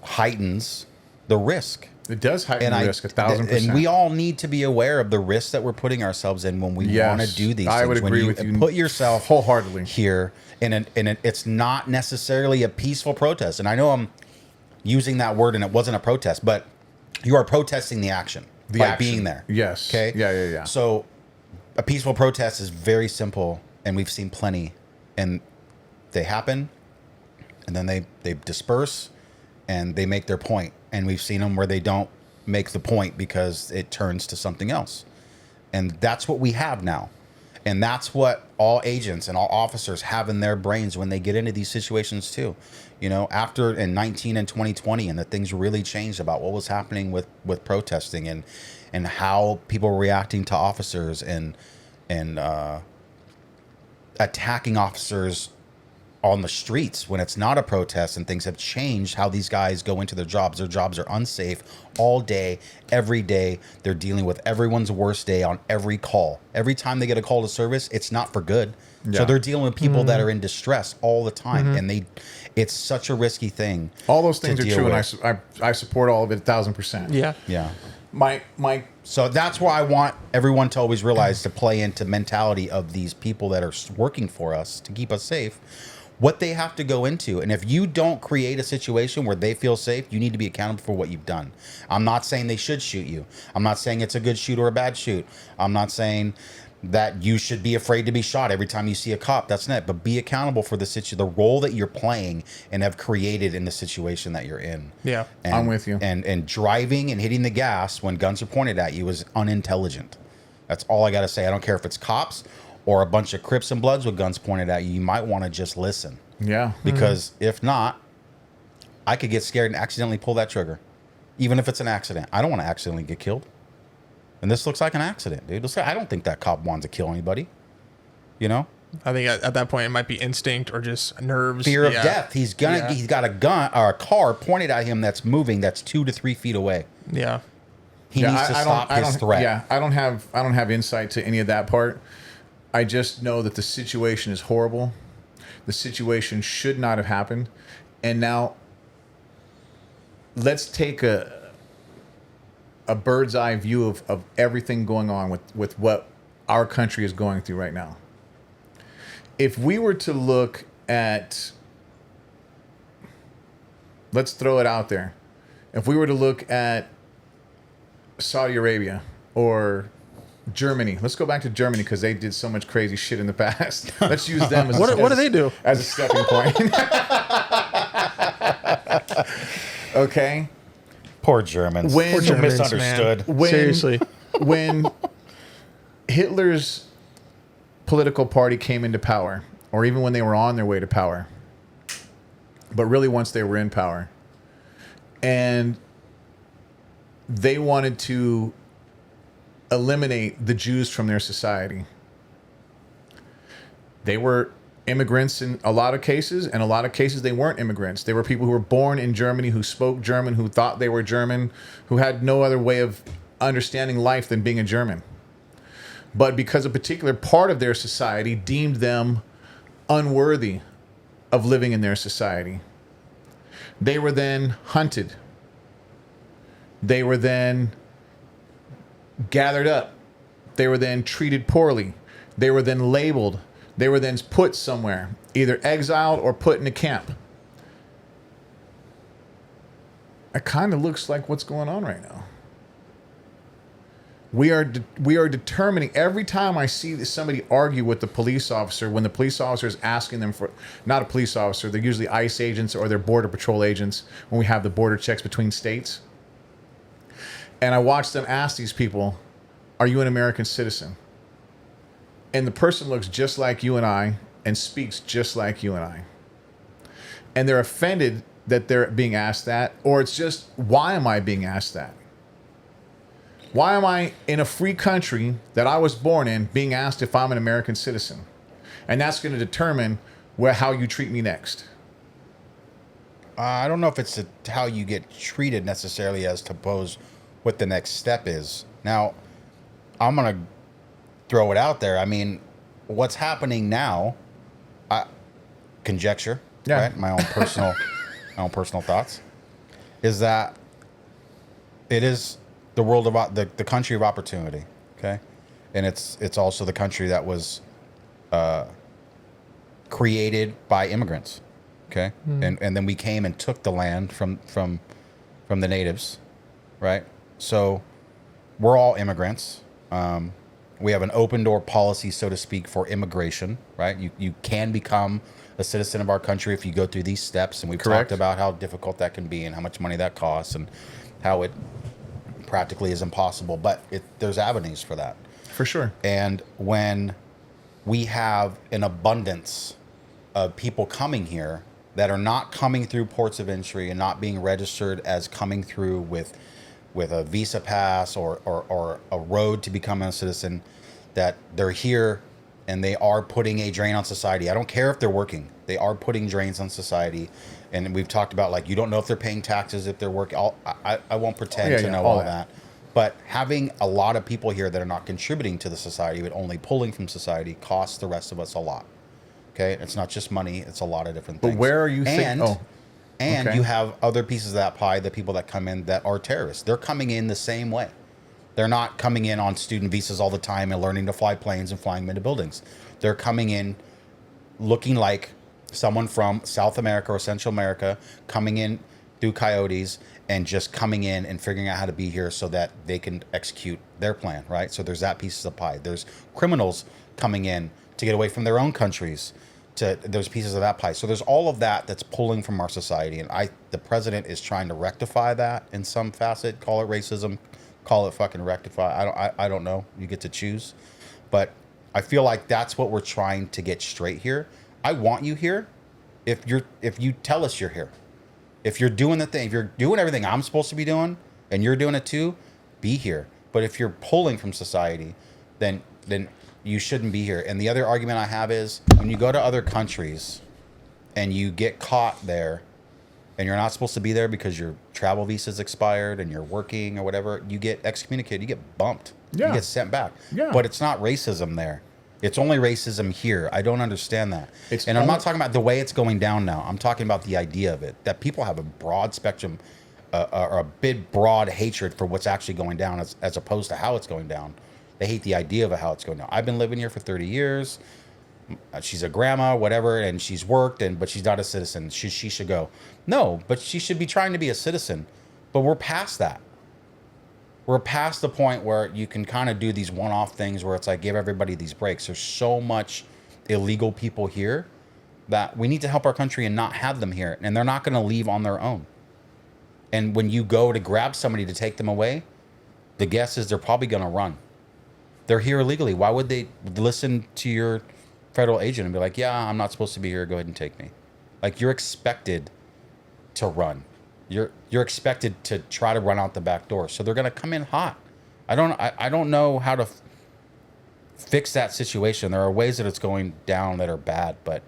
heightens the risk. It does heighten the risk 1,000%. And we all need to be aware of the risks that we're putting ourselves in when we want to do these things. I would agree with you. Put yourself wholeheartedly here, and it's not necessarily a peaceful protest. And I know I'm using that word, and it wasn't a protest, but you are protesting the action by being there. Yes. Okay. Yeah. So a peaceful protest is very simple, and we've seen plenty, and they happen, and then they disperse, and they make their point. And we've seen them where they don't make the point because it turns to something else. And that's what we have now. And that's what all agents and all officers have in their brains when they get into these situations too. You know, after in 19 and 2020, and the things really changed about what was happening with protesting and how people were reacting to officers and attacking officers on the streets when it's not a protest, and things have changed how these guys go into their jobs. Their jobs are unsafe all day, every day. They're dealing with everyone's worst day on every call. Every time they get a call to service, it's not for good. So they're dealing with people that are in distress all the time, and it's such a risky thing. All those things are true, and I support all of it 1,000%. Yeah. So that's why I want everyone to always realize, to play into mentality of these people that are working for us to keep us safe, what they have to go into. And if you don't create a situation where they feel safe, you need to be accountable for what you've done. I'm not saying they should shoot you. I'm not saying it's a good shoot or a bad shoot. I'm not saying that you should be afraid to be shot every time you see a cop. That's not. But be accountable for the role that you're playing and have created in the situation that you're in. Yeah, and, I'm with you. And driving and hitting the gas when guns are pointed at you is unintelligent. That's all I got to say. I don't care if it's cops or a bunch of Crips and Bloods with guns pointed at you. You might want to just listen. Yeah. Because if not, I could get scared and accidentally pull that trigger. Even if it's an accident. I don't want to accidentally get killed. And this looks like an accident, dude. I don't think that cop wanted to kill anybody. You know? I think at that point it might be instinct or just nerves. Fear of death. He's got a gun or a car pointed at him that's moving, that's 2 to 3 feet away. Yeah. He needs to stop his threat. Yeah, I don't have insight to any of that part. I just know that the situation is horrible. The situation should not have happened. And now let's take a bird's eye view of everything going on with what our country is going through right now. If we were to look at, let's throw it out there. If we were to look at Saudi Arabia or Germany. Let's go back to Germany because they did so much crazy shit in the past. Let's use them as what do they do as a stepping point. Okay. Poor Germans. Poor Germans, misunderstood. Seriously. When Hitler's political party came into power, or even when they were on their way to power, but really once they were in power, and they wanted to eliminate the Jews from their society. They were immigrants in a lot of cases, and a lot of cases they weren't immigrants. They were people who were born in Germany, who spoke German, who thought they were German, who had no other way of understanding life than being a German. But because a particular part of their society deemed them unworthy of living in their society, they were then hunted. They were then gathered up. They were then treated poorly. They were then labeled. They were then put somewhere, either exiled or put in a camp. It kind of looks like what's going on right now. We are determining, every time I see somebody argue with the police officer, when the police officer is asking them for, not a police officer, they're usually ICE agents or they're border patrol agents when we have the border checks between states. And I watch them ask these people, are you an American citizen? And the person looks just like you and I and speaks just like you and I. And they're offended that they're being asked that, or it's just, why am I being asked that? Why am I in a free country that I was born in being asked if I'm an American citizen? And that's going to determine how you treat me next. I don't know if it's how you get treated necessarily as to pose what the next step is. Now, I'm going to throw it out there. I mean, what's happening now, conjecture, right? My own personal thoughts, is that it is the world of the country of opportunity, okay? And it's also the country that was created by immigrants, okay? And then we came and took the land from the natives, right? So we're all immigrants. We have an open door policy, so to speak, for immigration, right? You can become a citizen of our country if you go through these steps, and we've talked about how difficult that can be and how much money that costs and how it practically is impossible, but there's avenues for that. For sure. And when we have an abundance of people coming here that are not coming through ports of entry and not being registered as coming through with a visa pass or a road to becoming a citizen, that they're here and they are putting a drain on society. I don't care if they're working. They are putting drains on society. And we've talked about, like, you don't know if they're paying taxes, if they're working. I won't pretend to know all that. But having a lot of people here that are not contributing to the society, but only pulling from society, costs the rest of us a lot. Okay? It's not just money. It's a lot of different things. But where are you thinking? And you have other pieces of that pie, the people that come in that are terrorists. They're coming in the same way. They're not coming in on student visas all the time and learning to fly planes and flying them into buildings. They're coming in looking like someone from South America or Central America, coming in through coyotes and just coming in and figuring out how to be here so that they can execute their plan, right? So there's that piece of the pie. There's criminals coming in to get away from their own countries. There's pieces of that pie. So there's all of that that's pulling from our society. And the president is trying to rectify that in some facet. Call it racism, call it fucking rectify. I don't know. You get to choose. But I feel like that's what we're trying to get straight here. I want you here if you tell us you're here. If you're doing the thing, if you're doing everything I'm supposed to be doing and you're doing it too, be here. But if you're pulling from society, then you shouldn't be here. And the other argument I have is, when you go to other countries and you get caught there and you're not supposed to be there because your travel visa's expired and you're working or whatever, you get excommunicated, you get bumped. You get sent back. But it's not racism there. It's only racism here. I don't understand that. I'm not talking about the way it's going down now. I'm talking about the idea of it, that people have a broad spectrum or a big broad hatred for what's actually going down as opposed to how it's going down. They hate the idea of how it's going down. I've been living here for 30 years. She's a grandma, whatever, and she's worked, but she's not a citizen. She should go. No, but she should be trying to be a citizen. But we're past that. We're past the point where you can kind of do these one-off things where it's like, give everybody these breaks. There's so much illegal people here that we need to help our country and not have them here. And they're not going to leave on their own. And when you go to grab somebody to take them away, the guess is they're probably going to run. They're here illegally. Why would they listen to your federal agent and be like, yeah, I'm not supposed to be here. Go ahead and take me. Like, you're expected to run. You're expected to try to run out the back door. So they're going to come in hot. I don't know how to fix that situation. There are ways that it's going down that are bad, but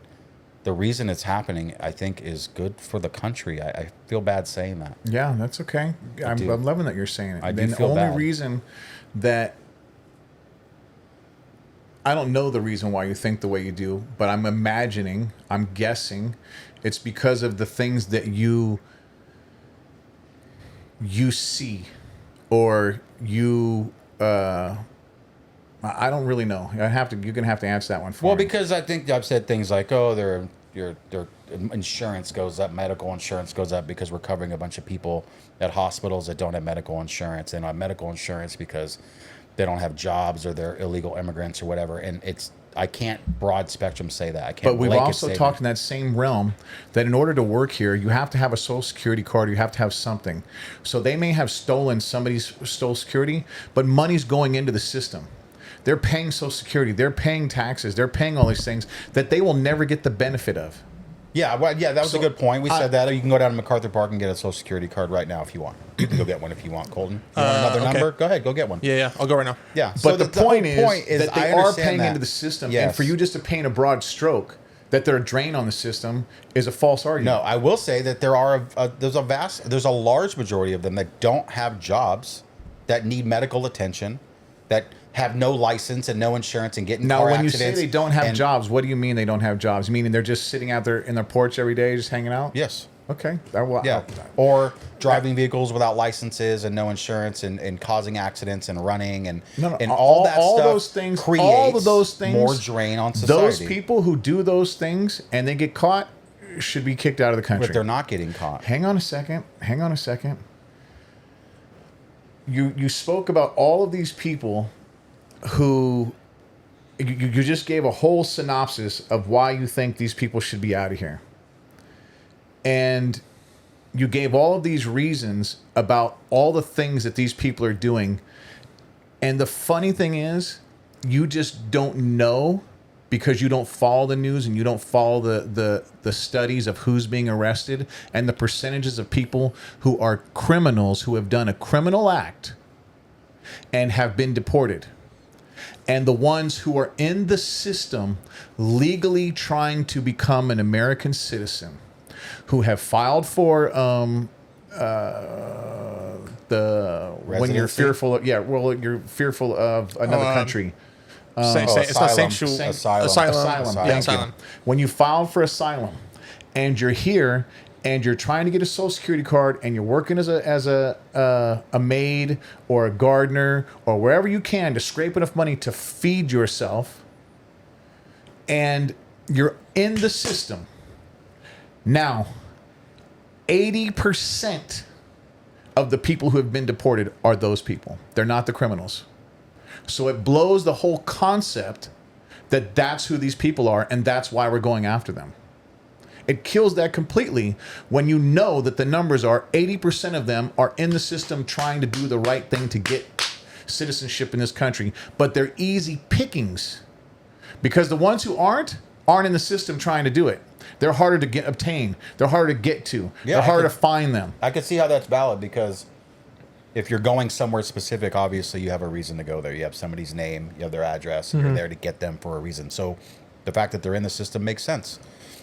the reason it's happening, I think, is good for the country. I feel bad saying that. Yeah, that's okay. I'm loving that you're saying it. I do And the feel only bad. reason that I don't know the reason why you think the way you do, but I'm imagining, I'm guessing, it's because of the things that you see, or you. I don't really know. You're gonna have to answer that one for Well, me. because I think I've said things like, oh, their insurance goes up, medical insurance goes up because we're covering a bunch of people at hospitals that don't have medical insurance, and have medical insurance because they don't have jobs or they're illegal immigrants or whatever. And I can't broad spectrum say that. I can't. But we've blanket also say talked that. in that same realm that in order to work here, you have to have a social security card. You have to have something. So they may have stolen somebody's social security, but money's going into the system. They're paying social security. They're paying taxes. They're paying all these things that they will never get the benefit of. Yeah, well, yeah, that was So, a good point. We said that. You can go down to MacArthur Park and get a Social Security card right now if you want. You can go get one if you want, Colton. You want another okay. number? Go ahead, go get one. Yeah, I'll go right now. Yeah. But the point whole is that they I are understand paying that. into the system. And Yes. for you just to paint a broad stroke that they're a drain on the system is a false argument. No, I will say that there's a large majority of them that don't have jobs, that need medical attention, that have no license and no insurance and get in Now, car when you accidents. say they don't have and- jobs, what do you mean they don't have jobs? Meaning they're just sitting out there in their porch every day, just hanging out? Yes. Okay. Yeah. Or driving vehicles without licenses and no insurance and causing accidents and running and and all that stuff. those things, creates all of those things, more drain on society. Those people who do those things and they get caught should be kicked out of the country. But they're not getting caught. Hang on a second. Hang on a second. You spoke about all of these people who you just gave a whole synopsis of why you think these people should be out of here. And you gave all of these reasons about all the things that these people are doing. And the funny thing is, you just don't know because you don't follow the news and you don't follow the studies of who's being arrested and the percentages of people who are criminals who have done a criminal act and have been deported. And the ones who are in the system legally trying to become an American citizen, who have filed for when you're Residency? fearful of, you're fearful of another country. It's not sanctuary. Asylum. Yeah, Thank asylum. you. When you filed for asylum and you're here and you're trying to get a social security card and you're working as a maid or a gardener or wherever you can to scrape enough money to feed yourself, and you're in the system. Now, 80% of the people who have been deported are those people. They're not the criminals. So it blows the whole concept that that's who these people are and that's why we're going after them. It kills that completely when you know that the numbers are 80% of them are in the system trying to do the right thing to get citizenship in this country, but they're easy pickings because the ones who aren't in the system trying to do it. They're harder to obtain. They're harder to get to. Yeah, they're harder to find them. I can see how that's valid because if you're going somewhere specific, obviously you have a reason to go there. You have somebody's name, you have their address, and you're there to get them for a reason. So the fact that they're in the system makes sense.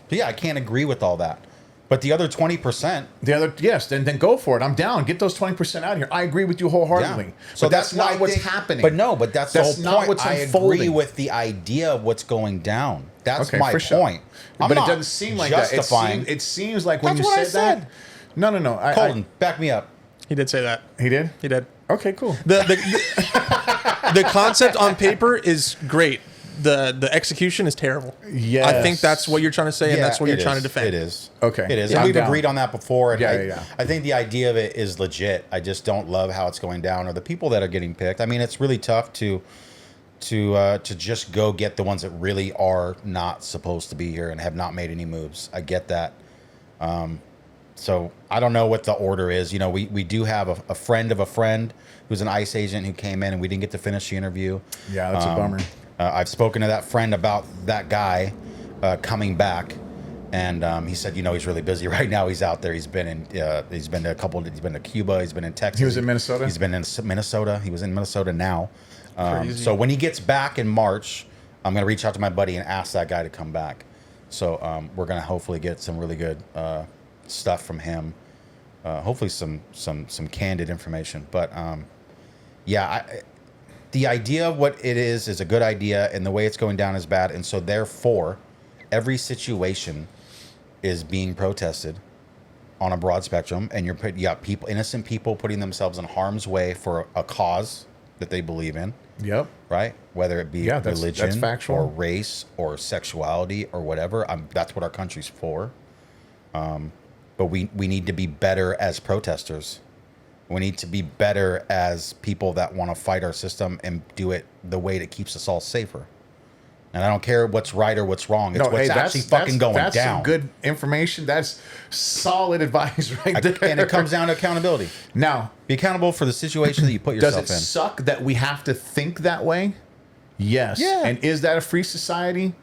But yeah, I can't agree with all that. But the other 20%, then go for it. I'm down. Get those 20% out of here. I agree with you wholeheartedly. yeah. So that's why not I what's think- happening. But that's the That's whole not point. what's I agree unfolding. with the idea of what's going down. That's Okay, my for sure. point. I'm But it not doesn't seem like that. justifying. It seems like when That's you what I said that. said. No. Colton, back me up. He did say that. He did? He did. Okay, cool. The concept on paper is great. The execution is terrible. Yes. I think that's what you're trying to say, and Yeah, that's what you're it trying to is. defend. It is. Okay. It is. Yeah, And I'm we've down. agreed on that before. And Yeah. I think the idea of it is legit. I just don't love how it's going down or the people that are getting picked. I mean, it's really tough to just go get the ones that really are not supposed to be here and have not made any moves. I get that. So I don't know what the order is. You know, we do have a friend of a friend who's an ICE agent who came in and we didn't get to finish the interview. Yeah, that's a bummer. I've spoken to that friend about that guy coming back, and he said, you know, he's really busy right now. He's out there. He's been to Cuba. He's been in Texas. He was in Minnesota? He's been in Minnesota. He was in Minnesota now. Crazy. So when he gets back in March, I'm going to reach out to my buddy and ask that guy to come back. So we're gonna hopefully get some really good stuff from him. Hopefully some candid information. But the idea of what it is a good idea, and the way it's going down is bad. And so therefore, every situation is being protested on a broad spectrum, and you got people, innocent people, putting themselves in harm's way for a cause that they believe in. Yep. Right? Whether it be religion that's factual. or race or sexuality or whatever. That's what our country's for. But we need to be better as protesters. We need to be better as people that want to fight our system and do it the way that keeps us all safer. And I don't care what's right or what's wrong. It's what's actually fucking going down. That's some good information. That's solid advice right there. And it comes down to accountability. Now, be accountable for the situation that you put yourself in. Does it suck that we have to think that way? Yes. Yeah. And is that a free society?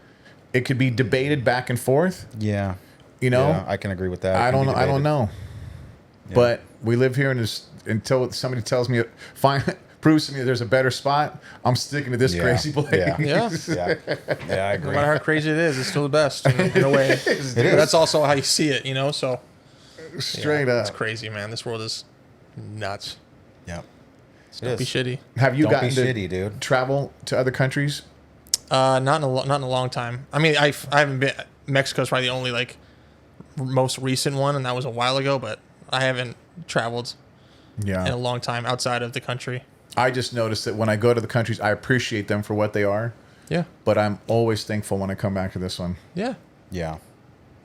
It could be debated back and forth. Yeah. You know? Yeah, I can agree with that. I don't know. Yeah. But we live here in this until somebody tells me, proves to me there's a better spot. I'm sticking to this crazy place. Yeah. Yeah. Yeah, I agree. No matter how crazy it is, it's still the best in a way. That's also how you see it, you know? So straight up. It's crazy, man. This world is nuts. Yeah. Don't be shitty. Have you Don't gotten be to shitty, dude. travel to other countries? Not in a long time. I mean, I haven't been. Mexico's probably the only like most recent one, and that was a while ago. But I haven't traveled in a long time outside of the country. I just noticed that when I go to the countries, I appreciate them for what they are. Yeah. But I'm always thankful when I come back to this one. Yeah. Yeah.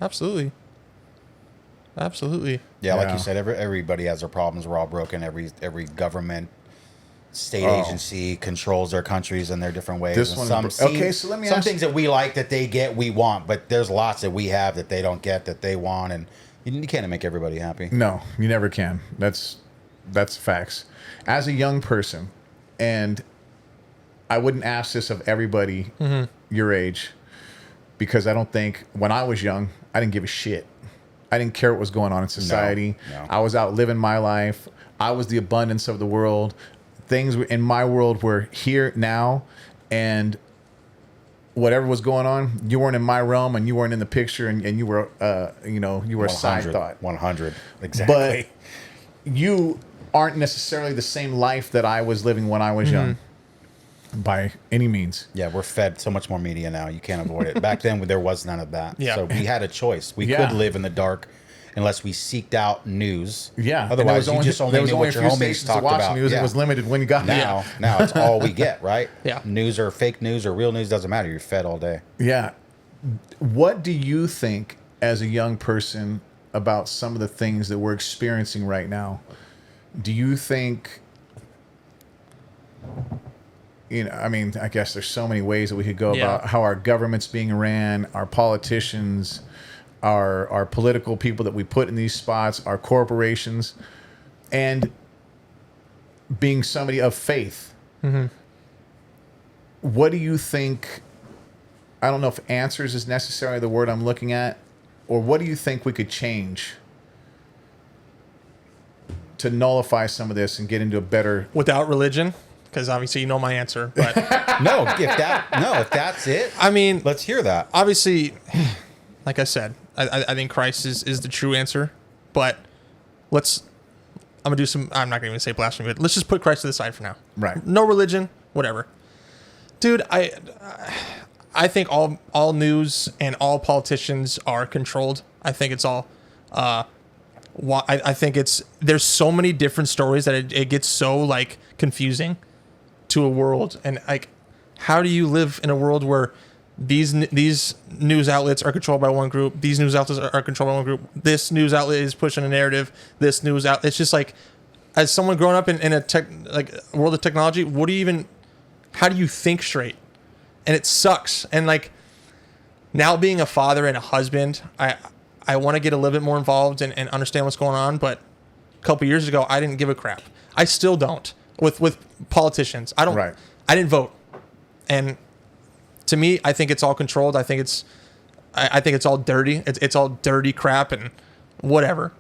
Absolutely. Absolutely. Yeah, like Yeah. you said, everybody has their problems. We're all broken. Every government, state agency controls their countries in their different ways. This And one, okay. So let me some ask things that we like that they get, we want, but there's lots that we have that they don't get that they want, and you can't make everybody happy. No, you never can. That's facts. As a young person, and I wouldn't ask this of everybody your age, because I don't think when I was young, I didn't give a shit. I didn't care what was going on in society. No. I was out living my life. I was the abundance of the world. Things in my world were here now, and whatever was going on, you weren't in my realm, and you weren't in the picture, and you were, you were a side thought. 100, exactly. But you aren't necessarily the same life that I was living when I was young, by any means. Yeah, we're fed so much more media now. You can't avoid it. Back then, there was none of that. Yeah. So we had a choice. We could live in the dark unless we seeked out news. Yeah. Otherwise, you just only knew what your homies talked about. News. It was limited when you got Now it's all we get, right? Yeah. News or fake news or real news doesn't matter. You're fed all day. Yeah. What do you think as a young person about some of the things that we're experiencing right now? Do you think, I mean, I guess there's so many ways that we could go about how our government's being ran, our politicians, our political people that we put in these spots, our corporations, and being somebody of faith. What do you think? I don't know if answers is necessarily the word I'm looking at, or what do you think we could change to nullify some of this and get into a better... Without religion, because obviously you know my answer. But if that's it, I mean, let's hear that. Obviously, like I said, I think Christ is the true answer. But I'm gonna do some. I'm not gonna even say blasphemy, but let's just put Christ to the side for now. Right. No religion, whatever. Dude, I think all news and all politicians are controlled. I think it's all. I think there's so many different stories that it gets so like confusing to a world, and like, how do you live in a world where these news outlets are controlled by one group, these news outlets are controlled by one group, this news outlet is pushing a narrative, this news outlet, it's just like, as someone growing up in a world of technology, how do you think straight? And it sucks. And like, now being a father and a husband, I want to get a little bit more involved and understand what's going on. But a couple years ago, I didn't give a crap. I still don't with politicians. I don't. Right. I didn't vote. And to me, I think it's all controlled. I think it's all dirty. It's all dirty crap and whatever.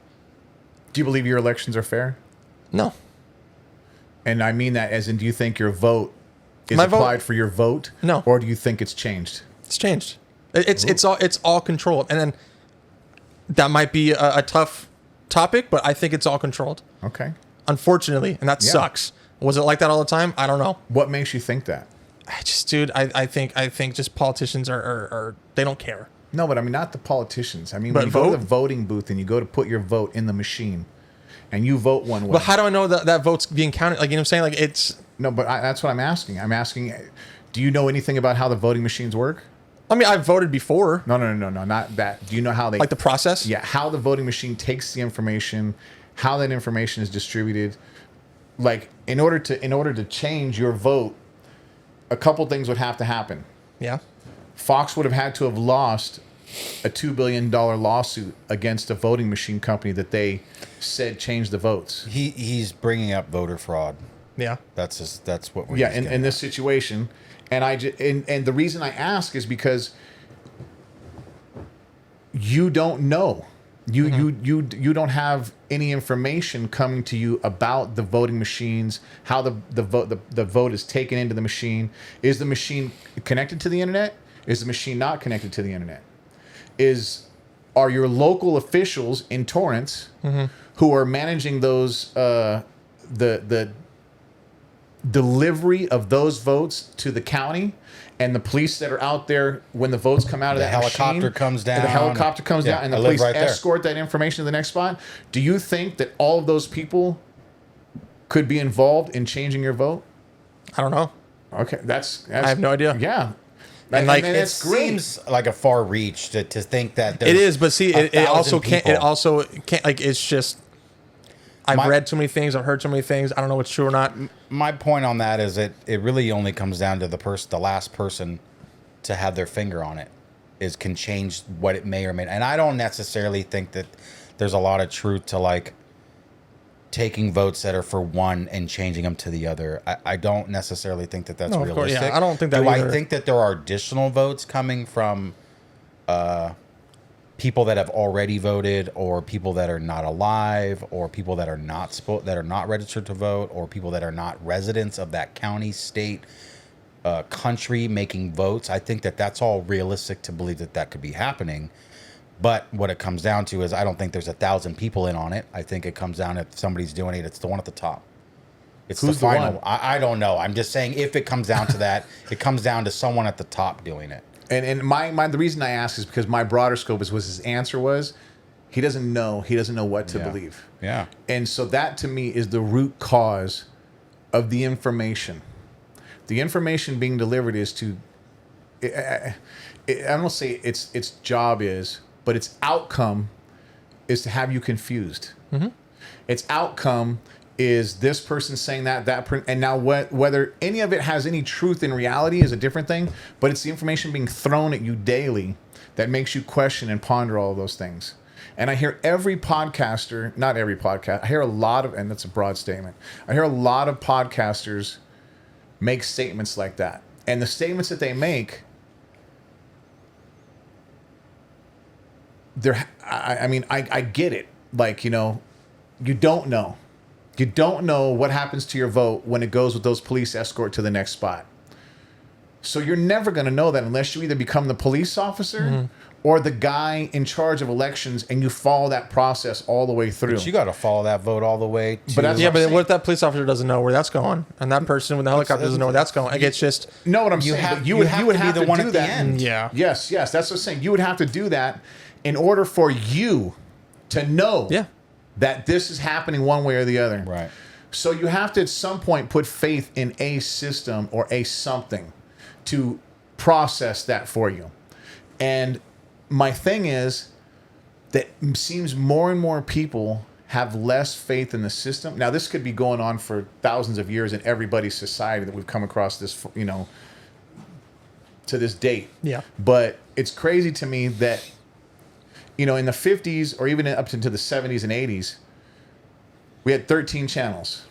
Do you believe your elections are fair? No. And I mean that as in, do you think your vote is applied for your vote? No. Or do you think it's changed? It's changed. It's all controlled, and then that might be a tough topic, but I think it's all controlled. Okay. Unfortunately, and that sucks. Was it like that all the time? I don't know. What makes you think that? I think just politicians are they don't care. No, but I mean, not the politicians. I mean, But when you go to vote? the voting booth and you go to put your vote in the machine, and you vote one way. But how do I know that vote's being counted? Like, you know what I'm saying? Like, it's. No, but that's what I'm asking. I'm asking, do you know anything about how the voting machines work? I mean, I've voted before. No, not that. Do you know how they Like the process? Yeah, how the voting machine takes the information, how that information is distributed. Like in order to change your vote, a couple things would have to happen. Yeah. Fox would have had to have lost a $2 billion lawsuit against a voting machine company that they said changed the votes. He's bringing up voter fraud. Yeah. That's what we're In this situation, and and the reason I ask is because you don't know. You don't have any information coming to you about the voting machines, how the vote is taken into the machine. Is the machine connected to the internet? Is the machine not connected to the internet? Are your local officials in Torrance who are managing those the delivery of those votes to the county, and the police that are out there when the votes come out of that helicopter machine, comes and down. the helicopter comes Yeah, down, and the I live police right there. escort that information to the next spot. Do you think that all of those people could be involved in changing your vote? I don't know. Okay, that's I have no idea. Yeah, And like, It it's great. seems like a far reach to think that It is, but see, it also 1,000 can't. people. It also can't. Like, it's just. I've read too many things. I've heard so many things. I don't know what's true or not. My point on that is it really only comes down to the last person to have their finger on it can change what it may or may not. And I don't necessarily think that there's a lot of truth to like taking votes that are for one and changing them to the other. I don't necessarily think that that's No, of course, realistic. yeah, I don't think that Do either. I think that there are additional votes coming from people that have already voted, or people that are not alive, or people that are not registered to vote, or people that are not residents of that county, state, country making votes? I think that that's all realistic to believe that could be happening. But what it comes down to is I don't think there's 1,000 people in on it. I think it comes down, if somebody's doing it, it's the one at the top. It's Who's the the final. one? I don't know. I'm just saying, if it comes down to that, it comes down to someone at the top doing it. And the reason I ask is because my broader scope was his answer was he doesn't know what to believe. Yeah. And so that to me is the root cause of the information. The information being delivered is to I don't say its job is, but its outcome is to have you confused. Its outcome is this person saying and now whether any of it has any truth in reality is a different thing, but it's the information being thrown at you daily that makes you question and ponder all of those things. And I hear every podcaster, not every podcast, I hear a lot of, and that's a broad statement, I hear a lot of podcasters make statements like that. And the statements that they make, I get it. Like, you don't know. You don't know what happens to your vote when it goes with those police escort to the next spot. So you're never going to know that unless you either become the police officer or the guy in charge of elections, and you follow that process all the way through. But you got to follow that vote all the way to... But that's Yeah, what I'm but saying. what if that police officer doesn't know where that's going, and that person with the helicopter doesn't know where that's going? Like, it's just. No, what I'm You saying, have- but you you would have have to be to the one do at the that. end. Yeah. Yes, that's what I'm saying. You would have to do that in order for you to know Yeah. that this is happening one way or the other. Right. So you have to at some point put faith in a system or a something to process that for you. And my thing is that it seems more and more people have less faith in the system. Now, this could be going on for thousands of years in everybody's society that we've come across this, to this date. Yeah. But it's crazy to me that, in the 50s or even up into the 70s and 80s, we had 13 channels.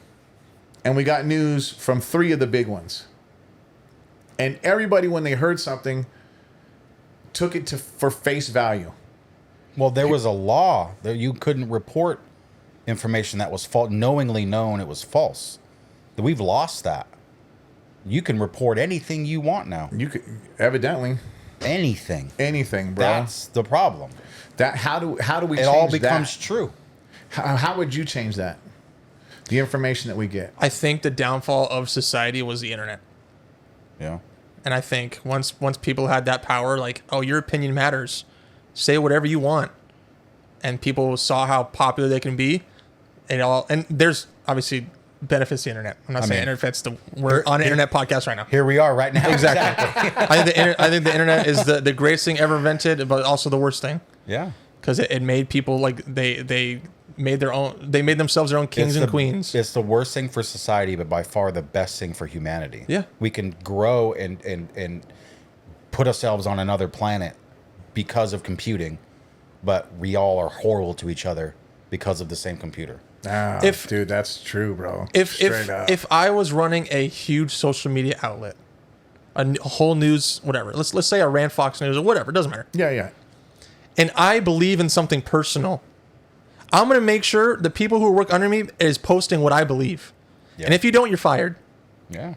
And we got news from 3 of the big ones. And everybody, when they heard something, took it for face value. Well, there was a law that you couldn't report information that was false, knowingly known it was false. We've lost that. You can report anything you want now. You could, evidently. anything. Anything, bro. That's the problem. How do we change It all becomes that? true. How would you change that? The information that we get. I think the downfall of society was the internet. Yeah. And I think once people had that power, like, oh, your opinion matters. Say whatever you want. And people saw how popular they can be. And there's obviously benefits to the internet. I'm not saying we're on an internet podcast right now. Here we are right now. Exactly. I think the internet is the greatest thing ever invented, but also the worst thing. Yeah. Because it made people like they made themselves their own kings and queens. It's the worst thing for society, but by far the best thing for humanity. Yeah. We can grow and put ourselves on another planet because of computing, but we all are horrible to each other because of the same computer. Oh, dude, that's true, bro. If I was running a huge social media outlet, a whole news, whatever, let's say I ran Fox News or whatever, it doesn't matter. Yeah. And I believe in something personal, I'm going to make sure the people who work under me is posting what I believe. Yeah. And if you don't, you're fired. Yeah.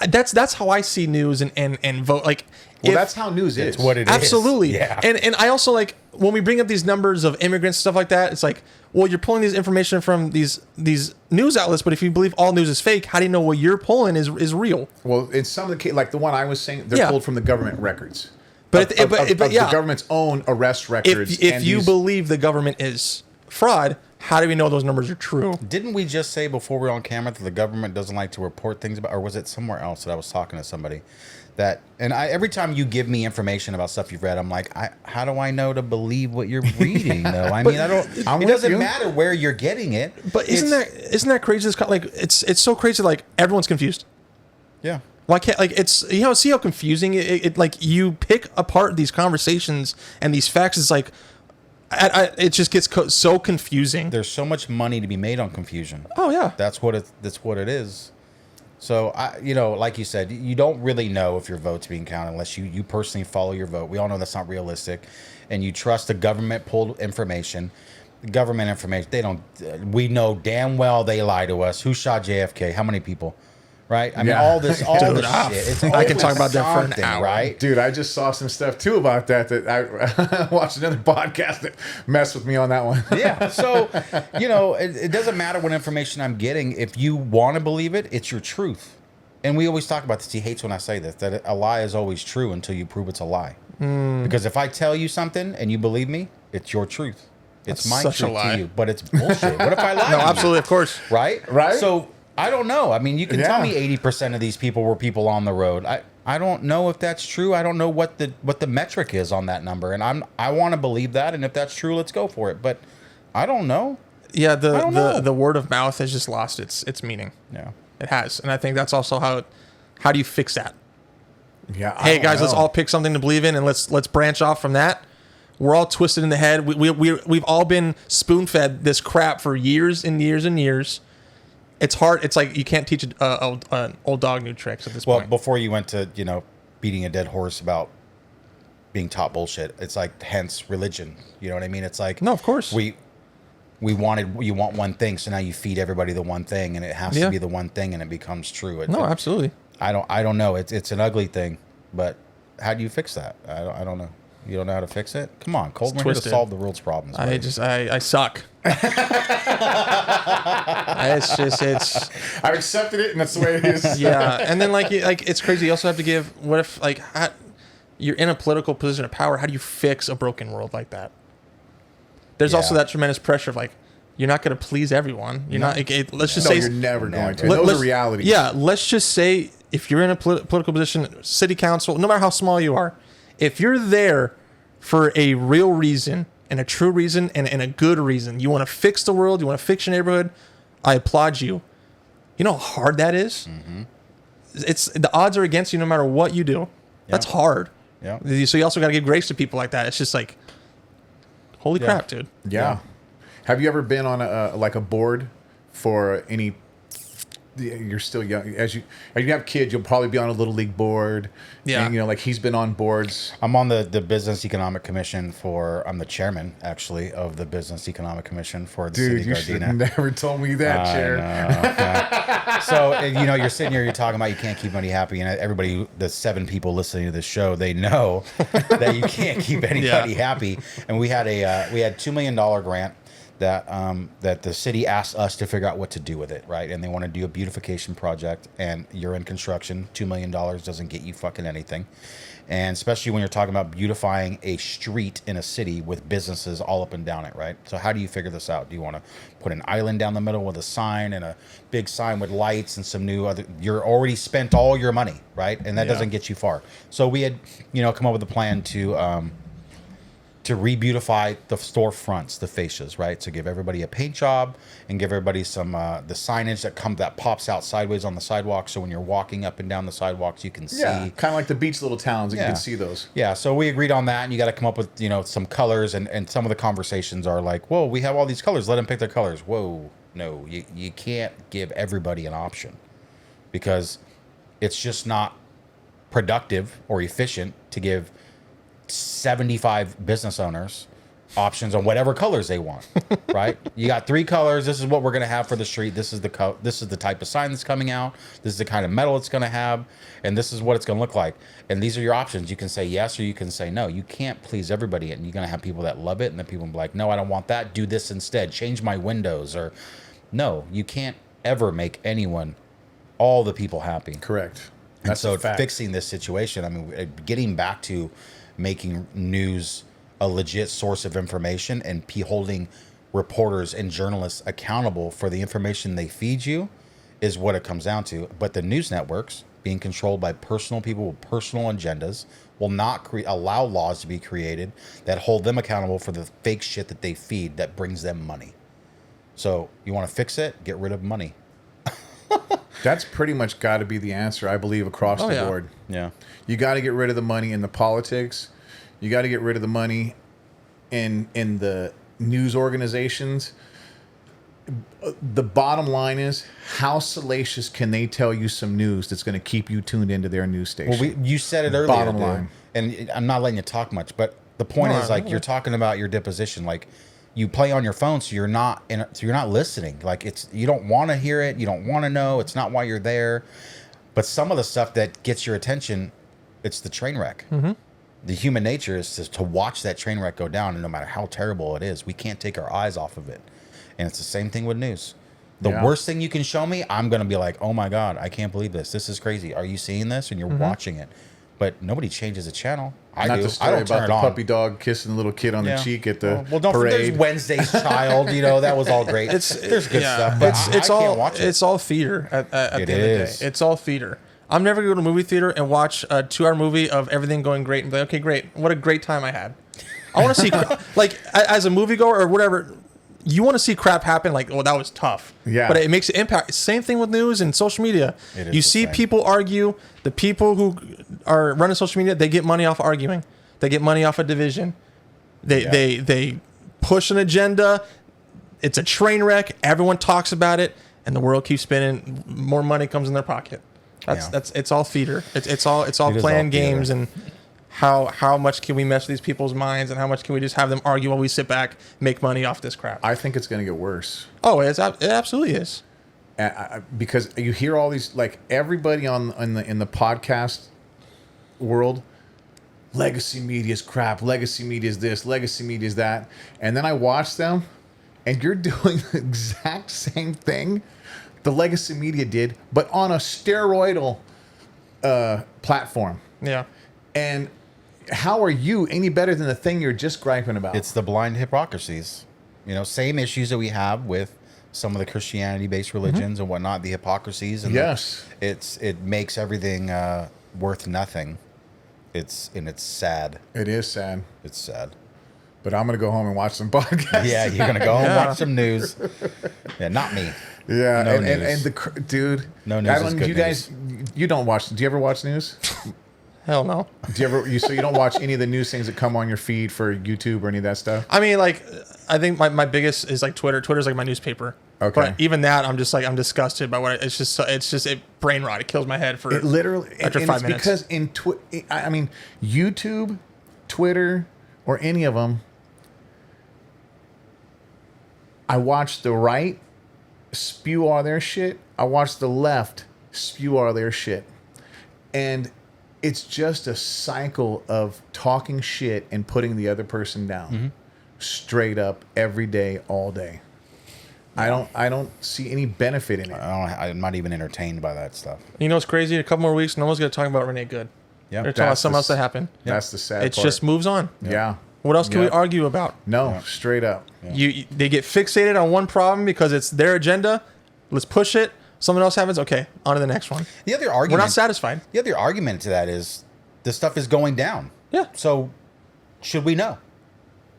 That's how I see news and vote. Like, that's how news is. It's what it is. Absolutely. Yeah. And I also, like, when we bring up these numbers of immigrants, stuff like that, it's like, well, you're pulling these information from these news outlets, but if you believe all news is fake, how do you know what you're pulling is real? Well, in some of the cases, like the one I was saying, they're pulled from the government records. But the government's own arrest records. If you believe the government is fraud, how do we know those numbers are true? Didn't we just say before we were on camera that the government doesn't like to report things about, or was it somewhere else that I was talking to somebody that, and every time you give me information about stuff you've read, I'm like, how do I know to believe what you're reading though? I mean, it doesn't matter where you're getting it. But isn't that crazy? Like, it's so crazy. Like, everyone's confused. Yeah. Why can't, like, it's, see how confusing it like, you pick apart these conversations and these facts. It's like, it just gets so confusing. There's so much money to be made on confusion. Oh yeah, that's what it is. So like you said, you don't really know if your vote's being counted unless you personally follow your vote. We all know that's not realistic, and you trust the government pulled information. The government information, they don't. We know damn well they lie to us. Who shot JFK? How many people? Right? I mean, all this shit. It's I can talk about that for an hour, right? Dude, I just saw some stuff too about that I watched another podcast that messed with me on that one. Yeah. So, it doesn't matter what information I'm getting. If you want to believe it, it's your truth. And we always talk about this. He hates when I say this, that a lie is always true until you prove it's a lie. Because if I tell you something and you believe me, it's your truth. It's my truth to you, but it's bullshit. What if I lie? No, absolutely, of course. Right? So I don't know. I mean, you can tell me 80% of these people were people on the road. I don't know if that's true. I don't know what the metric is on that number, and I want to believe that. And if that's true, let's go for it. But I don't know. Yeah, the word of mouth has just lost its meaning. Yeah, it has, and I think that's also how do you fix that? Yeah. Hey guys, let's all pick something to believe in, and let's branch off from that. We're all twisted in the head. We've all been spoon fed this crap for years and years and years. It's hard. It's like you can't teach an old dog new tricks at this point. Well, before you went to beating a dead horse about being taught bullshit, it's like hence religion. You know what I mean? It's like, no, of course you want one thing, so now you feed everybody the one thing, and it has to be the one thing, and it becomes true. Absolutely. I don't know. It's an ugly thing, but how do you fix that? I don't know. You don't know how to fix it? Come on, Colton. We're here to solve the world's problems. Buddy. I suck. It's I've accepted it, and that's the way it is. Yeah, and then like it's crazy. You also have to give. What if you're in a political position of power? How do you fix a broken world like that? There's also that tremendous pressure of like, you're not going to please everyone. You're not. Let's just say you're never going to. Those are realities. Yeah, let's just say if you're in a political position, city council, no matter how small you are, if you're there for a real reason and a true reason and a good reason, you want to fix the world, you want to fix your neighborhood, I applaud you. You know how hard that is? Mm-hmm. It's the odds are against you no matter what you do. Yeah. That's hard. Yeah. So you also got to give grace to people like that. It's just like, holy crap, dude. Yeah. Have you ever been on a board for any you're still young. As you have kids, you'll probably be on a little league board. Yeah. And, like he's been on boards. I'm on the Business Economic Commission I'm the chairman, actually, of the Business Economic Commission for the Dude, city you of should Gardena. have never told me that, Chair. Yeah. So, you're sitting here, you're talking about you can't keep anybody happy. And everybody, the 7 people listening to this show, they know that you can't keep anybody happy. And we had $2 million grant that the city asked us to figure out what to do with it, right? And they want to do a beautification project, and you're in construction. $2 million doesn't get you fucking anything. And especially when you're talking about beautifying a street in a city with businesses all up and down it, right? So how do you figure this out? Do you want to put an island down the middle with a sign and a big sign with lights and some new other... You're already spent all your money, right? And that doesn't get you far. So we had, come up with a plan to re-beautify the storefronts, the fascias, right? So give everybody a paint job and give everybody some the signage that pops out sideways on the sidewalk. So when you're walking up and down the sidewalks, you can see. Yeah, kind of like the beach little towns. You can see those. Yeah, so we agreed on that, and you got to come up with some colors, and some of the conversations are like, whoa, we have all these colors. Let them pick their colors. Whoa, no, you can't give everybody an option because it's just not productive or efficient to give 75 business owners options on whatever colors they want, right? You got 3 colors. This is what we're going to have for the street. This is the type of sign that's coming out. This is the kind of metal it's going to have, and this is what it's going to look like. And these are your options. You can say yes or you can say no. You can't please everybody, and you're going to have people that love it, and then people will be like, no, I don't want that. Do this instead. Change my windows. Or no, you can't ever make all the people happy. Correct. And so fixing this situation, I mean, getting back to making news a legit source of information and holding reporters and journalists accountable for the information they feed you is what it comes down to. But the news networks, being controlled by personal people with personal agendas, will not allow laws to be created that hold them accountable for the fake shit that they feed that brings them money. So you want to fix it? Get rid of money. That's pretty much got to be the answer, I believe, across the board. Yeah. You got to get rid of the money in the politics. You got to get rid of the money in the news organizations. The bottom line is, how salacious can they tell you some news that's going to keep you tuned into their news station? Well, you said it earlier. Bottom line. And I'm not letting you talk much, but the point is, like, you're talking about your deposition, like, you play on your phone, so you're not listening. Like, you don't want to hear it, you don't want to know. It's not why you're there. But some of the stuff that gets your attention, it's the train wreck. Mm-hmm. The human nature is to watch that train wreck go down, and no matter how terrible it is, we can't take our eyes off of it. And it's the same thing with news. The worst thing you can show me, I'm gonna be like, oh my god, I can't believe this. This is crazy. Are you seeing this? And you're watching it, but nobody changes the channel. I do. I don't about the puppy dog kissing the little kid on the cheek at the don't forget parade. there's Wednesday's Child. That was all great. There's good stuff, but I can't watch it. It's all theater at the end of the day. It's all theater. I'm never going to go to a movie theater and watch a 2-hour movie of everything going great and be like, okay, great. What a great time I had. I want to see, like, as a moviegoer or whatever, you want to see crap happen like, oh, that was tough. Yeah. But it makes an impact. Same thing with news and social media. You see people argue. The people who are running social media, they get money off arguing. They get money off of division. They push an agenda. It's a train wreck. Everyone talks about it, and the world keeps spinning. More money comes in their pocket. It's all theater. It's all playing games, and how much can we mess with these people's minds, and how much can we just have them argue while we sit back, make money off this crap? I think it's going to get worse. Oh, it absolutely is. Because you hear all these, like, everybody in the podcast world, legacy media is crap, legacy media is this, legacy media is that, and then I watch them, and you're doing the exact same thing the legacy media did, but on a steroidal platform. Yeah. And how are you any better than the thing you're just griping about? It's the blind hypocrisies. Same issues that we have with some of the Christianity-based religions and whatnot, the hypocrisies. And it makes everything worth nothing. It's sad. It is sad. It's sad. But I'm going to go home and watch some podcasts. Yeah, you're going to go home and watch some news. Yeah, not me. Yeah, no and the dude. No news is good you guys, you don't watch. Do you ever watch news? Hell no. Do you ever? So you don't watch any of the news things that come on your feed for YouTube or any of that stuff? I mean, like, I think my biggest is like Twitter. Twitter's like my newspaper. Okay. But even that, I'm disgusted by what it's just brain rot. It kills my head for It literally after and 5 it's minutes. because I mean, YouTube, Twitter, or any of them, I watch the right spew all their shit. I watch the left spew all their shit, and it's just a cycle of talking shit and putting the other person down, straight up every day, all day. I don't see any benefit in it. I'm not even entertained by that stuff. You know what's crazy? In a couple more weeks, no one's going to talk about Renee Good. Yeah. They're talking about That's something the else that happened. That's the sad It part. just moves on. Yeah. What else can we Yep. argue about? No, straight up. They get fixated on one problem because it's their agenda. Let's push it. Something else happens. Okay, on to the next one. The other We're argument, not satisfied. The other argument to that is this stuff is going down. Yeah. So should we know?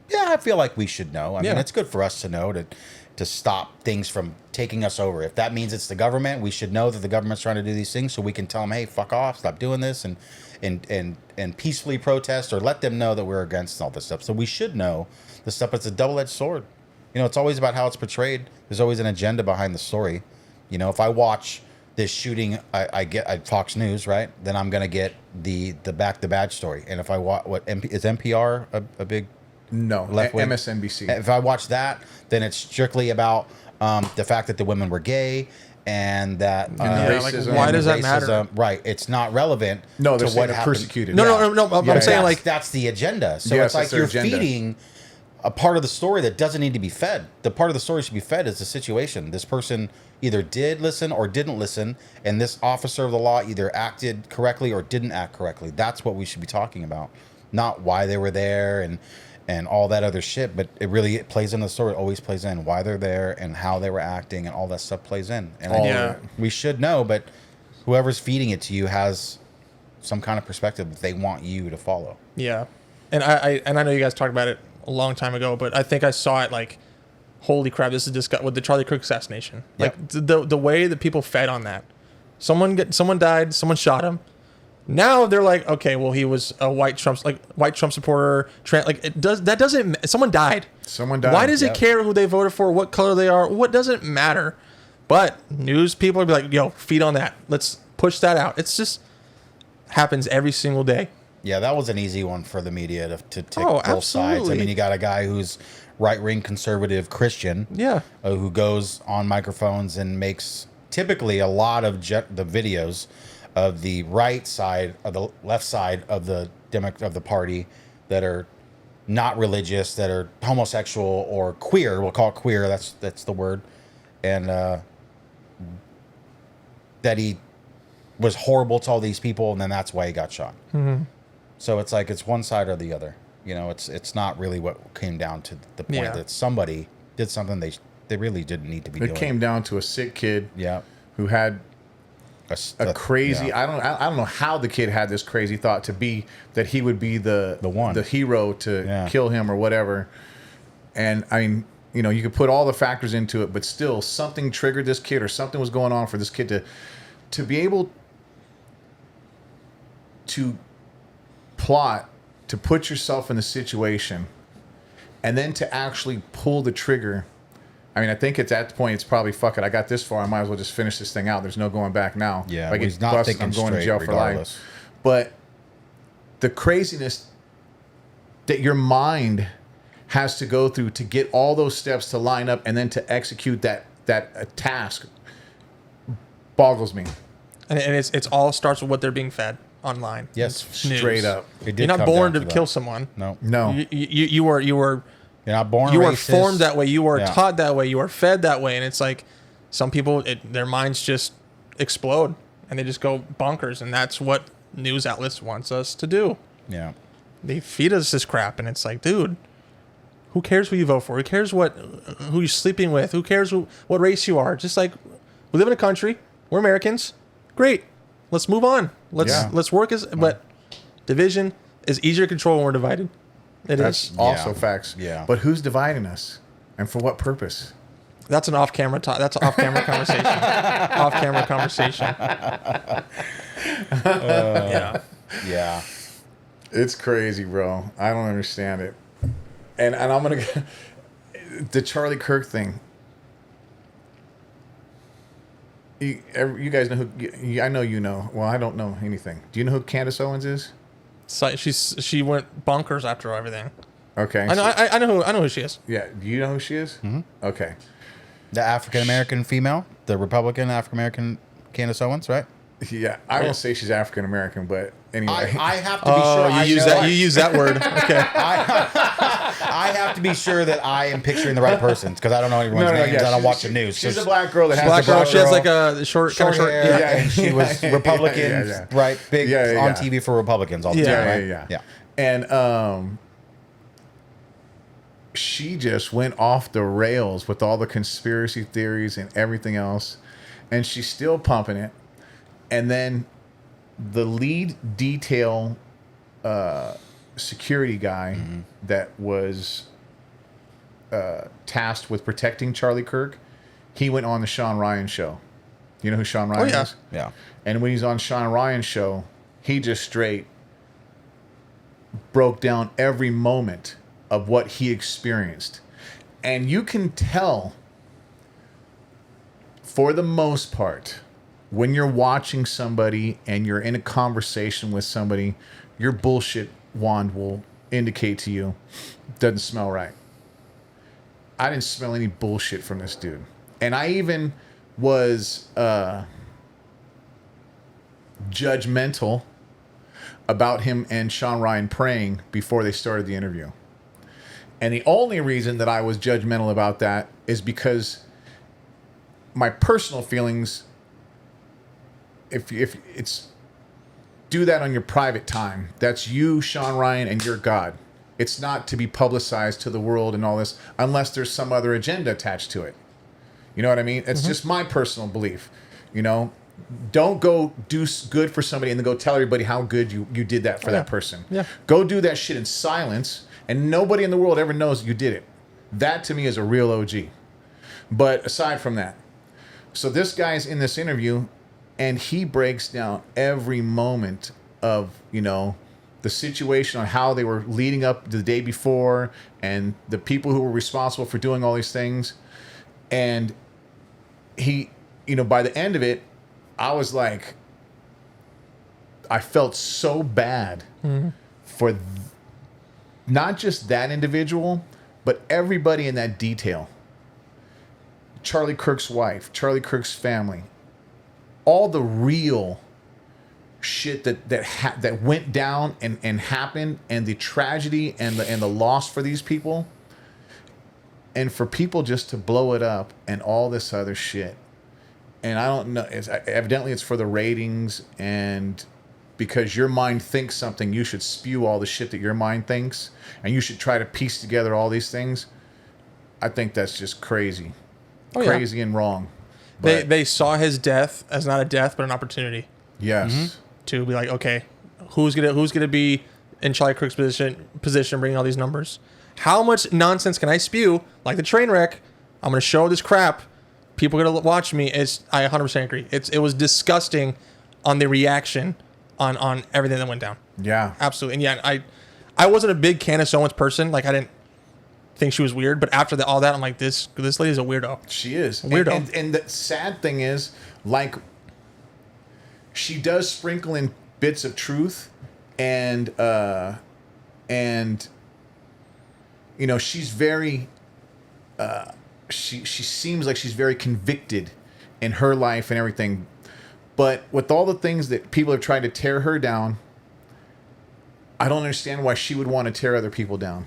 Yeah, I feel like we should know. I mean, Yeah. it's good for us to know to stop things from taking us over. If that means it's the government, we should know that the government's trying to do these things so we can tell them, hey, fuck off, stop doing this, and peacefully protest, or let them know that we're against all this stuff. So we should know this stuff. It's a double-edged sword. You know, it's always about how it's portrayed. There's always an agenda behind the story. You know, if I watch this shooting, I get Fox News, right? Then I'm gonna get the back the bad story. And if I watch is NPR a big No, left wing? MSNBC. If I watch that, then it's strictly about the fact that the women were gay and that Yeah, like, racism. why does that racism. matter? Right, it's not relevant. No, they're to saying what they're happened. persecuted. No. Yeah. I'm saying like That's the agenda. So Yes, it's like it's their you're agenda. feeding a part of the story that doesn't need to be fed. The part of the story should be fed is the situation. This person either did listen or didn't listen, and this officer of the law either acted correctly or didn't act correctly. That's what we should be talking about, not why they were there and all that other shit. But it plays into the story. It always plays in why they're there and how they were acting, and all that stuff plays in. And All of it. we should know, but whoever's feeding it to you has some kind of perspective that they want you to follow. yeah, and I know you guys talked about it a long time ago, but I think I saw it like, holy crap, this is with the Charlie Kirk assassination. Like the way that people fed on that. Someone died, someone shot him. Now they're like, okay, well, he was a white Trump supporter. Someone died. Someone died. Why does Yep. it care who they voted for, what color they are? What doesn't matter? But news people would be like, yo, feed on that. Let's push that out. It's just happens every single day. Yeah, that was an easy one for the media to take Oh, both sides. I absolutely. mean, you got a guy who's right-wing conservative Christian, Yeah. who goes on microphones and makes typically a lot of the videos of the right side or the left side of the party that are not religious, that are homosexual or queer. We'll call it queer. That's the word, and that he was horrible to all these people, and then that's why he got shot. Mm-hmm. So it's like it's one side or the other. You know, it's not really what came down to the point Yeah. that somebody did something they really didn't need to be doing. It came down to a sick kid Yeah. who had a crazy. yeah. I don't know how the kid had this crazy thought to be that he would be the hero to Yeah. kill him or whatever. And I mean, you know, you could put all the factors into it, but still something triggered this kid or something was going on for this kid to be able to plot, to put yourself in the situation, and then to actually pull the trigger. I mean, I think it's at the point it's probably, fuck it, I got this far, I might as well just finish this thing out. There's no going back now. Yeah, If I he's get not busted, thinking I'm going to straight jail for life. regardless. But the craziness that your mind has to go through to get all those steps to line up and then to execute that task boggles me. And it's all starts with what they're being fed online. Yes, It's news. Straight up. It did You're not come born down to that. kill someone. No. No. You were You're not born you are racist. formed that way. You are Yeah. taught that way. You are fed that way. And it's like some people, their minds just explode and they just go bonkers. And that's what news outlets wants us to do. Yeah. They feed us this crap, and it's like, dude, who cares who you vote for? Who cares who you're sleeping with? Who cares what race you are? Just like, we live in a country. We're Americans. Great. Let's move on. Let's work but division is easier to control when we're divided. That's also Yeah. facts. Yeah. But who's dividing us? And for what purpose? That's an off-camera That's an off-camera conversation. Off-camera conversation. Yeah. Yeah. It's crazy, bro. I don't understand it. And I'm going to... The Charlie Kirk thing. You guys know who? I know you know. Well, I don't know anything. Do you know who Candace Owens is? So she went bonkers after everything. Okay. I know who she is. Yeah. Do you know who she is? Mm-hmm. Okay. The African American female, the Republican African American Candace Owens, right? Yeah, I won't say she's African American, but anyway. I have to be sure. You use that word. Okay. I have to be sure that I am picturing the right person because I don't know everyone's names. I don't watch the news. She's a black girl that has Black the girl. She has like a short hair, yeah. and she was Republican, right? Big on TV for Republicans all the time, right? Yeah. And she just went off the rails with all the conspiracy theories and everything else, and she's still pumping it. And then the lead detail security guy that was tasked with protecting Charlie Kirk, he went on the Sean Ryan show. You know who Sean Ryan is? Yeah. And when he's on Sean Ryan's show, he just straight broke down every moment of what he experienced. And you can tell, for the most part, when you're watching somebody and you're in a conversation with somebody, your bullshit wand will indicate to you, doesn't smell right. I didn't smell any bullshit from this dude. And I even was judgmental about him and Sean Ryan praying before they started the interview. And the only reason that I was judgmental about that is because my personal feelings, if it's, do that on your private time. That's you, Sean Ryan, and your God. It's not to be publicized to the world and all this unless there's some other agenda attached to it. You know what I mean? It's just my personal belief. You know, don't go do good for somebody and then go tell everybody how good you did that for that person. Yeah. Go do that shit in silence, and nobody in the world ever knows you did it. That to me is a real OG. But aside from that, so this guy's in this interview, and he breaks down every moment of, you know, the situation on how they were leading up the day before and the people who were responsible for doing all these things. And he, you know, by the end of it, I was like, I felt so bad for not just that individual, but everybody in that detail. Charlie Kirk's wife, Charlie Kirk's family, all the real shit that went down and happened, and the tragedy and the loss for these people, and for people just to blow it up and all this other shit. And I don't know, evidently it's for the ratings, and because your mind thinks something, you should spew all the shit that your mind thinks, and you should try to piece together all these things. I think that's just crazy. Crazy and wrong. They saw his death as not a death but an opportunity. Yes. To be like, okay, who's gonna be in Charlie Kirk's position bringing all these numbers? How much nonsense can I spew like the train wreck? I'm gonna show this crap. People are gonna watch me. I 100% agree. It was disgusting on the reaction on everything that went down. Yeah. Absolutely. And yeah, I wasn't a big Candace Owens person. Like, I didn't think she was weird, but after all that, I'm like, this lady's a weirdo. She is. Weirdo. And the sad thing is, like, she does sprinkle in bits of truth, and you know, she's very she seems like she's very convicted in her life and everything. But with all the things that people have tried to tear her down, I don't understand why she would want to tear other people down.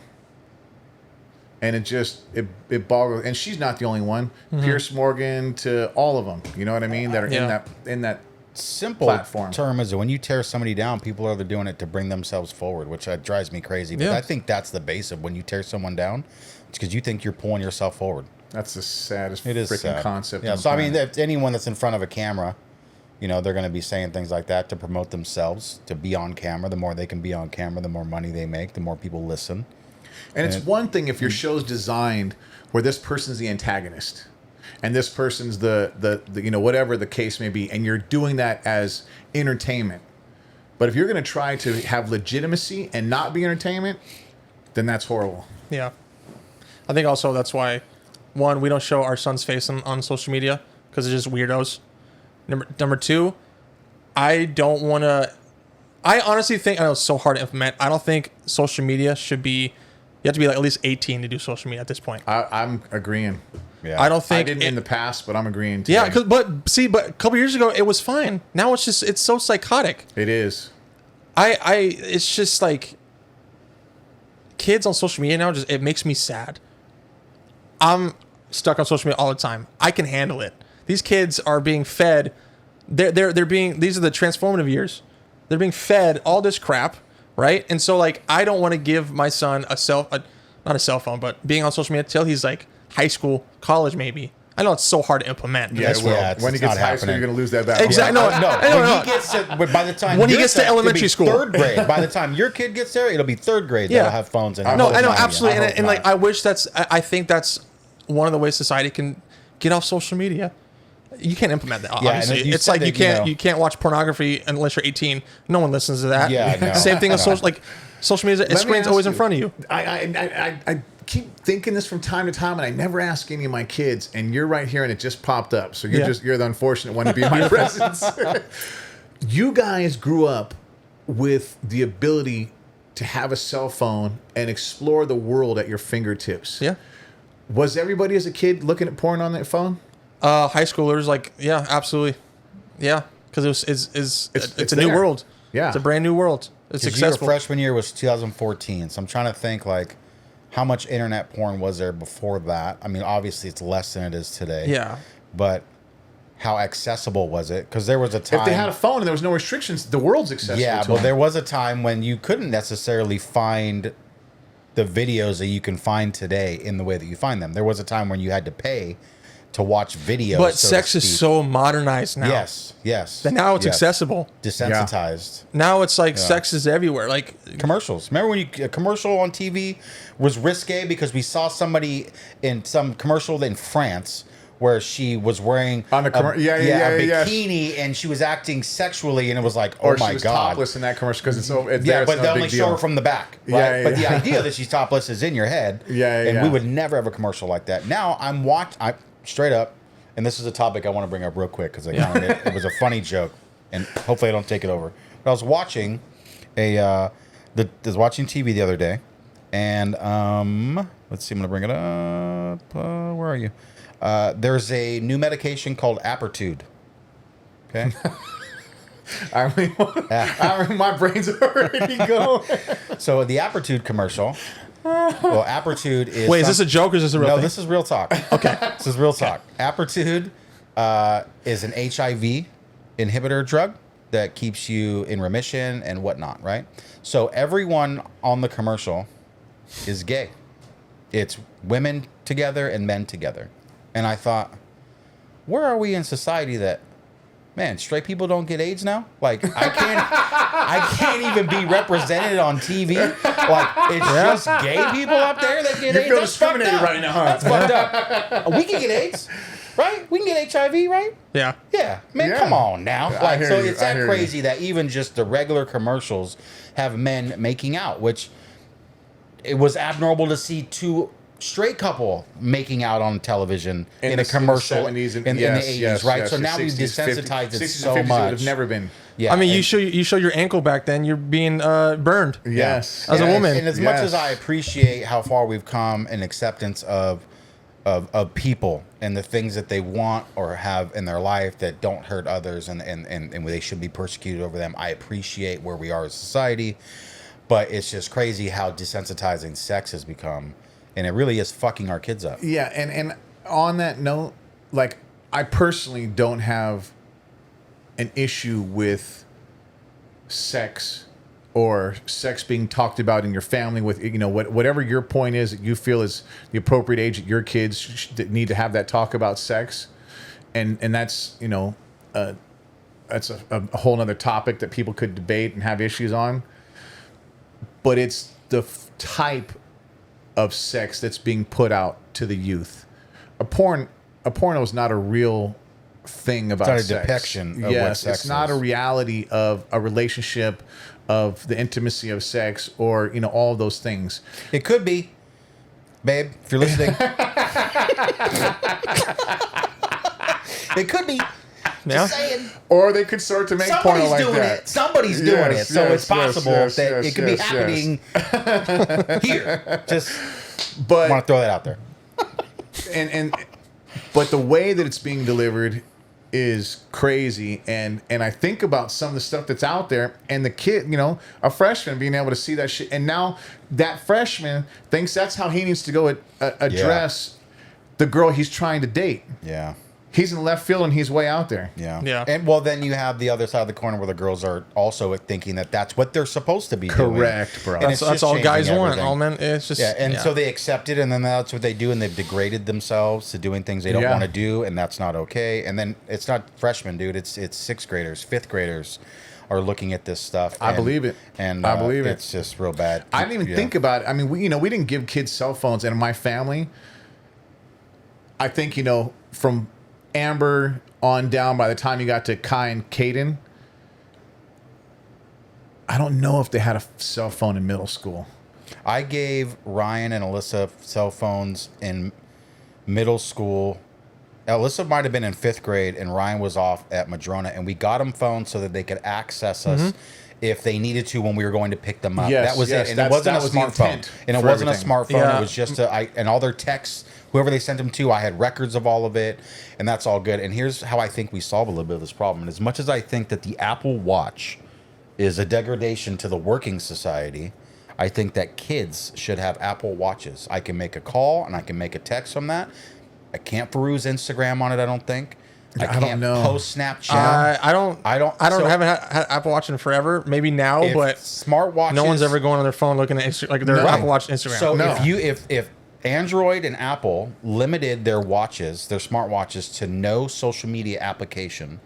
And it boggles. And she's not the only one. Pierce Morgan, to all of them. You know what I mean? That are in that simple platform. Term is that when you tear somebody down, people are doing it to bring themselves forward, which drives me crazy. But I think that's the base of when you tear someone down. It's because you think you're pulling yourself forward. That's the saddest freaking concept. Yeah. So I mean, if anyone that's in front of a camera, you know, they're going to be saying things like that to promote themselves, to be on camera. The more they can be on camera, the more money they make, the more people listen. And it's one thing if your show's designed where this person's the antagonist and this person's the you know, whatever the case may be, and you're doing that as entertainment. But if you're going to try to have legitimacy and not be entertainment, then that's horrible. Yeah. I think also that's why, one, we don't show our son's face on social media because it's just weirdos. Number two, I don't want to. I honestly think I know it's so hard to implement. I don't think social media should be. You have to be like at least 18 to do social media at this point. I'm agreeing. Yeah. I don't think I didn't in the past, but I'm agreeing. Today. Yeah, but a couple years ago it was fine. Now it's so psychotic. It is. It's just like kids on social media now. It makes me sad. I'm stuck on social media all the time. I can handle it. These kids are being fed. They're being. These are the transformative years. They're being fed all this crap, right? And so like I don't want to give my son not a cell phone, but being on social media till he's like high school, college maybe. I know it's so hard to implement. Yeah, Well, yeah, when he it's gets not high school, happening. you're going to lose that battle. Exactly. No. No. When he gets to, by the time When he you're gets to set, it'll elementary be school. third grade. By the time your kid gets there, it'll be third grade. Yeah. That'll have phones. And No, hope I know, not. absolutely. I And, hope and like, not. I wish I think that's one of the ways society can get off social media. You can't implement that. Yeah, and Obviously, you it's said like that, you can't watch pornography unless you're 18. No one listens to that. Yeah, no. Same thing as No. social media. Let me Screen's ask always in front of you. I keep thinking this from time to time, and I never ask any of my kids. And you're right here, and it just popped up. So you're the unfortunate one to be in my presence. You guys grew up with the ability to have a cell phone and explore the world at your fingertips. Yeah. Was everybody as a kid looking at porn on their phone? High schoolers, like, yeah, absolutely, yeah, because it's a new there. world. Yeah. It's a brand new world. It's 'Cause successful. your freshman year was 2014, so I'm trying to think like how much internet porn was there before that. I mean, obviously it's less than it is today. Yeah. But how accessible was it? Because there was a time. If they had a phone and there was no restrictions, the world's accessible. Yeah, to but them. there was a time when you couldn't necessarily find the videos that you can find today in the way that you find them. There was a time when you had to pay to watch videos. But so to sex is speak. so modernized now. Yes. And now it's yes. accessible. Desensitized. Now it's like sex is everywhere. Like Commercials. Remember when a commercial on TV was risque because we saw somebody in some commercial in France where she was wearing On the a yeah. bikini and she was acting sexually and it was like, oh or my she was god. topless in that commercial because it's there, Yeah, it's but no they only big show deal. her from the back. Right? Yeah, But the yeah. idea that she's topless is in your head. Yeah, And yeah. we would never have a commercial like that. Now I'm straight up, and this is a topic I want to bring up real quick because it was a funny joke, and hopefully I don't take it over. But I was watching watching TV the other day, and let's see, I'm gonna bring it up. Where are you? There's a new medication called Apertude. Okay. I mean, my brain's already going. So the Apertude commercial. Well, Apertude is. wait, is this a joke or is this a real No, thing? this is real talk. Okay, this is real talk. Apertude is an HIV inhibitor drug that keeps you in remission and whatnot, right? So everyone on the commercial is gay. It's women together and men together. And I thought, where are we in society that, man, straight people don't get AIDS now? Like I can't even be represented on TV. Like it's just gay people up there that get You AIDS. feel That's fucked discriminated up. right now, huh? That's fucked up. We can get AIDS, right? We can get HIV, right? Yeah. Yeah, man, Yeah. come on now. I Like, hear so you, it's I that hear crazy that even just the regular commercials have men making out, which it was abnormal to see two straight couple making out on television in a commercial in the 70s and in the 80s, right? So now we've 60s, desensitized 50s, it 60s so and 50s, much. It would have never been. Yeah, I mean, you and- show your ankle back then, you're being burned. Yes. As a and- woman. And as much Yes. as I appreciate how far we've come in acceptance of people and the things that they want or have in their life that don't hurt others and they should be persecuted over them, I appreciate where we are as a society. But it's just crazy how desensitizing sex has become. And it really is fucking our kids up. Yeah, and on that note, like I personally don't have an issue with sex or sex being talked about in your family with whatever your point is that you feel is the appropriate age that your kids that need to have that talk about sex, and that's that's a whole nother topic that people could debate and have issues on. But it's the type of sex that's being put out to the youth. A porno is not a real thing about not a sex. depiction of what yes, sex it's not is. a reality of a relationship, of the intimacy of sex, or all of those things. It could be, babe, if you're listening. It could be. Yeah. Just saying. Or they could start to make porno Somebody's like doing that. it. Somebody's doing it. So it's possible yes, that it could be yes, happening here. Just But want to throw that out there. but the way that it's being delivered is crazy, and I think about some of the stuff that's out there, and the kid, a freshman being able to see that shit, and now that freshman thinks that's how he needs to go address the girl he's trying to date. Yeah. He's in left field and he's way out there. Yeah. Yeah. And well, then you have the other side of the corner where the girls are also thinking that that's what they're supposed to be doing. Correct, bro. And it's That's just all changing guys want. everything. All men. It's just Yeah, and so they accept it, and then that's what they do, and they've degraded themselves to doing things they don't Yeah. want to do, and that's not okay. And then it's not freshmen, dude. It's sixth graders, fifth graders are looking at this stuff. I believe it. And I believe it. It's just real bad. I didn't even think about it. I mean, we didn't give kids cell phones, and in my family, I think from Amber on down, by the time you got to Kai and Caden, I don't know if they had a cell phone in middle school. I gave Ryan and Alyssa cell phones in middle school. Alyssa might have been in fifth grade, and Ryan was off at Madrona, and we got them phones so that they could access us if they needed to when we were going to pick them up. Yes, that was yes, it, and it wasn't a that was the smartphone. intent And it for wasn't everything. a smartphone. Yeah. It was just and all their texts. Whoever they sent them to, I had records of all of it, and that's all good. And here's how I think we solve a little bit of this problem. And as much as I think that the Apple Watch is a degradation to the working society, I think that kids should have Apple Watches. I can make a call and I can make a text from that. I can't peruse Instagram on it, I don't think. I don't can't know. post Snapchat. I So haven't had Apple Watch in forever. Maybe now, if but smartwatches, no one's ever going on their phone looking at their No. Apple Watch Instagram. So No. if Android and Apple limited their watches, their smartwatches, to no social media application,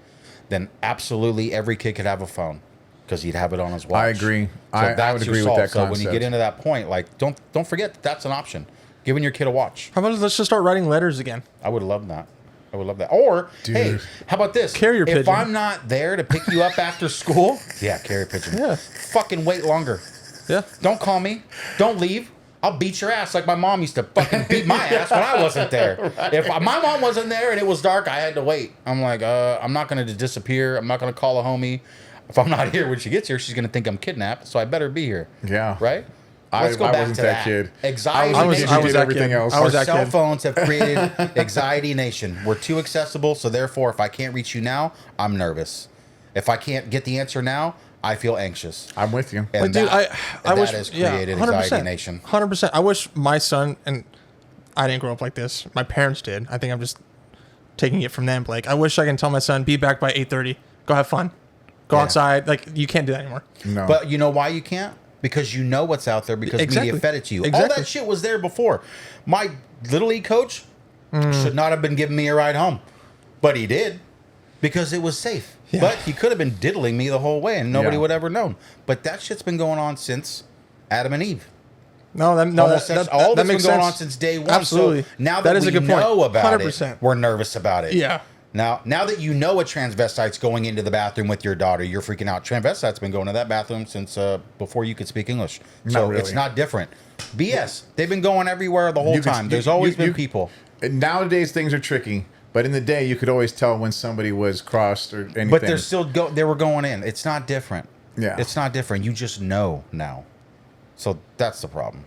then absolutely every kid could have a phone because he'd have it on his watch. I agree. So I that's would your agree with solve. that So when concept. you get into that point, like don't forget that's an option. Giving your kid a watch. How about let's just start writing letters again? I would love that. I would love that. Or, hey, Dude. how about this? Carrier if pigeon. I'm not there to pick you up after school, yeah, carrier pigeon. Yeah. Fucking wait longer. Yeah. Don't call me. Don't leave. I'll beat your ass like my mom used to fucking beat my ass when I wasn't there. If my mom wasn't there and it was dark, I had to wait. I'm like, I'm not going to disappear. I'm not going to call a homie. If I'm not here when she gets here, she's going to think I'm kidnapped, so I better be here. Yeah. Right? I Let's go back wasn't to that kid. Anxiety I was nation. the kid who did that everything kid. else. I was Our that cell kid. phones have created anxiety nation. We're too accessible, so therefore, if I can't reach you now, I'm nervous. If I can't get the answer now, I feel anxious. I'm with you. And Dude, I that wish has created anxiety nation. 100%. I wish my son, and I didn't grow up like this. My parents did. I think I'm just taking it from them, Blake. I wish I can tell my son, be back by 8:30. Go have fun. Go Yeah. outside. Like, you can't do that anymore. No. But you know why you can't? Because you know what's out there because Exactly. media fed it to you. All Exactly. that shit was there before. My Little League coach should not have been giving me a ride home. But he did. Because it was safe. Yeah. But he could have been diddling me the whole way and nobody Yeah. would ever known. But that shit's been going on since Adam and Eve. No, that Almost that all that's makes been going sense. on since day one. Absolutely. So now That that, is we a good point. know about 100%. it, we're nervous about it. Yeah. Now that you know a transvestite's going into the bathroom with your daughter, you're freaking out. Transvestite's been going to that bathroom since before you could speak English. So Not it's really. not different. BS. They've been going everywhere the whole You could- time. you- There's always you- been people. Nowadays things are tricky, but in the day you could always tell when somebody was crossed or anything. But they're still they were going in. It's not different. Yeah. It's not different. You just know now. So that's the problem.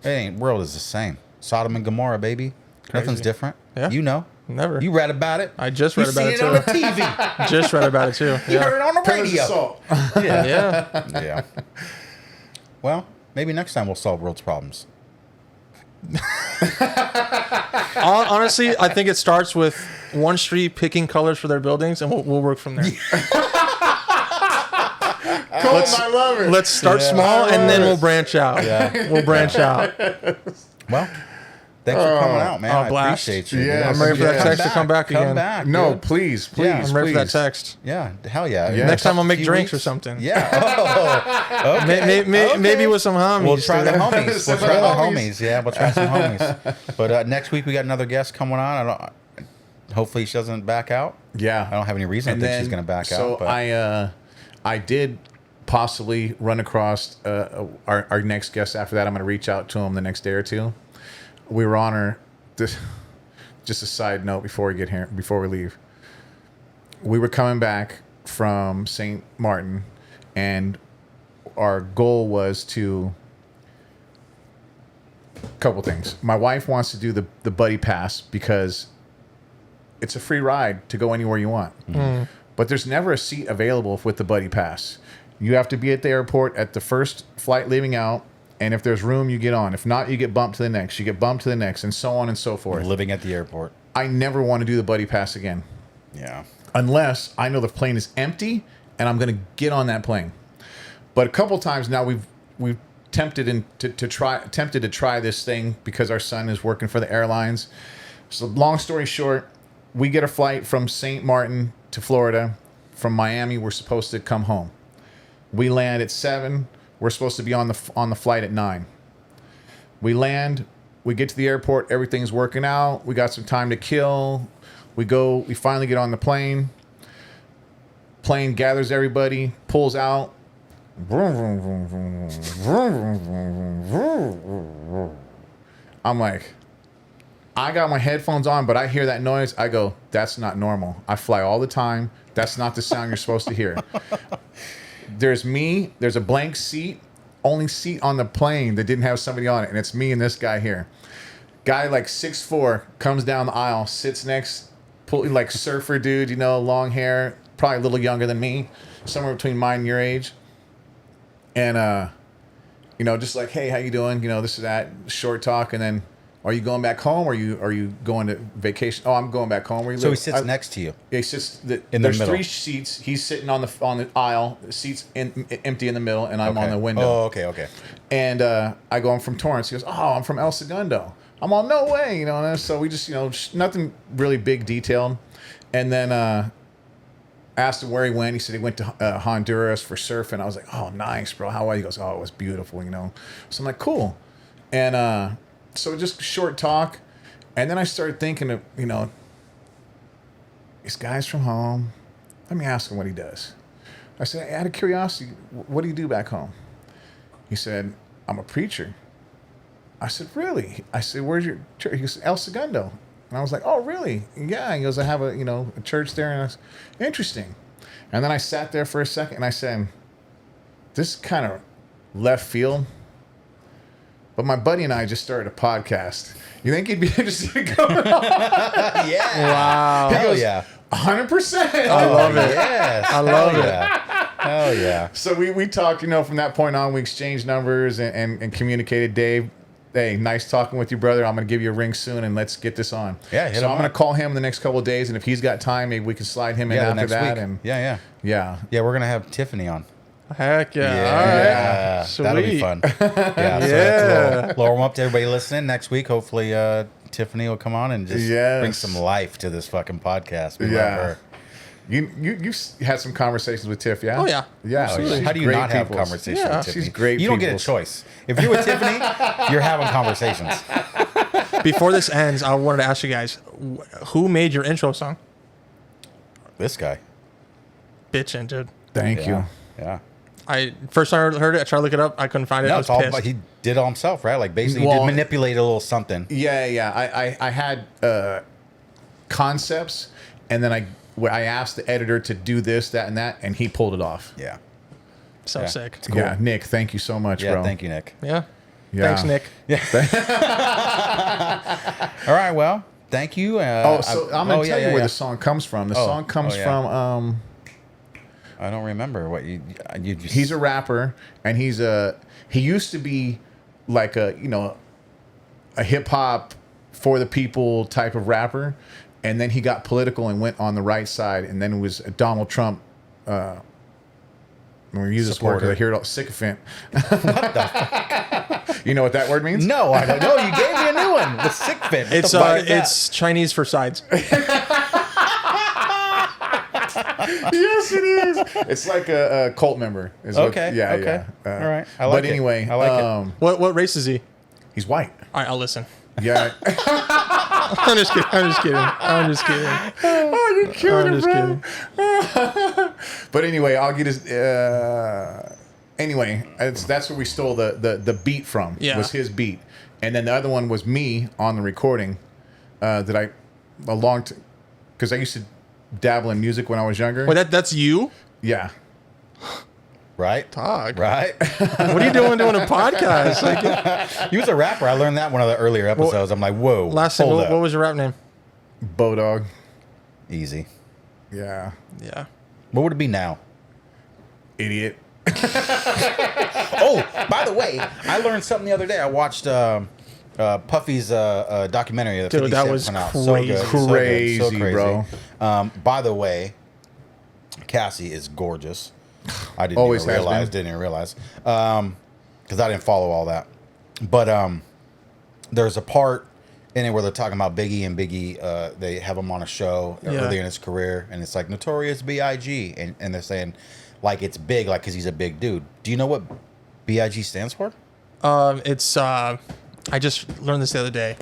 It ain't world is the same. Sodom and Gomorrah, baby. Nothing's different. Yeah. You know. Never. You read about it. I just You read about seen it it on the too. TV. Just read about it too. You heard it on the Pillars of radio. salt. Yeah. Yeah. Well, maybe next time we'll solve world's problems. Honestly, I think it starts with one street picking colors for their buildings, and we'll work from there. Colton, I love it. Let's start small, and then we'll branch out. Yeah. We'll branch out. Well, thanks for coming out, man. Oh, I blast. appreciate you. Yeah, I'm ready for that text to come back Come again. back. No, dude. please, please, Yeah, I'm ready for that please. text. Yeah, hell yeah. Yeah. Next time I'll make Few drinks weeks. or something. Yeah. Oh, okay. Maybe with some homies. We'll try the homies. We'll Some try the homies. homies. Yeah, we'll try some homies. But next week we got another guest coming on. Hopefully she doesn't back out. Yeah. I don't have any reason to think she's going to back so out. But I did possibly run across our next guest after that. I'm going to reach out to him the next day or two. We were on her. Just a side note before we leave. we were coming back from St. Martin, and our goal was to couple things. My wife wants to do the buddy pass because it's a free ride to go anywhere you want. But there's never a seat available with the buddy pass. You have to be at the airport at the first flight leaving out, and if there's room, you get on. If not, you get bumped to the next. You get bumped to the next, and so on and so forth. Living at the airport. I never want to do the buddy pass again. Yeah. Unless I know the plane is empty and I'm going to get on that plane. But a couple times now we've tempted to try this thing because our son is working for the airlines. So long story short, we get a flight from St. Martin to Florida. From Miami, we're supposed to come home. We land at 7. We're supposed to be on the flight at 9. We land. We get to the airport. Everything's working out. We got some time to kill. We finally get on the plane. Plane gathers everybody, pulls out. I'm like, I got my headphones on, but I hear that noise. I go, that's not normal. I fly all the time. That's not the sound you're supposed to hear. There's me. There's a blank seat. Only seat on the plane that didn't have somebody on it, and it's me and this guy here. Guy like 6'4" comes down the aisle, sits next, like surfer dude, long hair, probably a little younger than me, somewhere between mine and your age. And just like, hey, how you doing? This is that short talk, and then, are you going back home? Or are you going to vacation? Oh, I'm going back home. Where you So live? he sits next to you. Yeah, he sits. In the there's middle. 3 seats. He's sitting on the aisle. The seats empty in the middle, and I'm Okay. on the window. Oh, okay. And I go, I'm from Torrance. He goes, oh, I'm from El Segundo. I'm all, no way, and so we just, nothing really big detailed. And then asked him where he went. He said he went to Honduras for surfing. I was like, oh, nice, bro. How was it? He goes, oh, it was beautiful, So I'm like, cool. And so just short talk. And then I started thinking of, this guy's from home. Let me ask him what he does. I said, out of curiosity, what do you do back home? He said, I'm a preacher. I said, really? I said, where's your church? He goes, El Segundo. And I was like, oh, really? Yeah. He goes, I have a church there. And I was, interesting. And then I sat there for a second and I said, this is kind of left field. But my buddy and I just started a podcast. You think he'd be interested in coming on? Yeah. Wow. He Hell goes, yeah. 100%. I love it. Yes. I love it. Hell yeah. So we talked, from that point on, we exchanged numbers and communicated. Dave, hey, nice talking with you, brother. I'm going to give you a ring soon, and let's get this on. Yeah, hit so him I'm going up. to call him the next couple of days, and if he's got time, maybe we can slide him in Yeah, after next that. week. And Yeah. yeah. Yeah, we're going to have Tiffany on. Heck yeah. Yeah. All right. Sweet. That'll be fun. Yeah. So that's a little warm up to everybody listening. Next week, hopefully, Tiffany will come on and just Yes. bring some life to this fucking podcast. We love Yeah. her. You had some conversations with Tiff, yeah? Oh, yeah. Yeah. Absolutely. she's How do you great not have peoples. conversations Yeah. with Tiffany? She's great You don't get a peoples. choice. If you're with Tiffany, you're having conversations. Before this ends, I wanted to ask you guys, who made your intro song? This guy. Bitchin', dude. Thank you. Yeah. I first time I heard it, I tried to look it up. I couldn't find it. No, I it's was all pissed. he did it all himself, right? Like basically, he Well- did manipulate a little something. Yeah. I had concepts, and then I asked the editor to do this, that, and that, and he pulled it off. Yeah. So Yeah. sick. It's cool. Yeah, Nick, thank you so much, Yeah. bro. Thank you, Nick. Yeah. Yeah. Thanks, Nick. All right. Well, thank you. I'm gonna tell you where yeah. the song comes from. The Oh, song comes oh, yeah. from I don't remember what you just. he's a rapper, and he used to be like a hip hop for the people type of rapper, and then he got political and went on the right side, and then it was a Donald Trump. I'm gonna use this word because I hear it all, sycophant. What the fuck? You know what that word means? No, I don't know. You gave me a new one. The sick fit. What It's the fuck is that? it's Chinese for sides. Yes, it is. It's like a cult member. Is what- Okay, yeah. okay. Yeah. All right. I like but it. anyway, I like it. What race is he? He's white. All right, I'll listen. Yeah. I'm just kidding. I'm just kidding. Oh, you're cute, I'm just bro. kidding. But anyway, I'll get his. Anyway, that's where we stole the beat from. Yeah. Was his beat, and then the other one was me on the recording. That I because I used to dabble in music when I was younger. Wait, that's you? Yeah. Right? Dog. Right? What are you doing a podcast? Like, He was a rapper. I learned that in one of the earlier episodes. I'm like, whoa. last thing, hold what up. was your rap name? Bodog. Easy. Yeah. Yeah. What would it be now? Idiot. Oh, by the way, I learned something the other day. I watched Puffy's documentary. Dude, 50 that Cent was put out. So good, so good, crazy, so crazy. bro. By the way, Cassie is gorgeous. I didn't Always even has realize. been. Didn't even realize. Because I didn't follow all that. But there's a part in it where they're talking about Biggie, and Biggie, they have him on a show early in his career, and it's like Notorious B.I.G. And they're saying, like, it's big, like, because he's a big dude. Do you know what B.I.G. stands for? It's I just learned this the other day.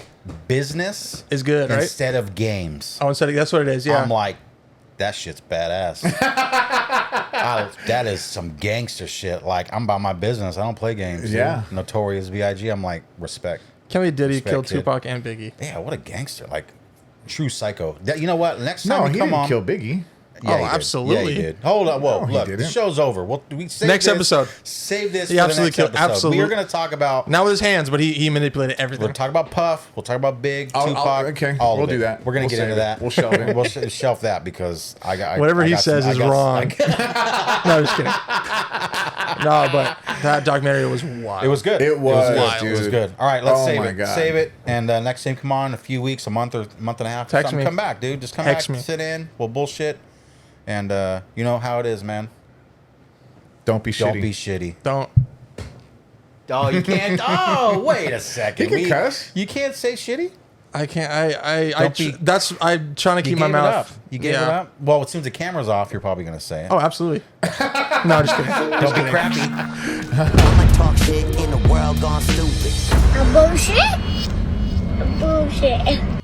Business Is good, right? instead of games. Oh, instead of, that's what it is. Yeah. I'm like, that shit's badass. That is some gangster shit. Like, I'm about my business. I don't play games. Yeah. Dude. Notorious B.I.G. I'm like, respect. Can't believe Diddy Respect, killed kid. Tupac and Biggie. Yeah, what a gangster. Like, true psycho. That, you know what? Next No, time he you come didn't on. kill Biggie. Yeah, Oh, he did. absolutely. Yeah, he did. Hold on. Whoa, No, he look. The didn't. show's over. We save Next this. episode. Save this He for the absolutely next killed- episode. absolutely. We are going to talk about... Not with his hands, but he manipulated everything. We'll talk about Puff. We'll talk about Big, I'll- Tupac. okay, all of we'll it. do that. We're going to We'll get into save it. that. We'll shelve it. We'll shelf that because I got... Whatever I he got says some- is I got- wrong. I got- No, I'm just kidding. No, but that documentary was wild. It was good. It was, good. dude. It was good. All right, let's Oh save my it. God. Save it. And next time, come on, in a few weeks, a month or month and a half. or Text something, me. Come back, dude. Just come Text back. me. Sit in. We'll bullshit. And you know how it is, man. Don't be Don't shitty. be shitty. Don't. Oh, you can't. Oh, wait a second. You can cuss. You can't say shitty. I can't. Don't I'm trying to You keep my gave mouth. it up. You gave it up. Well, as soon as the camera's off, you're probably gonna say it. Oh, absolutely. No, just kidding. Don't be crappy. I'ma talk shit in the world gone stupid. A bullshit? A bullshit.